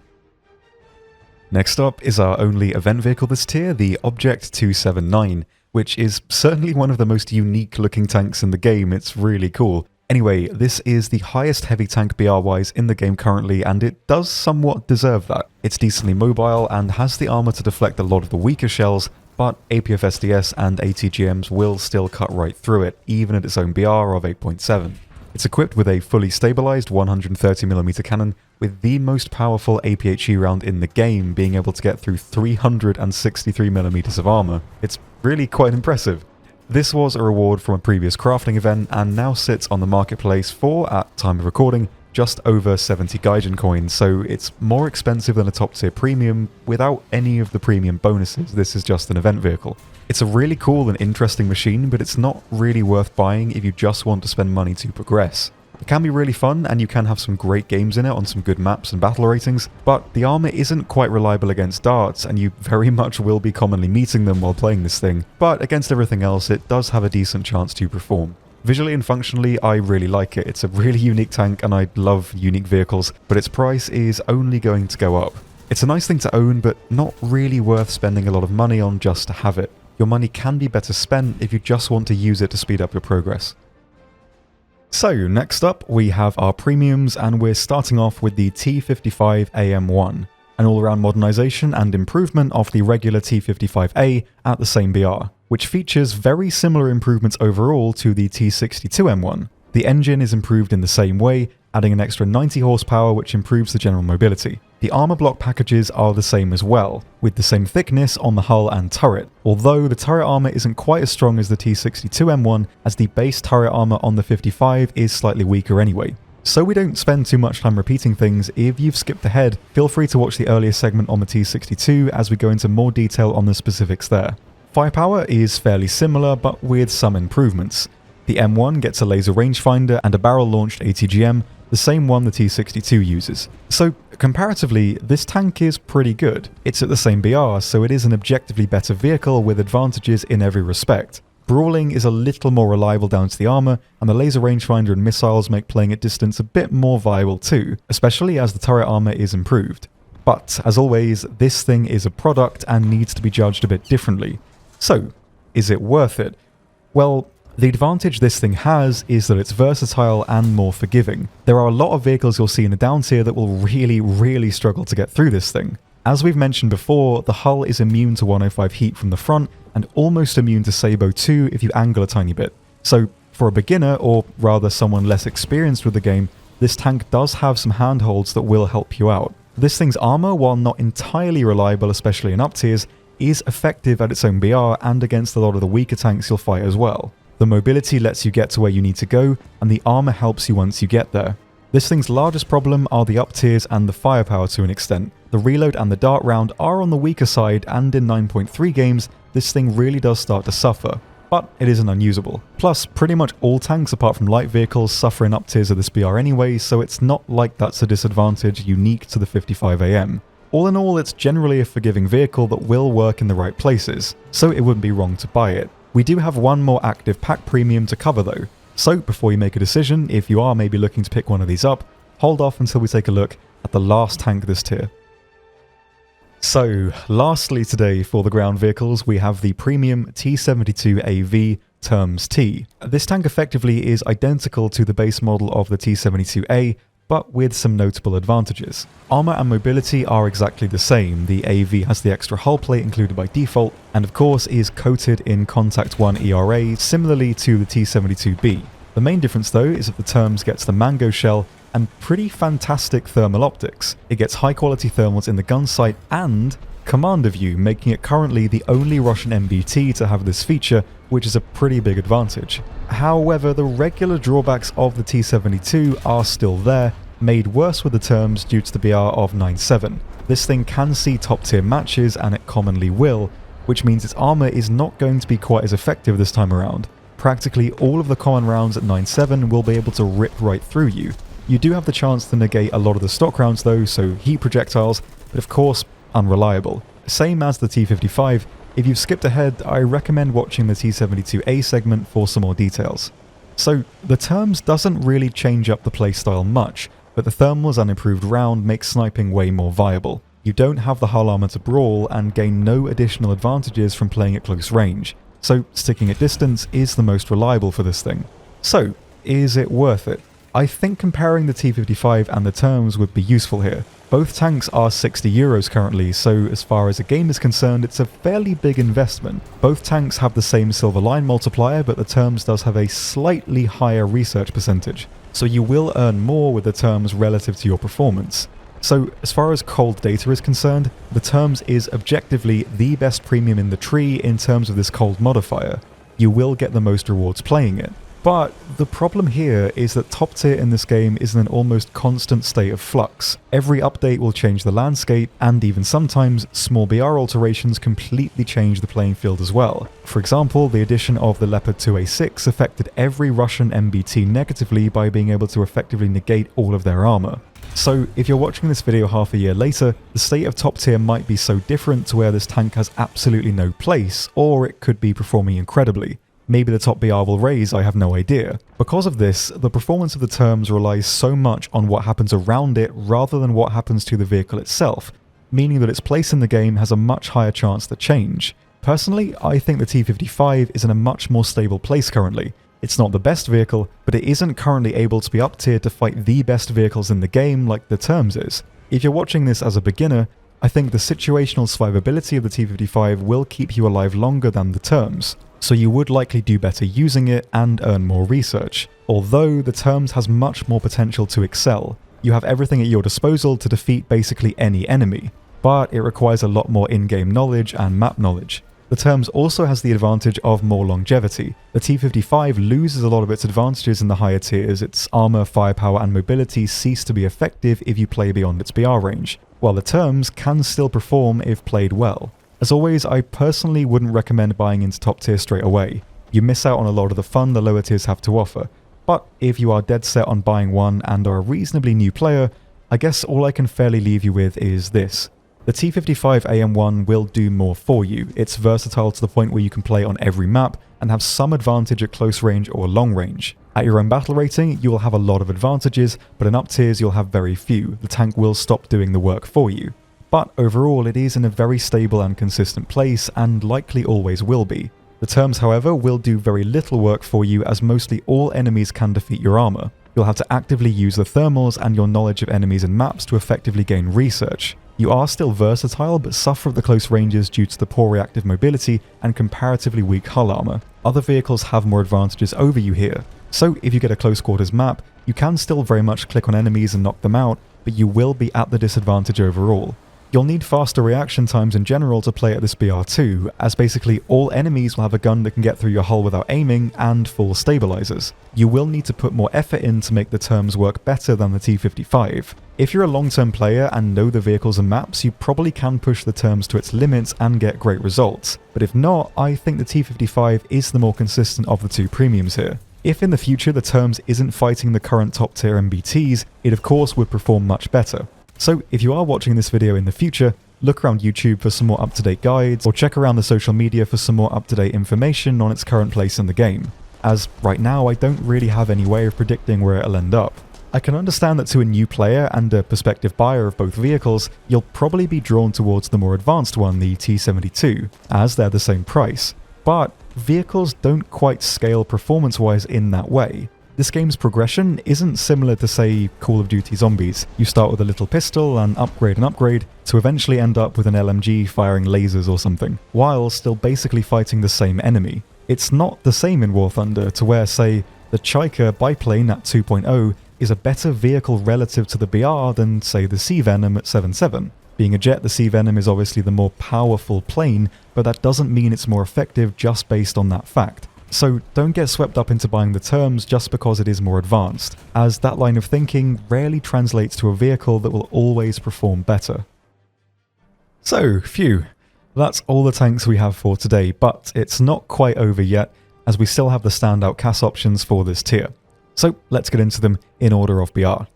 S1: Next up is our only event vehicle this tier, the Object 279, which is certainly one of the most unique looking tanks in the game. It's really cool. Anyway, this is the highest heavy tank BR-wise in the game currently, and it does somewhat deserve that. It's decently mobile and has the armor to deflect a lot of the weaker shells, but APF-SDS and ATGMs will still cut right through it, even at its own BR of 8.7. It's equipped with a fully stabilized 130mm cannon, with the most powerful APHE round in the game being able to get through 363mm of armor. It's really quite impressive. This was a reward from a previous crafting event and now sits on the marketplace for, at time of recording, just over 70 Gaijin coins, so it's more expensive than a top tier premium without any of the premium bonuses. This is just an event vehicle. It's a really cool and interesting machine, but it's not really worth buying if you just want to spend money to progress. It can be really fun and you can have some great games in it on some good maps and battle ratings, but the armor isn't quite reliable against darts and you very much will be commonly meeting them while playing this thing, but against everything else it does have a decent chance to perform. Visually and functionally, I really like it. It's a really unique tank and I love unique vehicles, but its price is only going to go up. It's a nice thing to own, but not really worth spending a lot of money on just to have it. Your money can be better spent if you just want to use it to speed up your progress. So next up we have our premiums, and we're starting off with the T55AM1, an all-around modernization and improvement of the regular T55A at the same BR, which features very similar improvements overall to the T62M1. The engine is improved in the same way, adding an extra 90 horsepower which improves the general mobility. The armor block packages are the same as well, with the same thickness on the hull and turret, although the turret armor isn't quite as strong as the T62M1, as the base turret armor on the 55 is slightly weaker anyway. So we don't spend too much time repeating things. If you've skipped ahead, feel free to watch the earlier segment on the T62 as we go into more detail on the specifics there. Firepower is fairly similar, but with some improvements. The M1 gets a laser rangefinder and a barrel-launched ATGM, the same one the T62 uses. So, comparatively, this tank is pretty good. It's at the same BR, so it is an objectively better vehicle with advantages in every respect. Brawling is a little more reliable down to the armor, and the laser rangefinder and missiles make playing at distance a bit more viable too, especially as the turret armor is improved. But, as always, this thing is a product and needs to be judged a bit differently. So, is it worth it? Well, the advantage this thing has is that it's versatile and more forgiving. There are a lot of vehicles you'll see in the down tier that will really struggle to get through this thing. As we've mentioned before, the hull is immune to 105 heat from the front and almost immune to Sabo too if you angle a tiny bit. So for a beginner, or rather someone less experienced with the game, this tank does have some handholds that will help you out. This thing's armor, while not entirely reliable, especially in up tiers, is effective at its own BR and against a lot of the weaker tanks you'll fight as well. The mobility lets you get to where you need to go, and the armor helps you once you get there. This thing's largest problem are the up tiers and the firepower to an extent. The reload and the dart round are on the weaker side, and in 9.3 games, this thing really does start to suffer, but it isn't unusable. Plus, pretty much all tanks apart from light vehicles suffer in up tiers of this BR anyway, so it's not like that's a disadvantage unique to the 55AM. All in all, it's generally a forgiving vehicle that will work in the right places, so it wouldn't be wrong to buy it. We do have one more active pack premium to cover though. So before you make a decision, if you are maybe looking to pick one of these up, hold off until we take a look at the last tank this tier. So lastly today for the ground vehicles we have the premium T-72AV TURMS-T. This tank effectively is identical to the base model of the T-72A, but with some notable advantages. Armor and mobility are exactly the same. The AV has the extra hull plate included by default, and of course is coated in Contact 1 ERA, similarly to the T-72B. The main difference though is that the TURMS gets the Mango shell and pretty fantastic thermal optics. It gets high quality thermals in the gun sight and commander view, making it currently the only Russian MBT to have this feature, which is a pretty big advantage. However, the regular drawbacks of the T-72 are still there, made worse with the TURMS due to the BR of 9.7. This thing can see top tier matches, and it commonly will, which means its armor is not going to be quite as effective this time around. Practically all of the common rounds at 9.7 will be able to rip right through you. You do have the chance to negate a lot of the stock rounds though, so heat projectiles, but of course, unreliable. Same as the T-55, if you've skipped ahead, I recommend watching the T-72A segment for some more details. So, the TURMS doesn't really change up the playstyle much, but the thermals and improved round make sniping way more viable. You don't have the hull armor to brawl and gain no additional advantages from playing at close range, so sticking at distance is the most reliable for this thing. So, is it worth it? I think comparing the T-55 and the TURMS would be useful here. Both tanks are €60 currently, so as far as a game is concerned, it's a fairly big investment. Both tanks have the same silver line multiplier, but the TURMS does have a slightly higher research percentage, so you will earn more with the TURMS relative to your performance. So as far as cold data is concerned, the TURMS is objectively the best premium in the tree in terms of this cold modifier. You will get the most rewards playing it. But the problem here is that top tier in this game is in an almost constant state of flux. Every update will change the landscape, and even sometimes small BR alterations completely change the playing field as well. For example, the addition of the Leopard 2A6 affected every Russian MBT negatively by being able to effectively negate all of their armor. So if you're watching this video half a year later, the state of top tier might be so different to where this tank has absolutely no place, or it could be performing incredibly. Maybe the top BR will raise, I have no idea. Because of this, the performance of the TURMS relies so much on what happens around it rather than what happens to the vehicle itself, meaning that its place in the game has a much higher chance to change. Personally, I think the T-55 is in a much more stable place currently. It's not the best vehicle, but it isn't currently able to be up-tiered to fight the best vehicles in the game like the TURMS is. If you're watching this as a beginner, I think the situational survivability of the T-55 will keep you alive longer than the TURMS, so you would likely do better using it and earn more research. Although the TURMS has much more potential to excel. You have everything at your disposal to defeat basically any enemy, but it requires a lot more in-game knowledge and map knowledge. The TURMS also has the advantage of more longevity. The T-55 loses a lot of its advantages in the higher tiers. Its armor, firepower and mobility cease to be effective if you play beyond its BR range, while the TURMS can still perform if played well. As always, I personally wouldn't recommend buying into top tier straight away. You miss out on a lot of the fun the lower tiers have to offer. But if you are dead set on buying one and are a reasonably new player, I guess all I can fairly leave you with is this. The T-55 AM1 will do more for you. It's versatile to the point where you can play on every map and have some advantage at close range or long range. At your own battle rating, you will have a lot of advantages, but in up tiers you'll have very few. The tank will stop doing the work for you. But overall it is in a very stable and consistent place, and likely always will be. The TURMS, however, will do very little work for you, as mostly all enemies can defeat your armor. You'll have to actively use the thermals and your knowledge of enemies and maps to effectively gain research. You are still versatile, but suffer at the close ranges due to the poor reactive mobility and comparatively weak hull armor. Other vehicles have more advantages over you here. So if you get a close quarters map, you can still very much click on enemies and knock them out, but you will be at the disadvantage overall. You'll need faster reaction times in general to play at this BR2, as basically all enemies will have a gun that can get through your hull without aiming and full stabilizers. You will need to put more effort in to make the TURMS work better than the T-55. If you're a long-term player and know the vehicles and maps, you probably can push the TURMS to its limits and get great results. But if not, I think the T-55 is the more consistent of the two premiums here. If in the future the TURMS isn't fighting the current top tier MBTs, it of course would perform much better. So if you are watching this video in the future, look around YouTube for some more up-to-date guides, or check around the social media for some more up-to-date information on its current place in the game. as right now I don't really have any way of predicting where it'll end up. I can understand that to a new player and a prospective buyer of both vehicles, you'll probably be drawn towards the more advanced one, the T-72, as they're the same price. But vehicles don't quite scale performance-wise in that way. This game's progression isn't similar to, say, Call of Duty Zombies. You start with a little pistol and upgrade to eventually end up with an LMG firing lasers or something, while still basically fighting the same enemy. It's not the same in War Thunder, to where, say, the Chaika biplane at 2.0 is a better vehicle relative to the BR than, say, the Sea Venom at 7.7. Being a jet, the Sea Venom is obviously the more powerful plane, but that doesn't mean it's more effective just based on that fact. So don't get swept up into buying the TURMS just because it is more advanced, as that line of thinking rarely translates to a vehicle that will always perform better. So, phew. That's all the tanks we have for today, but it's not quite over yet, as we still have the standout CAS options for this tier. So let's get into them in order of BR.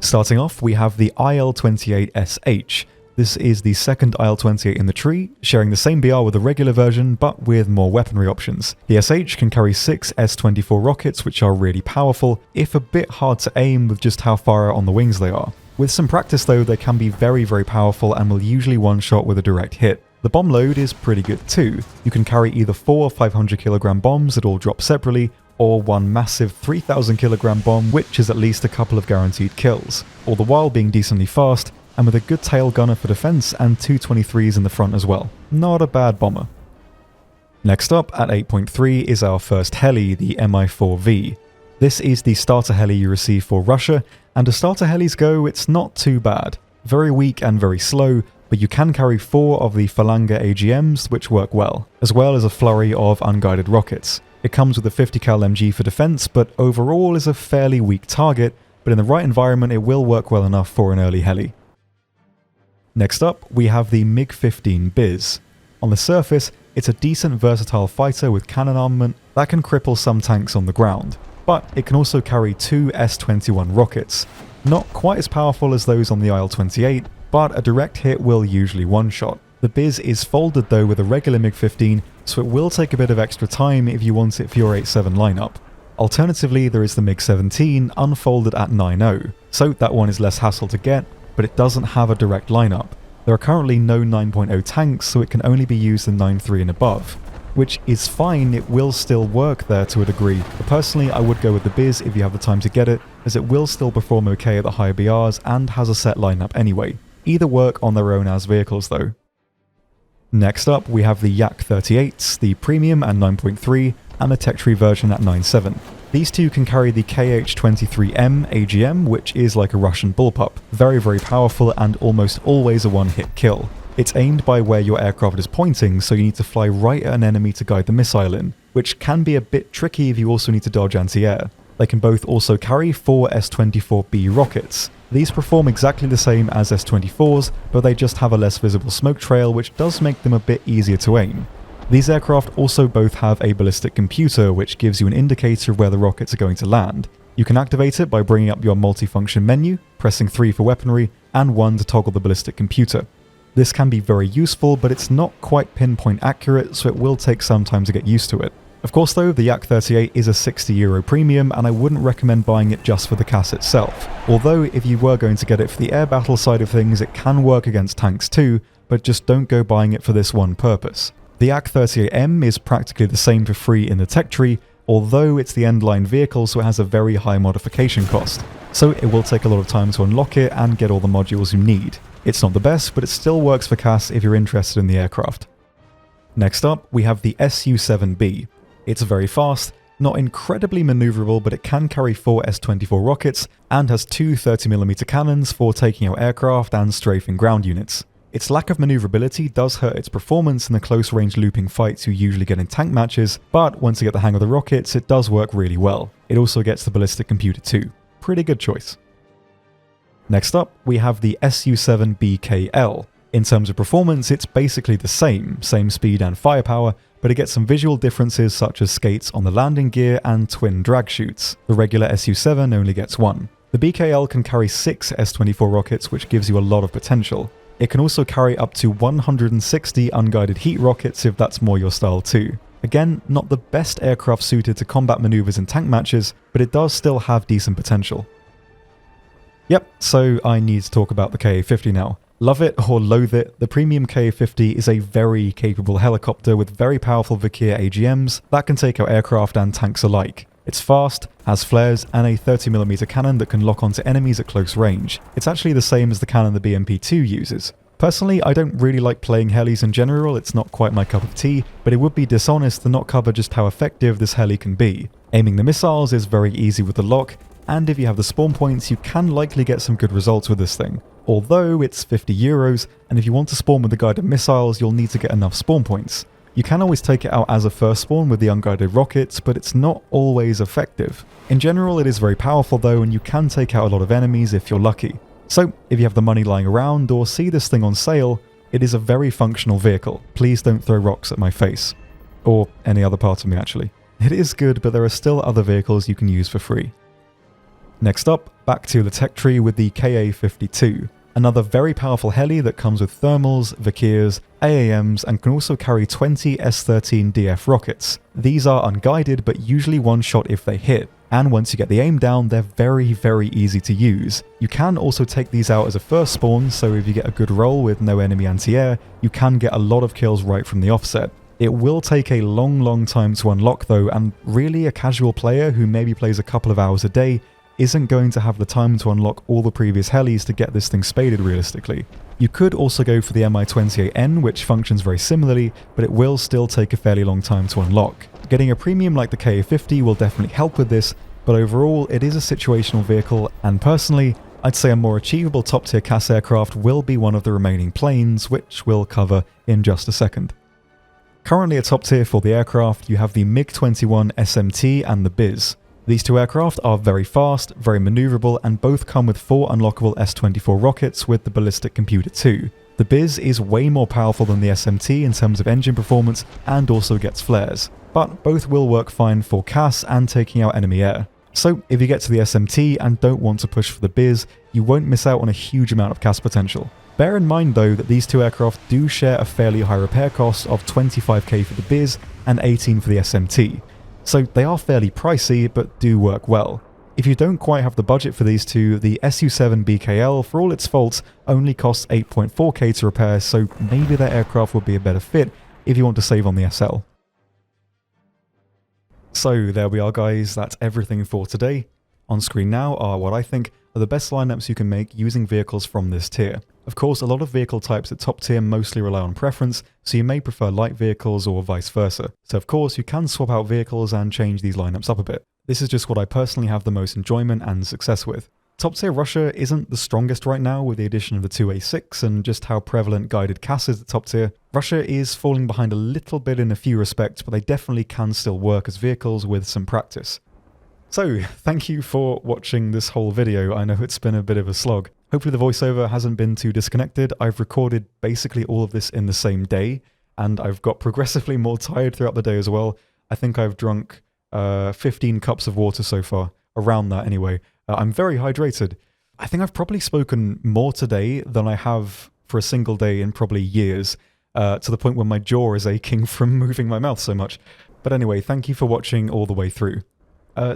S1: Starting off, we have the IL-28SH. This is the second IL-28 in the tree, sharing the same BR with the regular version, but with more weaponry options. The SH can carry 6 S-24 rockets, which are really powerful, if a bit hard to aim with just how far out on the wings they are. With some practice though, they can be very powerful and will usually one-shot with a direct hit. The bomb load is pretty good too. You can carry either 4 500kg bombs that all drop separately, or one massive 3000kg bomb which is at least a couple of guaranteed kills, all the while being decently fast, and with a good tail gunner for defense and 223s in the front as well. Not a bad bomber. Next up, at 8.3 is our first heli, the Mi-4V. This is the starter heli you receive for Russia, and as starter helis go, it's not too bad. Very weak and very slow, but you can carry 4 of the Falanga AGMs which work well as a flurry of unguided rockets. It comes with a 50 cal MG for defense, but overall is a fairly weak target, but in the right environment it will work well enough for an early heli. Next up, we have the MiG-15 Biz. On the surface, it's a decent versatile fighter with cannon armament that can cripple some tanks on the ground, but it can also carry 2 S-21 rockets. Not quite as powerful as those on the IL-28, but a direct hit will usually one-shot. The Biz is folded though with a regular MiG-15, so it will take a bit of extra time if you want it for your 8.7 lineup. Alternatively, there is the MiG-17 unfolded at 9.0, so that one is less hassle to get, but it doesn't have a direct lineup. There are currently no 9.0 tanks, so it can only be used in 9.3 and above, which is fine, it will still work there to a degree, but personally I would go with the Biz if you have the time to get it, as it will still perform okay at the higher BRs and has a set lineup anyway. Either work on their own as vehicles though. Next up, we have the Yak-38s, the Premium at 9.3, and the Tech Tree version at 9.7. These two can carry the KH-23M AGM, which is like a Russian bullpup. Very powerful and almost always a one-hit kill. It's aimed by where your aircraft is pointing, so you need to fly right at an enemy to guide the missile in, which can be a bit tricky if you also need to dodge anti-air. They can both also carry 4 S-24B rockets. These perform exactly the same as S-24s, but they just have a less visible smoke trail, which does make them a bit easier to aim. These aircraft also both have a ballistic computer, which gives you an indicator of where the rockets are going to land. You can activate it by bringing up your multifunction menu, pressing 3 for weaponry, and 1 to toggle the ballistic computer. This can be very useful, but it's not quite pinpoint accurate, so it will take some time to get used to it. Of course though, the Yak-38 is a €60 premium, and I wouldn't recommend buying it just for the CAS itself. Although if you were going to get it for the air battle side of things, it can work against tanks too, but just don't go buying it for this one purpose. The Yak-38M is practically the same for free in the tech tree, although it's the end-line vehicle, so it has a very high modification cost. So it will take a lot of time to unlock it and get all the modules you need. It's not the best, but it still works for CAS if you're interested in the aircraft. Next up, we have the Su-7B. It's very fast, not incredibly maneuverable, but it can carry 4 S-24 rockets and has 2 30mm cannons for taking out aircraft and strafing ground units. Its lack of maneuverability does hurt its performance in the close-range looping fights you usually get in tank matches, but once you get the hang of the rockets, it does work really well. It also gets the ballistic computer too. Pretty good choice. Next up, we have the Su-7BKL. In terms of performance, it's basically the same speed and firepower, but it gets some visual differences such as skates on the landing gear and twin drag chutes. The regular Su-7 only gets 1. The BKL can carry 6 S-24 rockets, which gives you a lot of potential. It can also carry up to 160 unguided heat rockets if that's more your style too. Again, not the best aircraft suited to combat maneuvers in tank matches, but it does still have decent potential. Yep, so I need to talk about the Ka-50 now. Love it or loathe it, the premium Ka-50 is a very capable helicopter with very powerful Vikir AGMs that can take out aircraft and tanks alike. It's fast, has flares, and a 30mm cannon that can lock onto enemies at close range. It's actually the same as the cannon the BMP-2 uses. Personally, I don't really like playing helis in general, it's not quite my cup of tea, but it would be dishonest to not cover just how effective this heli can be. Aiming the missiles is very easy with the lock, and if you have the spawn points, you can likely get some good results with this thing. Although it's €50, and if you want to spawn with the guided missiles, you'll need to get enough spawn points. You can always take it out as a first spawn with the unguided rockets, but it's not always effective. In general, it is very powerful though, and you can take out a lot of enemies if you're lucky. So, if you have the money lying around or see this thing on sale, it is a very functional vehicle. Please don't throw rocks at my face. Or any other part of me actually. It is good, but there are still other vehicles you can use for free. Next up, back to the tech tree with the Ka-52. Another very powerful heli that comes with thermals, Vikirs, AAMs, and can also carry 20 S-13DF rockets. These are unguided, but usually one shot if they hit, and once you get the aim down, they're very easy to use. You can also take these out as a first spawn, so if you get a good roll with no enemy anti-air, you can get a lot of kills right from the offset. It will take a long time to unlock though, and really a casual player who maybe plays a couple of hours a day isn't going to have the time to unlock all the previous helis to get this thing spaded realistically. You could also go for the Mi-28N, which functions very similarly, but it will still take a fairly long time to unlock. Getting a premium like the Ka-50 will definitely help with this, but overall it is a situational vehicle, and personally, I'd say a more achievable top tier CAS aircraft will be one of the remaining planes, which we'll cover in just a second. Currently a top tier for the aircraft, you have the MiG-21 SMT and the BIS. These two aircraft are very fast, very maneuverable, and both come with 4 unlockable S-24 rockets with the ballistic computer too. The BIS is way more powerful than the SMT in terms of engine performance and also gets flares, but both will work fine for CAS and taking out enemy air. So if you get to the SMT and don't want to push for the BIS, you won't miss out on a huge amount of CAS potential. Bear in mind though that these two aircraft do share a fairly high repair cost of 25k for the BIS and 18 for the SMT. So they are fairly pricey, but do work well. If you don't quite have the budget for these two, the Su-7 BKL, for all its faults, only costs 8.4k to repair, so maybe that aircraft would be a better fit if you want to save on the SL. So there we are guys, that's everything for today. On screen now are what I think are the best lineups you can make using vehicles from this tier. Of course, a lot of vehicle types at top tier mostly rely on preference, so you may prefer light vehicles or vice versa. So of course, you can swap out vehicles and change these lineups up a bit. This is just what I personally have the most enjoyment and success with. Top tier Russia isn't the strongest right now with the addition of the 2A6 and just how prevalent guided CAS is at top tier. Russia is falling behind a little bit in a few respects, but they definitely can still work as vehicles with some practice. So, thank you for watching this whole video. I know it's been a bit of a slog. Hopefully the voiceover hasn't been too disconnected. I've recorded basically all of this in the same day, and I've got progressively more tired throughout the day as well. I think I've drunk 15 cups of water so far, around that anyway. I'm very hydrated. I think I've probably spoken more today than I have for a single day in probably years, to the point where my jaw is aching from moving my mouth so much. But anyway, thank you for watching all the way through.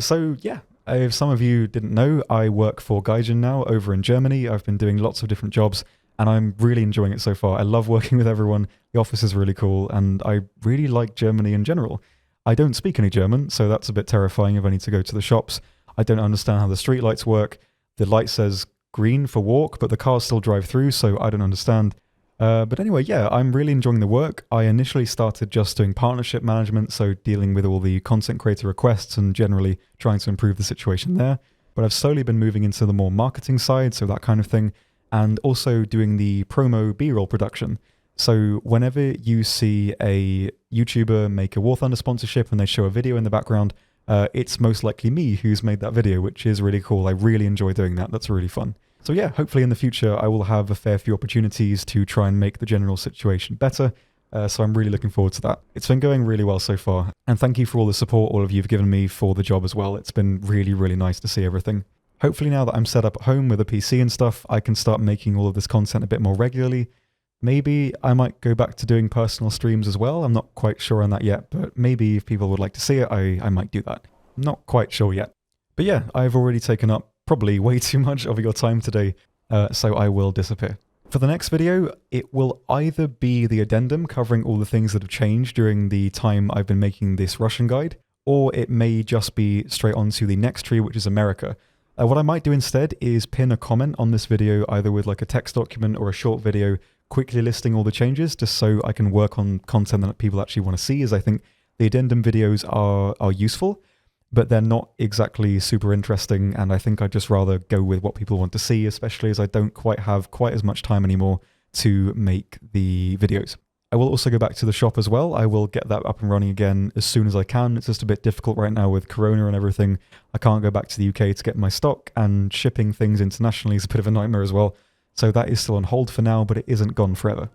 S1: So yeah, if some of you didn't know, I work for Gaijin now over in Germany. I've been doing lots of different jobs and I'm really enjoying it so far. I love working with everyone, the office is really cool, and I really like Germany in general. I don't speak any German, so that's a bit terrifying if I need to go to the shops. I don't understand how the streetlights work. The light says green for walk, but the cars still drive through, so I don't understand. But anyway, yeah, I'm really enjoying the work. I initially started just doing partnership management, so dealing with all the content creator requests and generally trying to improve the situation there. But I've slowly been moving into the more marketing side, so that kind of thing, and also doing the promo B-roll production. So whenever you see a YouTuber make a War Thunder sponsorship and they show a video in the background, it's most likely me who's made that video, which is really cool. I really enjoy doing that. That's really fun. So yeah, hopefully in the future I will have a fair few opportunities to try and make the general situation better, so I'm really looking forward to that. It's been going really well so far, and thank you for all the support all of you have given me for the job as well. It's been really nice to see everything. Hopefully now that I'm set up at home with a PC and stuff, I can start making all of this content a bit more regularly. Maybe I might go back to doing personal streams as well. I'm not quite sure on that yet, but maybe if people would like to see it, I might do that. Not quite sure yet. But yeah, I've already taken up probably way too much of your time today, so I will disappear. For the next video, it will either be the addendum covering all the things that have changed during the time I've been making this Russian guide, or it may just be straight onto the next tree, which is America. What I might do instead is pin a comment on this video, either with like a text document or a short video, quickly listing all the changes, just so I can work on content that people actually want to see, as I think the addendum videos are useful, but they're not exactly super interesting, and I think I'd just rather go with what people want to see, especially as I don't quite have quite as much time anymore to make the videos. I will also go back to the shop as well. I will get that up and running again as soon as I can. It's just a bit difficult right now with Corona and everything. I can't go back to the UK to get my stock, and shipping things internationally is a bit of a nightmare as well. So that is still on hold for now, but it isn't gone forever.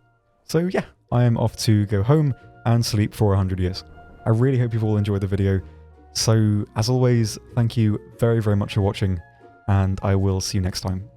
S1: So yeah, I am off to go home and sleep for 100 years. I really hope you've all enjoyed the video. So as always, thank you very, very much for watching, and I will see you next time.